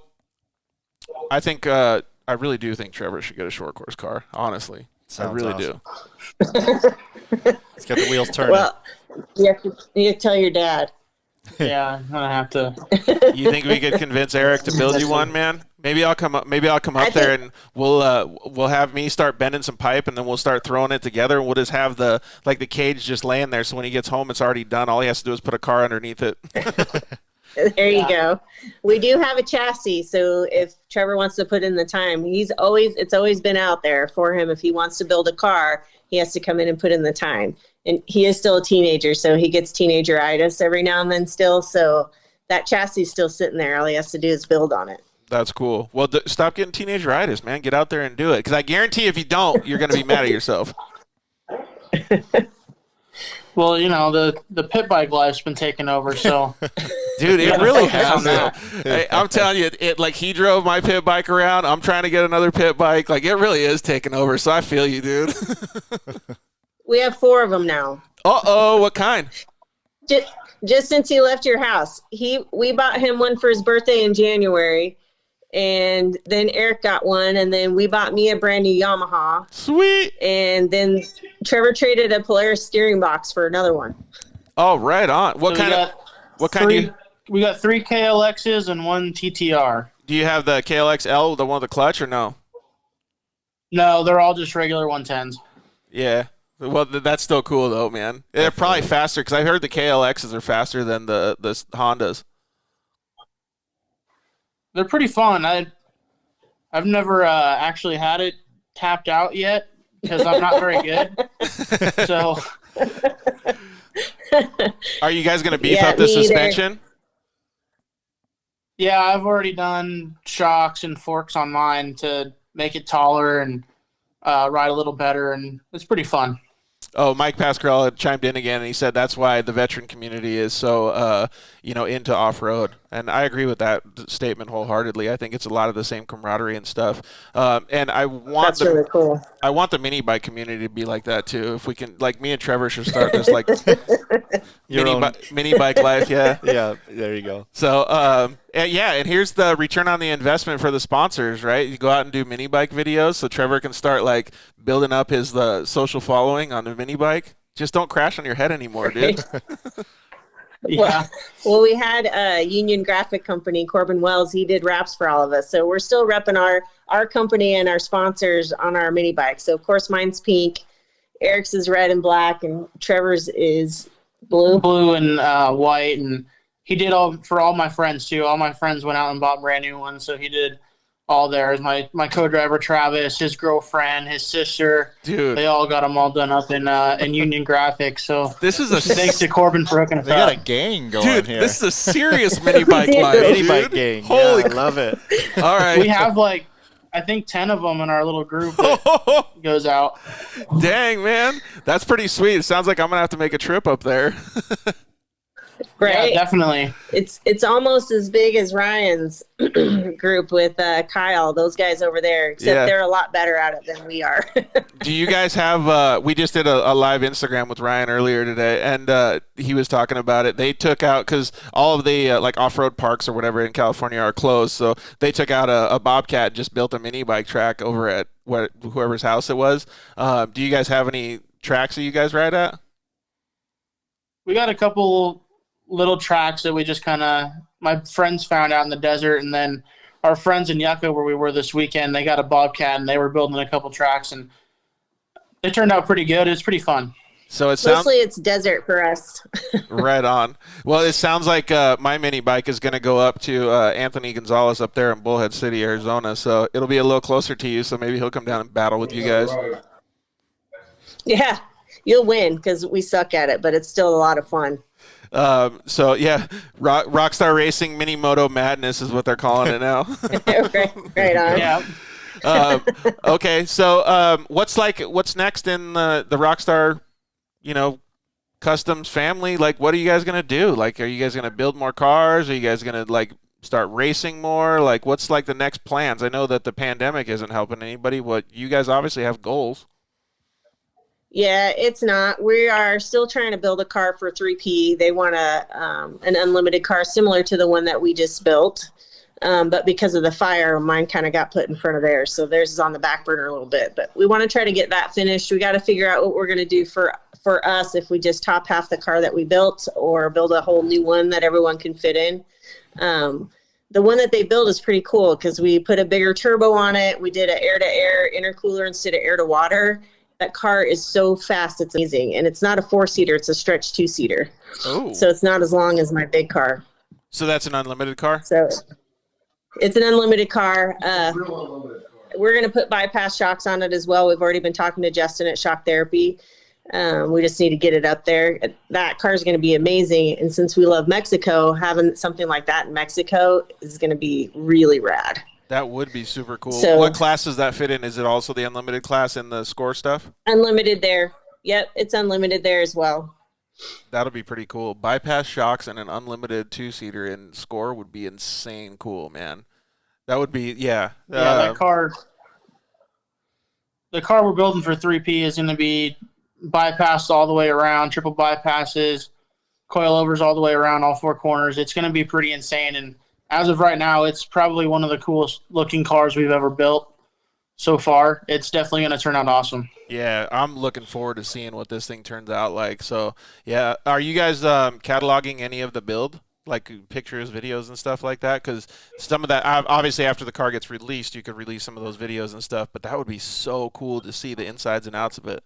I think I really do think Trevor should get a short course car. Honestly, I really do.
It's got the wheels turning.
Well, you have to tell your dad.
Yeah, I'm gonna have to.
You think we could convince Eric to build you one, man? Maybe I'll come up. Maybe I'll come up there and we'll have me start bending some pipe, and then we'll start throwing it together, and we'll just have the cage just laying there. So when he gets home, it's already done. All he has to do is put a car underneath it.
There you go. We do have a chassis, so if Trevor wants to put in the time, it's always been out there for him. If he wants to build a car, he has to come in and put in the time. And he is still a teenager, so he gets teenager-itis every now and then still. So that chassis is still sitting there. All he has to do is build on it.
That's cool. Well, stop getting teenager-itis, man. Get out there and do it. Because I guarantee if you don't, you're going to be mad at yourself.
Well, you know, the pit bike life's been taken over, so.
Dude, it really has. Hey, I'm telling you, it like he drove my pit bike around. I'm trying to get another pit bike. Like, it really is taking over, so I feel you, dude.
We have 4 of them now.
Uh-oh, what kind?
Just since he left your house. We bought him one for his birthday in January, and then Eric got one, and then we bought me a brand new Yamaha.
Sweet.
And then Trevor traded a Polaris steering box for another one.
Oh, right on. What kind?
We got 3 KLXs and 1 TTR.
Do you have the KLX-L, the one with the clutch, or no?
No, they're all just regular 110s.
Yeah. Well, that's still cool, though, man. They're probably faster, because I heard the KLXs are faster than the Hondas.
They're pretty fun. I've never actually had it tapped out yet because I'm not very good. So,
are you guys going to beef up the suspension?
Yeah, I've already done shocks and forks on mine to make it taller and ride a little better, and it's pretty fun.
Oh, Mike Pascal chimed in again, and he said that's why the veteran community is so, into off-road. And I agree with that statement wholeheartedly. I think it's a lot of the same camaraderie and stuff. And I want
really cool.
I want the mini bike community to be like that too. If we can, like, me and Trevor should start this like mini bike life. Yeah.
Yeah. There you go.
So, and here's the return on the investment for the sponsors, right? You go out and do mini bike videos, so Trevor can start like building up his social following on the mini bike. Just don't crash on your head anymore, dude.
Yeah.
Well, we had a union graphic company, Corbin Wells. He did wraps for all of us. So we're still repping our company and our sponsors on our mini bike. So, of course, mine's pink. Eric's is red and black, and Trevor's is blue.
Blue and white. And he did all for all my friends, too. All my friends went out and bought brand new ones. So he did all theirs. My co-driver, Travis, his girlfriend, his sister.
Dude.
They all got them all done up in Union Graphics. So
this is
thanks to Corbin for hooking us
They
up.
got a gang going
Dude,
here.
this is a serious mini bike life,
mini
dude.
bike gang.
Holy
I love it.
All right.
We have like, I think 10 of them in our little group that goes out.
Dang, man. That's pretty sweet. It sounds like I'm going to have to make a trip up there.
Right?
Yeah, definitely.
It's almost as big as Ryan's group with Kyle, those guys over there, except they're a lot better at it than we are.
Do you guys have we just did a live Instagram with Ryan earlier today, and he was talking about it. They took out, because all of the like off-road parks or whatever in California are closed, so they took out a Bobcat and just built a mini bike track over at whoever's house it was. Do you guys have any tracks that you guys ride at?
We got a couple little tracks that we just kind of, my friends found out in the desert, and then our friends in Yucca where we were this weekend, they got a Bobcat and they were building a couple tracks, and they turned out pretty good. It's pretty fun.
So it sounds
Mostly it's desert for us.
right on. Well, it sounds like my mini bike is going to go up to Anthony Gonzalez up there in Bullhead City, Arizona. So it'll be a little closer to you. So maybe he'll come down and battle with you guys.
Yeah, you'll win because we suck at it, but it's still a lot of fun.
So yeah, Rockstar Racing Mini Moto Madness is what they're calling it now.
right on.
Yeah.
Okay, so what's next in the Rockstar, Customz family? Like, what are you guys gonna do? Like, are you guys gonna build more cars? Are you guys gonna start racing more? Like, what's the next plans? I know that the pandemic isn't helping anybody. What you guys obviously have goals.
Yeah, it's not. We are still trying to build a car for 3P. They want an unlimited car similar to the one that we just built. But because of the fire, mine kind of got put in front of theirs. So theirs is on the back burner a little bit. But we want to try to get that finished. We got to figure out what we're going to do for us, if we just top half the car that we built or build a whole new one that everyone can fit in. The one that they built is pretty cool because we put a bigger turbo on it. We did an air-to-air intercooler instead of air-to-water. That car is so fast, it's amazing. And it's not a 4-seater, it's a stretch 2-seater.
Oh.
So it's not as long as my big car.
So that's an unlimited car?
So it's an unlimited car. We're going to put bypass shocks on it as well. We've already been talking to Justin at Shock Therapy. We just need to get it up there. That car is going to be amazing. And since we love Mexico, having something like that in Mexico is going to be really rad.
That would be super cool.
So,
what class does that fit in? Is it also the unlimited class in the score stuff?
Unlimited there. Yep, it's unlimited there as well.
That'll be pretty cool. Bypass shocks and an unlimited 2-seater in score would be insane cool, man. That would be, yeah.
That car. The car we're building for 3P is going to be bypassed all the way around, triple bypasses, coilovers all the way around, all 4 corners. It's going to be pretty insane. And as of right now, it's probably one of the coolest looking cars we've ever built so far. It's definitely going to turn out awesome.
Yeah, I'm looking forward to seeing what this thing turns out like. So, yeah, are you guys cataloging any of the build, like pictures, videos, and stuff like that? Because some of that, obviously, after the car gets released, you could release some of those videos and stuff. But that would be so cool to see the insides and outs of it.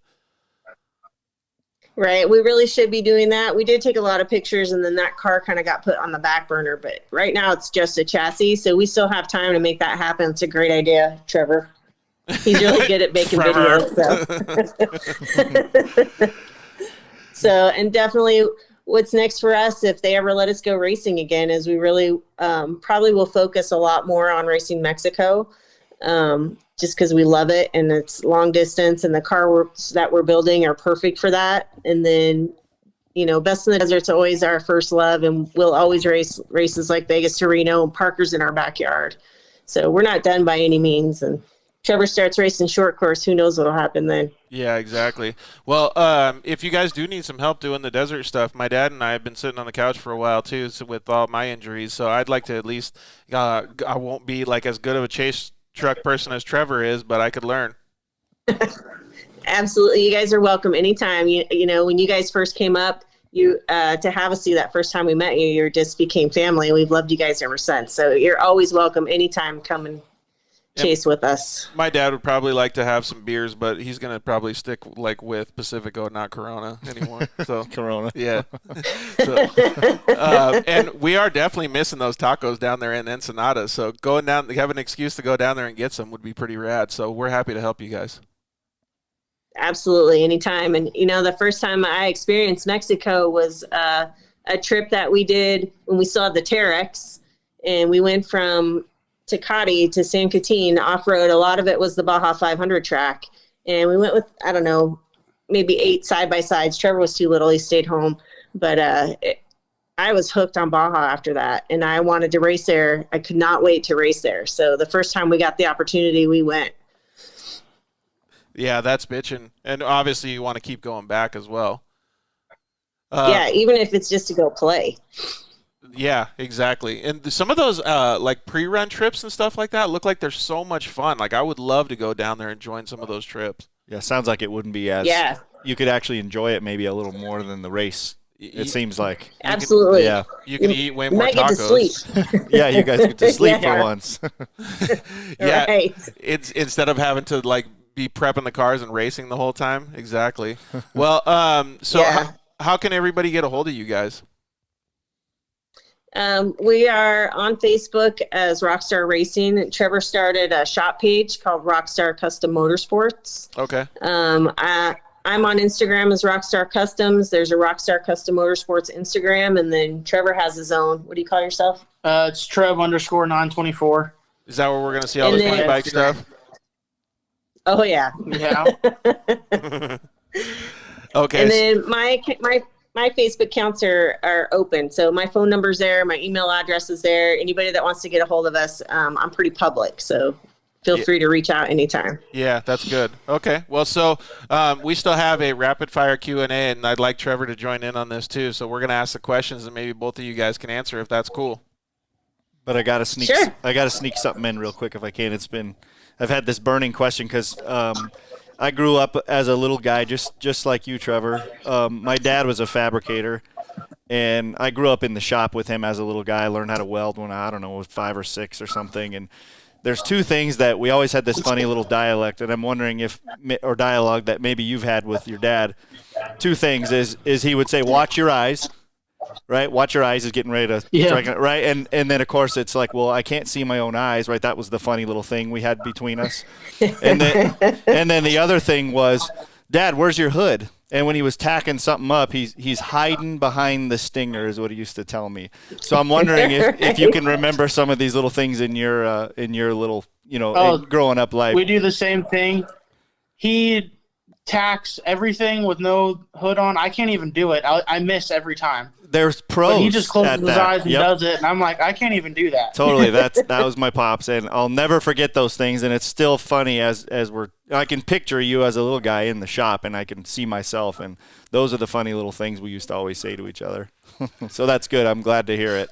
Right. We really should be doing that. We did take a lot of pictures, and then that car kind of got put on the back burner. But right now it's just a chassis, so we still have time to make that happen. It's a great idea, Trevor. He's really good at making videos. So. And definitely what's next for us, if they ever let us go racing again, is we really probably will focus a lot more on racing Mexico. Just because we love it and it's long distance, and the cars that we're building are perfect for that. And then, Best in the Desert's always our first love, and we'll always race races like Vegas to Reno, and Parker's in our backyard. So we're not done by any means. And Trevor starts racing short course, who knows what'll happen then.
Yeah, exactly. Well, if you guys do need some help doing the desert stuff, my dad and I have been sitting on the couch for a while too, with all my injuries. So I'd like to at least, I won't be like as good of a chase truck person as Trevor is, but I could learn.
Absolutely. You guys are welcome anytime. When you guys first came up, to have us see that first time we met you, you just became family. We've loved you guys ever since. So you're always welcome anytime. Come and chase with us.
My dad would probably like to have some beers, but he's going to probably stick with Pacifico, not Corona anymore. So
Corona.
Yeah. So, and we are definitely missing those tacos down there in Ensenada. So going down, have an excuse to go down there and get some would be pretty rad. So we're happy to help you guys.
Absolutely. Anytime. And, the first time I experienced Mexico was a trip that we did when we still had the Terex, and we went from Tecate to San Quintin off-road. A lot of it was the Baja 500 track, and we went with, I don't know, maybe 8 side-by-sides. Trevor was too little. He stayed home, but I was hooked on Baja after that, and I wanted to race there. I could not wait to race there. So the first time we got the opportunity, we went.
Yeah, that's bitching. And obviously you want to keep going back as well.
Yeah, even if it's just to go play.
Yeah, exactly. And some of those like pre-run trips and stuff like that look like they're so much fun. Like I would love to go down there and join some of those trips.
Yeah, sounds like it wouldn't be as.
Yeah.
You could actually enjoy it maybe a little more than the race. It seems like.
Absolutely.
You can eat way more
might
tacos.
get to sleep.
Yeah, you guys get to sleep for once.
Yeah.
Right.
It's instead of having to like be prepping the cars and racing the whole time. Exactly. Well, so
Yeah.
how can everybody get a hold of you guys?
We are on Facebook as Rockstar Racing. Trevor started a shop page called Rockstar Custom Motorsports.
Okay.
I'm on Instagram as Rockstar Customz. There's a Rockstar Custom Motorsports Instagram, and then Trevor has his own. What do you call yourself?
It's Trev_924.
Is that where we're gonna see all
And
this
then-
funny bike stuff?
Oh yeah.
Yeah.
Okay.
And then my Facebook accounts are open. So my phone number's there. My email address is there. Anybody that wants to get a hold of us, I'm pretty public. So feel free to reach out anytime.
Yeah, that's good. Okay. Well, so we still have a rapid fire Q&A, and I'd like Trevor to join in on this too. So we're going to ask the questions, and maybe both of you guys can answer if that's cool.
But I gotta sneak.
Sure.
I gotta sneak something in real quick if I can. I've had this burning question because I grew up as a little guy, just like you, Trevor. My dad was a fabricator, and I grew up in the shop with him as a little guy. I learned how to weld when I was 5 or 6 or something. And there's two things that we always had this funny little dialect, and I'm wondering or dialogue that maybe you've had with your dad. Two things is he would say, "Watch your eyes." Right, watch your eyes is getting ready to strike it, right, and then of course it's like, well, I can't see my own eyes, right? That was the funny little thing we had between us, and then the other thing was, Dad, where's your hood? And when he was tacking something up, he's hiding behind the stinger, is what he used to tell me. So I'm wondering if you can remember some of these little things in your little growing up life.
We do the same thing. He tacks everything with no hood on. I can't even do it. I miss every time.
There's pros.
But he just closes
at
his
that.
eyes and
Yep.
does it, and I'm like, I can't even do that.
Totally. That was my pops, and I'll never forget those things. And it's still funny as I can picture you as a little guy in the shop, and I can see myself. And those are the funny little things we used to always say to each other. So that's good. I'm glad to hear it.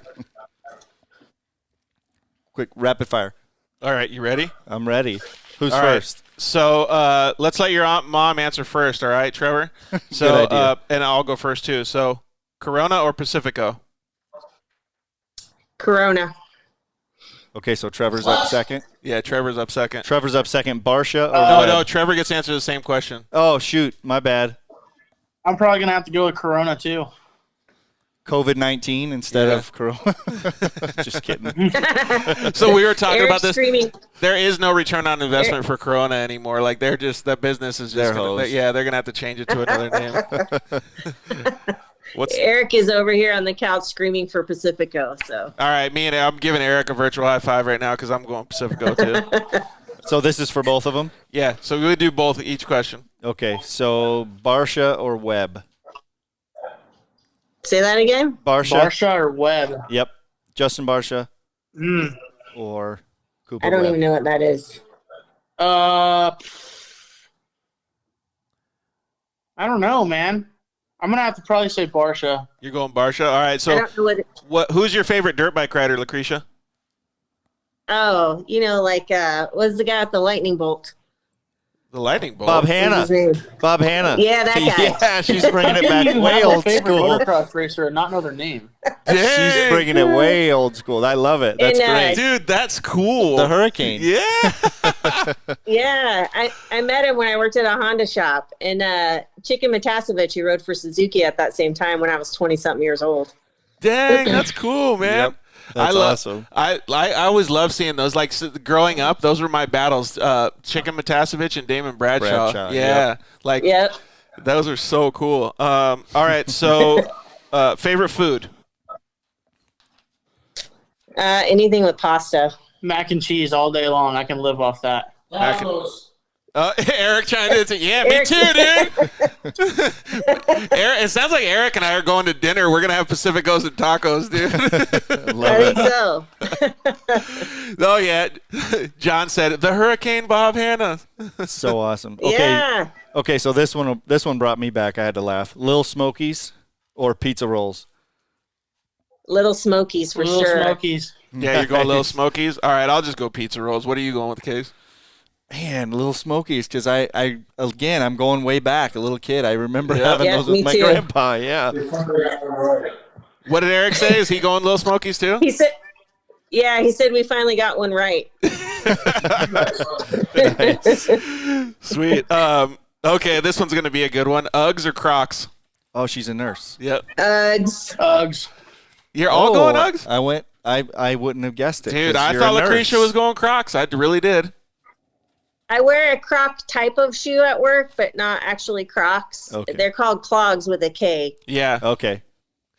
Quick rapid fire.
All right, you ready?
I'm ready. Who's
All right.
first?
So let's let your mom answer first. All right, Trevor. So
Good idea.
and I'll go first too. So Corona or Pacifico?
Corona.
Okay, so Trevor's up second.
Yeah, Trevor's up second.
Trevor's up second. Barsha or
No,
Webb?
Trevor gets to answer the same question.
Oh, shoot. My bad.
I'm probably gonna have to go with Corona too.
COVID-19 instead of Corona. Just kidding.
So we were talking
Eric's
about this.
screaming.
There is no return on investment for Corona anymore. Like they're just that business is
They're
just gonna,
hosed.
yeah, they're gonna have to change it to another name. What's
Eric is over here on the couch screaming for Pacifico. So
all right? I'm giving Eric a virtual high five right now because I'm going Pacifico too.
So this is for both of them?
Yeah, so we would do both each question.
Okay, so Barsha or Webb?
say that again.
Barsha or Webb?
Yep. Justin Barsha
Mm.
or Cooper
I don't
Webb.
even know what that is.
I don't know, man. I'm gonna have to probably say Barsha.
You're going Barsha. All right.
I
So
don't know what.
who's your favorite dirt bike rider, Lacrecia?
Oh, what's the guy with the lightning bolt?
The lightning bolt.
Bob
What's
Hanna.
his name?
Bob Hanna.
Yeah, that guy.
Yeah, she's bringing it back
You
way
have a
old
favorite
school.
motocross racer and not know their name.
She's bringing it way old school. I love it. That's
And,
great.
Dude, that's cool.
The Hurricane.
Yeah.
Yeah, I met him when I worked at a Honda shop. And Chicken Matasevich, he rode for Suzuki at that same time when I was 20-something years old.
Dang, that's cool, man.
Yep. That's awesome.
I always love seeing those. Like growing up, those were my battles. Chicken Matasevich and Damon Bradshaw. Yeah,
yep.
like
Yep.
those are so cool. All right, so favorite food.
Anything with pasta.
Mac and cheese all day long. I can live off that.
Eric trying to yeah, me
Eric.
too, dude. Eric, it sounds like Eric and I are going to dinner. We're gonna have Pacificos and tacos, dude.
Love
I think so.
Oh yeah, John said it. The Hurricane Bob Hanna.
So awesome. Okay.
Yeah.
Okay, so this one brought me back. I had to laugh. Lil Smokies or pizza rolls?
Little Smokies for
Little
sure.
Smokies.
Yeah, you're going Little Smokies. All right, I'll just go pizza rolls. What are you going with, Case?
Man, Little Smokies, because I'm going way back. A little kid, I remember
Yeah.
having
Yeah,
those with
me
my
too.
grandpa. Yeah.
What did Eric say? Is he going Little Smokies too?
He said we finally got one right.
Sweet. Okay, this one's going to be a good one. Uggs or Crocs?
Oh, she's a nurse.
Yep.
Uggs.
You're all going Uggs?
I wouldn't have guessed it.
Dude, I thought Lacrecia was going Crocs. I really did.
I wear a Croc type of shoe at work, but not actually Crocs.
Okay.
They're called clogs with a K.
Yeah.
Okay.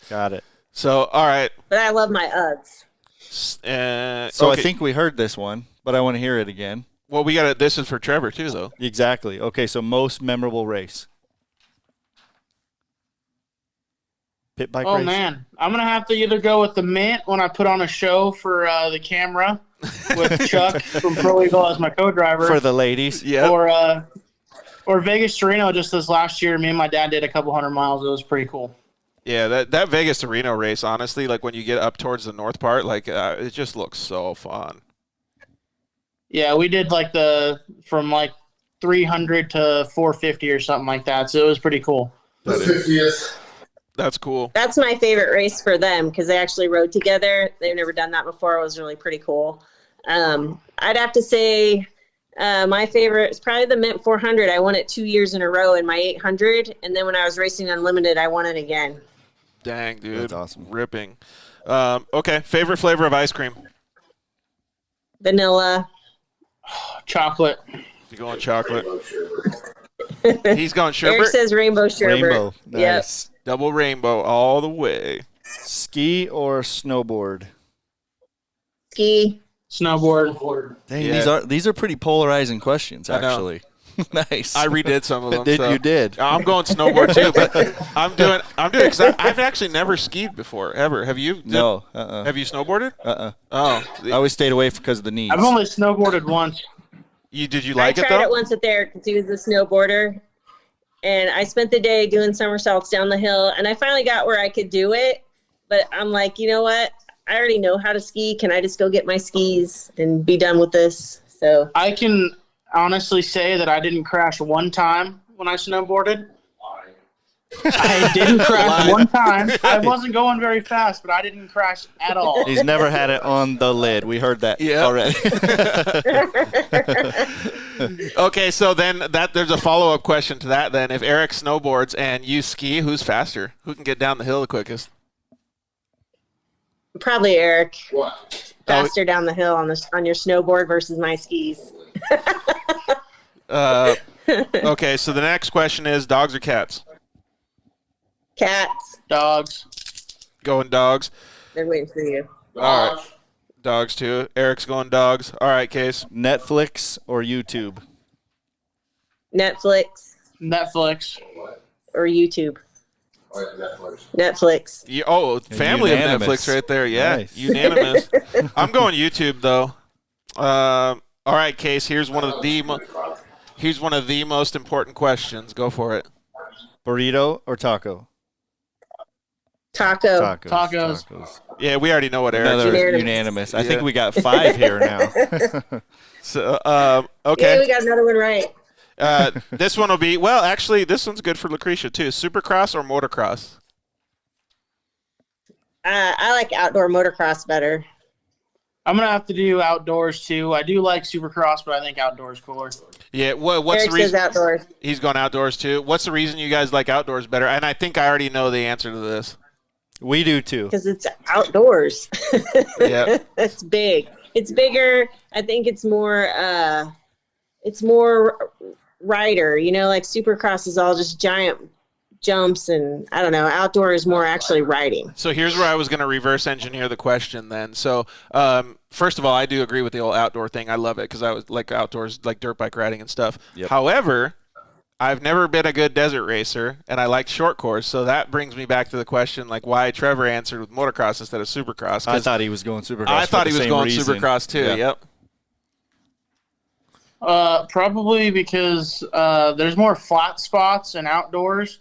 Got it.
So, all right.
But I love my Uggs.
So I think we heard this one, but I want to hear it again.
Well, we got it. This is for Trevor too, though.
Exactly. Okay, so most memorable race. Pit bike race?
Oh, man. I'm going to have to either go with the Mint when I put on a show for the camera with Chuck from Pro Eagle as my co-driver.
For the ladies.
Yeah.
Or Vegas to Reno just this last year. Me and my dad did a couple 100 miles. It was pretty cool.
Yeah, that Vegas to Reno race, honestly, like when you get up towards the north part, like it just looks so fun.
Yeah, we did from 300 to 450 or something like that. So it was pretty cool.
That's cool.
That's my favorite race for them because they actually rode together. They've never done that before. It was really pretty cool. I'd have to say my favorite is probably the Mint 400. I won it 2 years in a row in my 800. And then when I was racing Unlimited, I won it again.
Dang, dude.
That's awesome.
Ripping. Okay, favorite flavor of ice cream?
Vanilla.
Chocolate.
You going chocolate? He's going sherbet.
Eric says rainbow sherbet.
Rainbow. Nice.
Yep.
Double rainbow all the way.
Ski or snowboard?
Ski.
Snowboard.
Dang,
Yeah.
these are pretty polarizing questions,
I know.
actually. Nice.
I redid some of them.
You did.
I'm going snowboard too, but I'm doing because I've actually never skied before ever. Have you?
No.
Have you snowboarded? Oh,
I always stayed away because of the knees.
I've only snowboarded once.
Did you like
I
it
tried
though?
it once with Eric because he was a snowboarder. And I spent the day doing somersaults down the hill. And I finally got where I could do it. But I'm like, you know what? I already know how to ski. Can I just go get my skis and be done with this? So
I can honestly say that I didn't crash one time when I snowboarded. I didn't crash one time. I wasn't going very fast, but I didn't crash at all.
He's never had it on the lid. We heard that already.
Okay, so then there's a follow-up question to that then. If Eric snowboards and you ski, who's faster? Who can get down the hill the quickest?
probably Eric. Faster down the hill on your snowboard versus my skis.
Okay, so the next question is dogs or cats?
Cats.
Dogs.
Going dogs.
They're waiting for you.
All right. Dogs too. Eric's going dogs. All right, Case.
Netflix or YouTube?
Netflix.
Netflix.
Or YouTube. Netflix.
Family
Unanimous.
of Netflix right there. Yeah,
Nice.
unanimous. I'm going YouTube though. All right, Case. Here's one of the most important questions. Go for it.
Burrito or taco?
Taco.
Tacos.
Yeah, we already know what Eric's.
Another unanimous. I think we got 5 here now.
So,
Yeah,
okay.
we got another one right.
This one will be, well, actually, this one's good for Lacrecia, too. Supercross or motocross?
I like outdoor motocross better.
I'm going to have to do outdoors, too. I do like Supercross, but I think outdoors cooler.
Yeah, what's
Eric
the reason?
says outdoors.
He's going outdoors, too. What's the reason you guys like outdoors better? And I think I already know the answer to this.
We do, too.
Because it's outdoors.
Yeah.
It's big. It's bigger. I think it's more rider, like Supercross is all just giant jumps, and I don't know, outdoor is more actually riding.
So here's where I was going to reverse engineer the question then. So first of all, I do agree with the whole outdoor thing. I love it because I was like outdoors, like dirt bike riding and stuff.
Yep.
However, I've never been a good desert racer, and I like short course. So that brings me back to the question, like why Trevor answered with motocross instead of Supercross.
I thought he was going Supercross.
I thought he was going
reason.
Supercross too.
Yeah.
Yep.
Probably because there's more flat spots in outdoors,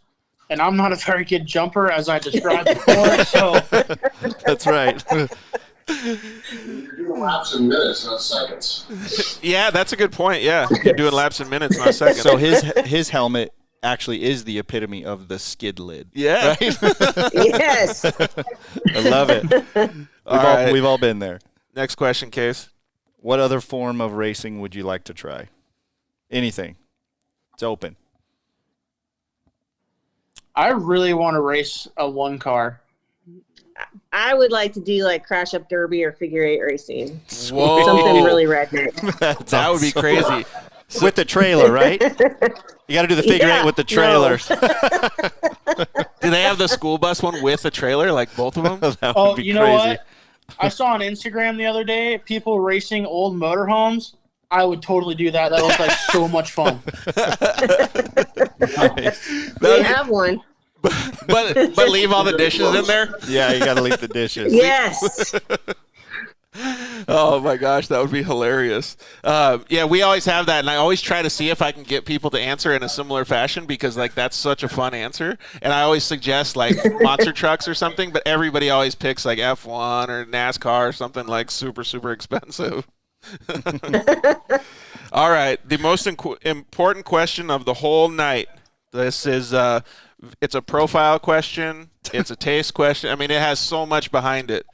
and I'm not a very good jumper, as I described before. So
That's right.
You're doing laps in minutes, not seconds.
Yeah, that's a good point. Yeah, you're doing laps in minutes, not seconds.
So his helmet actually is the epitome of the skid lid.
Yeah.
Right?
Yes.
I love it. We've all been there.
Next question, Case.
What other form of racing would you like to try? Anything. It's open.
I really want to race a one car.
I would like to do like crash up derby or figure 8 racing.
Whoa.
Something really redneck.
That would be crazy.
With the trailer, right? You got to do the figure 8 with the trailer.
Do they have the school bus one with a trailer, like both of them?
That would be
you
crazy.
know what? I saw on Instagram the other day people racing old motorhomes. I would totally do that. That looks like so much fun.
We have one.
But leave all the dishes in there?
Yeah, you got to leave the dishes.
Yes.
Oh my gosh, that would be hilarious. Yeah, we always have that, and I always try to see if I can get people to answer in a similar fashion because like that's such a fun answer. And I always suggest like monster trucks or something, but everybody always picks like F1 or NASCAR or something like super, super expensive. All right, the most important question of the whole night. This is it's a profile question. It's a taste question. I mean, it has so much behind it.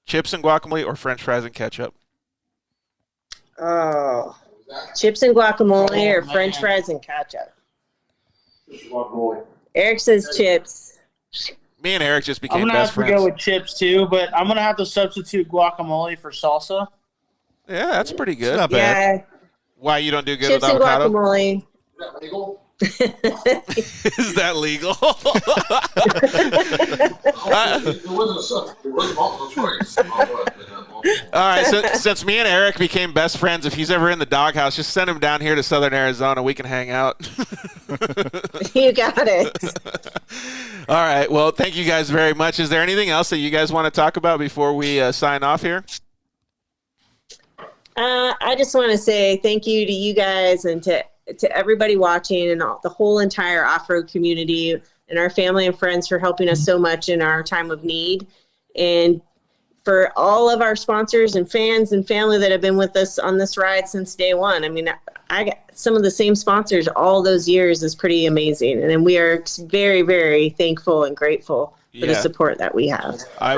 Chips and guacamole or French fries and ketchup?
Oh, chips and guacamole or French fries and ketchup? Eric says chips.
Me and Eric just
I'm
became
gonna
best
have to
friends.
go with chips too, but I'm gonna have to substitute guacamole for salsa.
Yeah, that's pretty good.
Not bad.
Yeah,
Why you don't do good
chips
with
and
avocado?
guacamole.
Is that legal? All right, since me and Eric became best friends, if he's ever in the doghouse, just send him down here to Southern Arizona. We can hang out.
You got it.
All right. Well, thank you guys very much. Is there anything else that you guys want to talk about before we sign off here?
I just want to say thank you to you guys and to everybody watching and the whole entire off-road community and our family and friends for helping us so much in our time of need. And for all of our sponsors and fans and family that have been with us on this ride since day one. I mean, I got some of the same sponsors all those years is pretty amazing. And we are very, very thankful and grateful for the support that we have.
I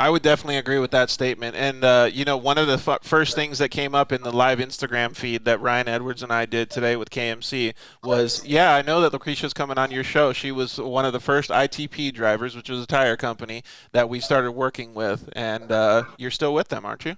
would definitely agree with that statement. And, you know, one of the first things that came up in the live Instagram feed that Ryan Edwards and I did today with KMC was, yeah, I know that Lacrecia's coming on your show. She was one of the first ITP drivers, which was a tire company that we started working with. And you're still with them, aren't you?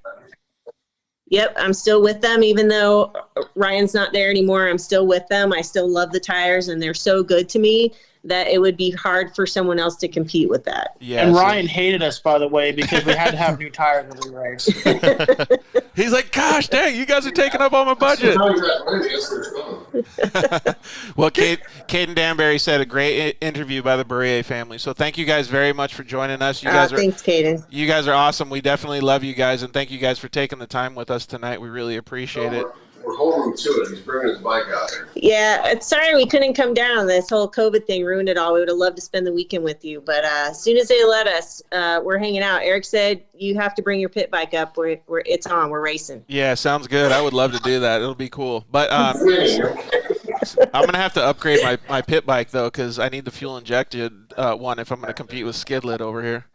Yep, I'm still with them. Even though Ryan's not there anymore, I'm still with them. I still love the tires, and they're so good to me that it would be hard for someone else to compete with that.
Yeah,
and Ryan hated us, by the way, because we had to have new tires when we raced.
He's like, gosh, dang, you guys are taking up all my budget. Well, Caden Danbury said a great interview by the Beurrier family. So thank you guys very much for joining us. You guys
thanks, Caden.
You guys are awesome. We definitely love you guys, and thank you guys for taking the time with us tonight. We really appreciate it.
We're holding him to it. He's bringing his bike out here.
Yeah, sorry we couldn't come down. This whole COVID thing ruined it all. We would have loved to spend the weekend with you. But as soon as they let us, we're hanging out. Eric said you have to bring your pit bike up. It's on. We're racing.
Yeah, sounds good. I would love to do that. It'll be cool. But I'm going to have to upgrade my pit bike, though, because I need the fuel-injected one if I'm going to compete with Skidlet over here.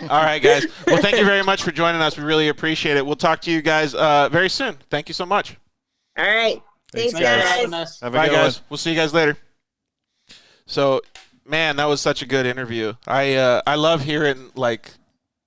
All right, guys. Well, thank you very much for joining us. We really appreciate it. We'll talk to you guys very soon. Thank you so much.
All right. Thanks guys.
Bye, guys. We'll see you guys later. So, man, that was such a good interview. I love hearing, like,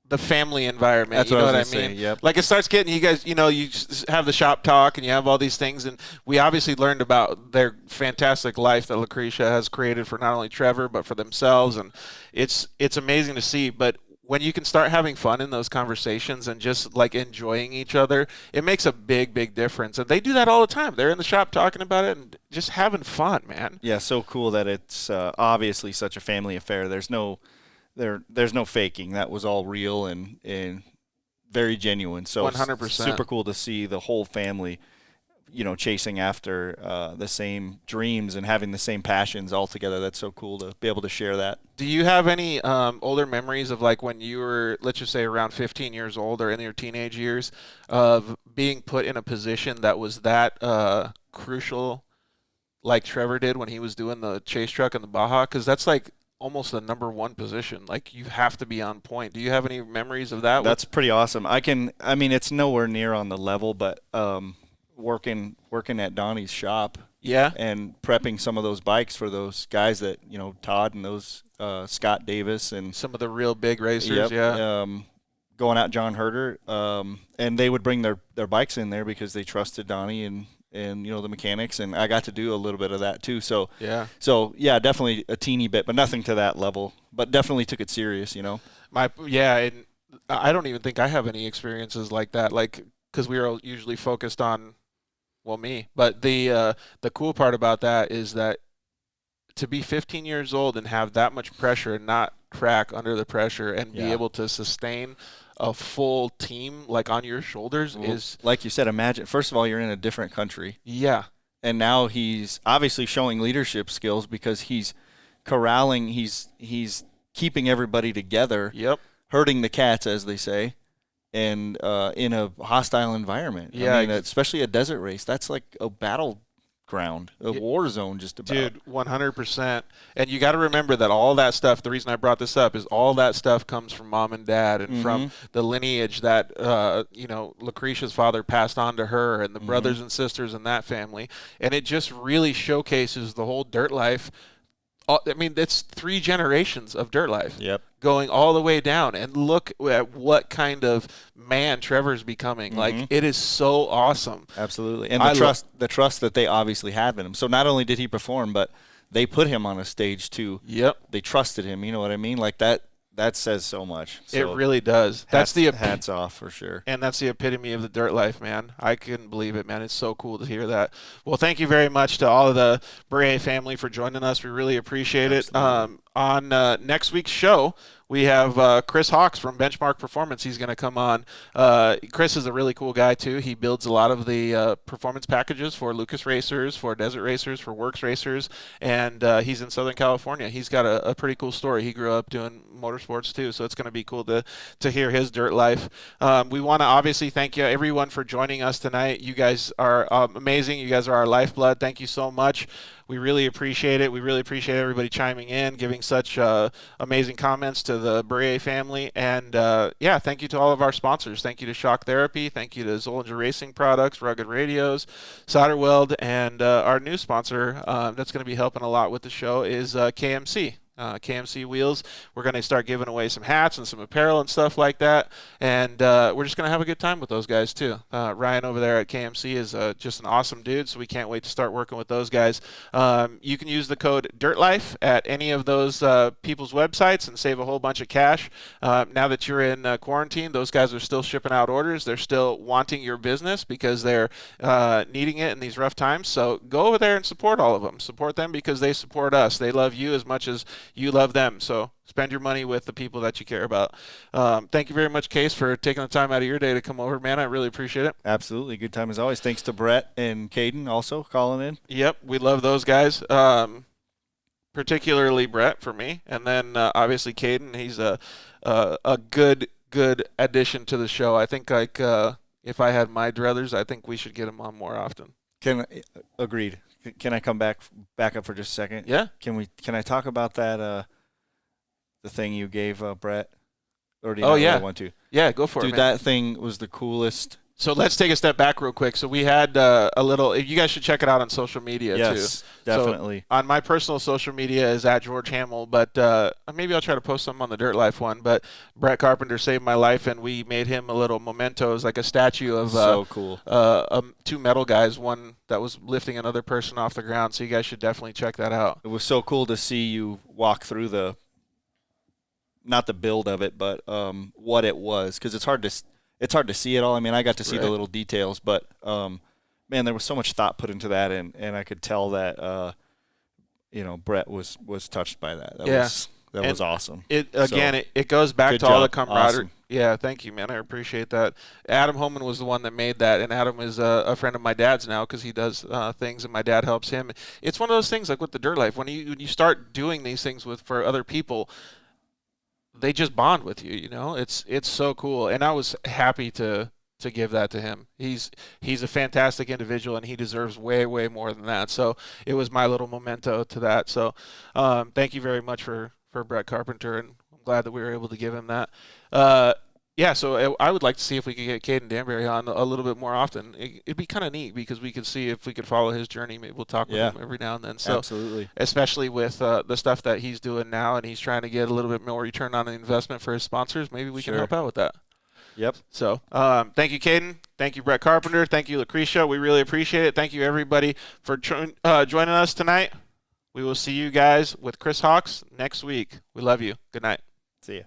the family environment.
That's
you know
what I
what I
was gonna
mean?
say, yep.
Like, it starts getting you guys, you know, you have the shop talk and you have all these things. And we obviously learned about their fantastic life that Lacrecia has created for not only Trevor, but for themselves. And it's amazing to see. But when you can start having fun in those conversations and just like enjoying each other, it makes a big, big difference. And they do that all the time. They're in the shop talking about it and just having fun, man.
Yeah, so cool that it's obviously such a family affair. There's no faking. That was all real and very genuine. So
100%.
Super cool to see the whole family, you know, chasing after the same dreams and having the same passions all together. That's so cool to be able to share that.
Do you have any older memories of like when you were, let's just say around 15 years old or in your teenage years of being put in a position that was that crucial like Trevor did when he was doing the chase truck and the Baja? Because that's like almost the number one position. Like, you have to be on point. Do you have any memories of that?
That's pretty awesome. I mean, it's nowhere near on the level, but working at Donnie's shop,
yeah,
and prepping some of those bikes for those guys that, Todd and those Scott Davis and
some of the real big racers,
yep,
yeah.
Going out John Herder, and they would bring their bikes in there because they trusted Donnie and the mechanics, and I got to do a little bit of that too. So
yeah,
definitely a teeny bit, but nothing to that level. But definitely took it serious,
And I don't even think I have any experiences like that, because we are usually focused on, well, me. But the cool part about that is that to be 15 years old and have that much pressure and not crack under the pressure and be able to sustain a full team on your shoulders is,
like you said, imagine, first of all, you're in a different country.
Yeah.
And now he's obviously showing leadership skills because he's corralling, he's keeping everybody together.
Yep.
Herding the cats, as they say, and in a hostile environment.
Yeah.
I mean, especially a desert race, that's like a battleground, a war zone just about.
Dude, 100%. And you got to remember that all that stuff, the reason I brought this up is all that stuff comes from mom and dad and from the lineage that, Lacrecia's father passed on to her and the brothers and sisters in that family. And it just really showcases the whole dirt life. I mean, it's 3 generations of dirt life.
Yep.
Going all the way down, and look at what kind of man Trevor's becoming. It is so awesome.
Absolutely. And the trust that they obviously have in him. So not only did he perform, but they put him on a stage too.
Yep.
They trusted him, you know what I mean? Like that says so much. So
it really does.
Hats off for sure.
And that's the epitome of the dirt life, man. I couldn't believe it, man. It's so cool to hear that. Well, thank you very much to all of the Beurrier family for joining us. We really appreciate it. On next week's show, we have Chris Hawks from Benchmark Performance. He's going to come on. Chris is a really cool guy, too. He builds a lot of the performance packages for Lucas racers, for desert racers, for works racers, and he's in Southern California. He's got a pretty cool story. He grew up doing motorsports, too, so it's going to be cool to hear his dirt life. We want to obviously thank you, everyone, for joining us tonight. You guys are amazing. You guys are our lifeblood. Thank you so much. We really appreciate it. We really appreciate everybody chiming in, giving such amazing comments to the Beurrier family. And, thank you to all of our sponsors. Thank you to Shock Therapy. Thank you to Zollinger Racing Products, Rugged Radios, Solder Weld, and our new sponsor that's going to be helping a lot with the show is KMC. KMC Wheels. We're going to start giving away some hats and some apparel and stuff like that, and we're just going to have a good time with those guys too. Ryan over there at KMC is just an awesome dude, so we can't wait to start working with those guys. You can use the code DIRTLIFE at any of those people's websites and save a whole bunch of cash. Now that you're in quarantine, those guys are still shipping out orders. They're still wanting your business because they're needing it in these rough times, so go over there and support all of them. Support them because they support us. They love you as much as you love them, so spend your money with the people that you care about. Thank you very much, Case, for taking the time out of your day to come over, man. I really appreciate it.
Absolutely. Good time as always. Thanks to Brett and Caden also calling in.
Yep, we love those guys, particularly Brett for me, and then obviously Caden. He's a good addition to the show. I think if I had my druthers, I think we should get him on more often.
Agreed. Can I come back up for just a second?
Yeah.
Can I talk about that the thing you gave Brett? Or do you
really
want to?
Yeah, go for it,
dude.
Man.
That thing was the coolest.
So let's take a step back real quick. So we had a little. You guys should check it out on social media too.
Yes, definitely.
So on my personal social media is at George Hamill, but maybe I'll try to post something on the Dirt Life one. But Brett Carpenter saved my life, and we made him a little memento, as like a statue of
so cool.
2 metal guys, one that was lifting another person off the ground. So you guys should definitely check that out.
It was so cool to see you walk through not the build of it, but what it was, because it's hard to see it all. I mean, I got to see the little details, but man, there was so much thought put into that, and I could tell that Brett was touched by that. That was awesome.
It goes back to all the camaraderie.
Awesome.
Yeah, thank you, man. I appreciate that. Adam Homan was the one that made that, and Adam is a friend of my dad's now because he does things, and my dad helps him. It's one of those things like with the Dirt Life. When you start doing these things for other people, they just bond with you, you know. It's so cool, and I was happy to give that to him. He's a fantastic individual, and he deserves way more than that. So it was my little memento to that. So thank you very much for Brett Carpenter, and I'm glad that we were able to give him that. Yeah, so I would like to see if we could get Caden Danbury on a little bit more often. It'd be kind of neat because we could see if we could follow his journey. Maybe we'll talk with him every now and then. So,
absolutely.
Especially with the stuff that he's doing now, and he's trying to get a little bit more return on the investment for his sponsors. Maybe we can help out with that.
Yep.
So thank you, Caden. Thank you, Brett Carpenter. Thank you, Lacrecia. We really appreciate it. Thank you, everybody, for joining us tonight. We will see you guys with Chris Hawks next week. We love you. Good night.
See ya.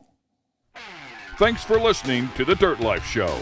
Thanks for listening to The Dirt Life Show.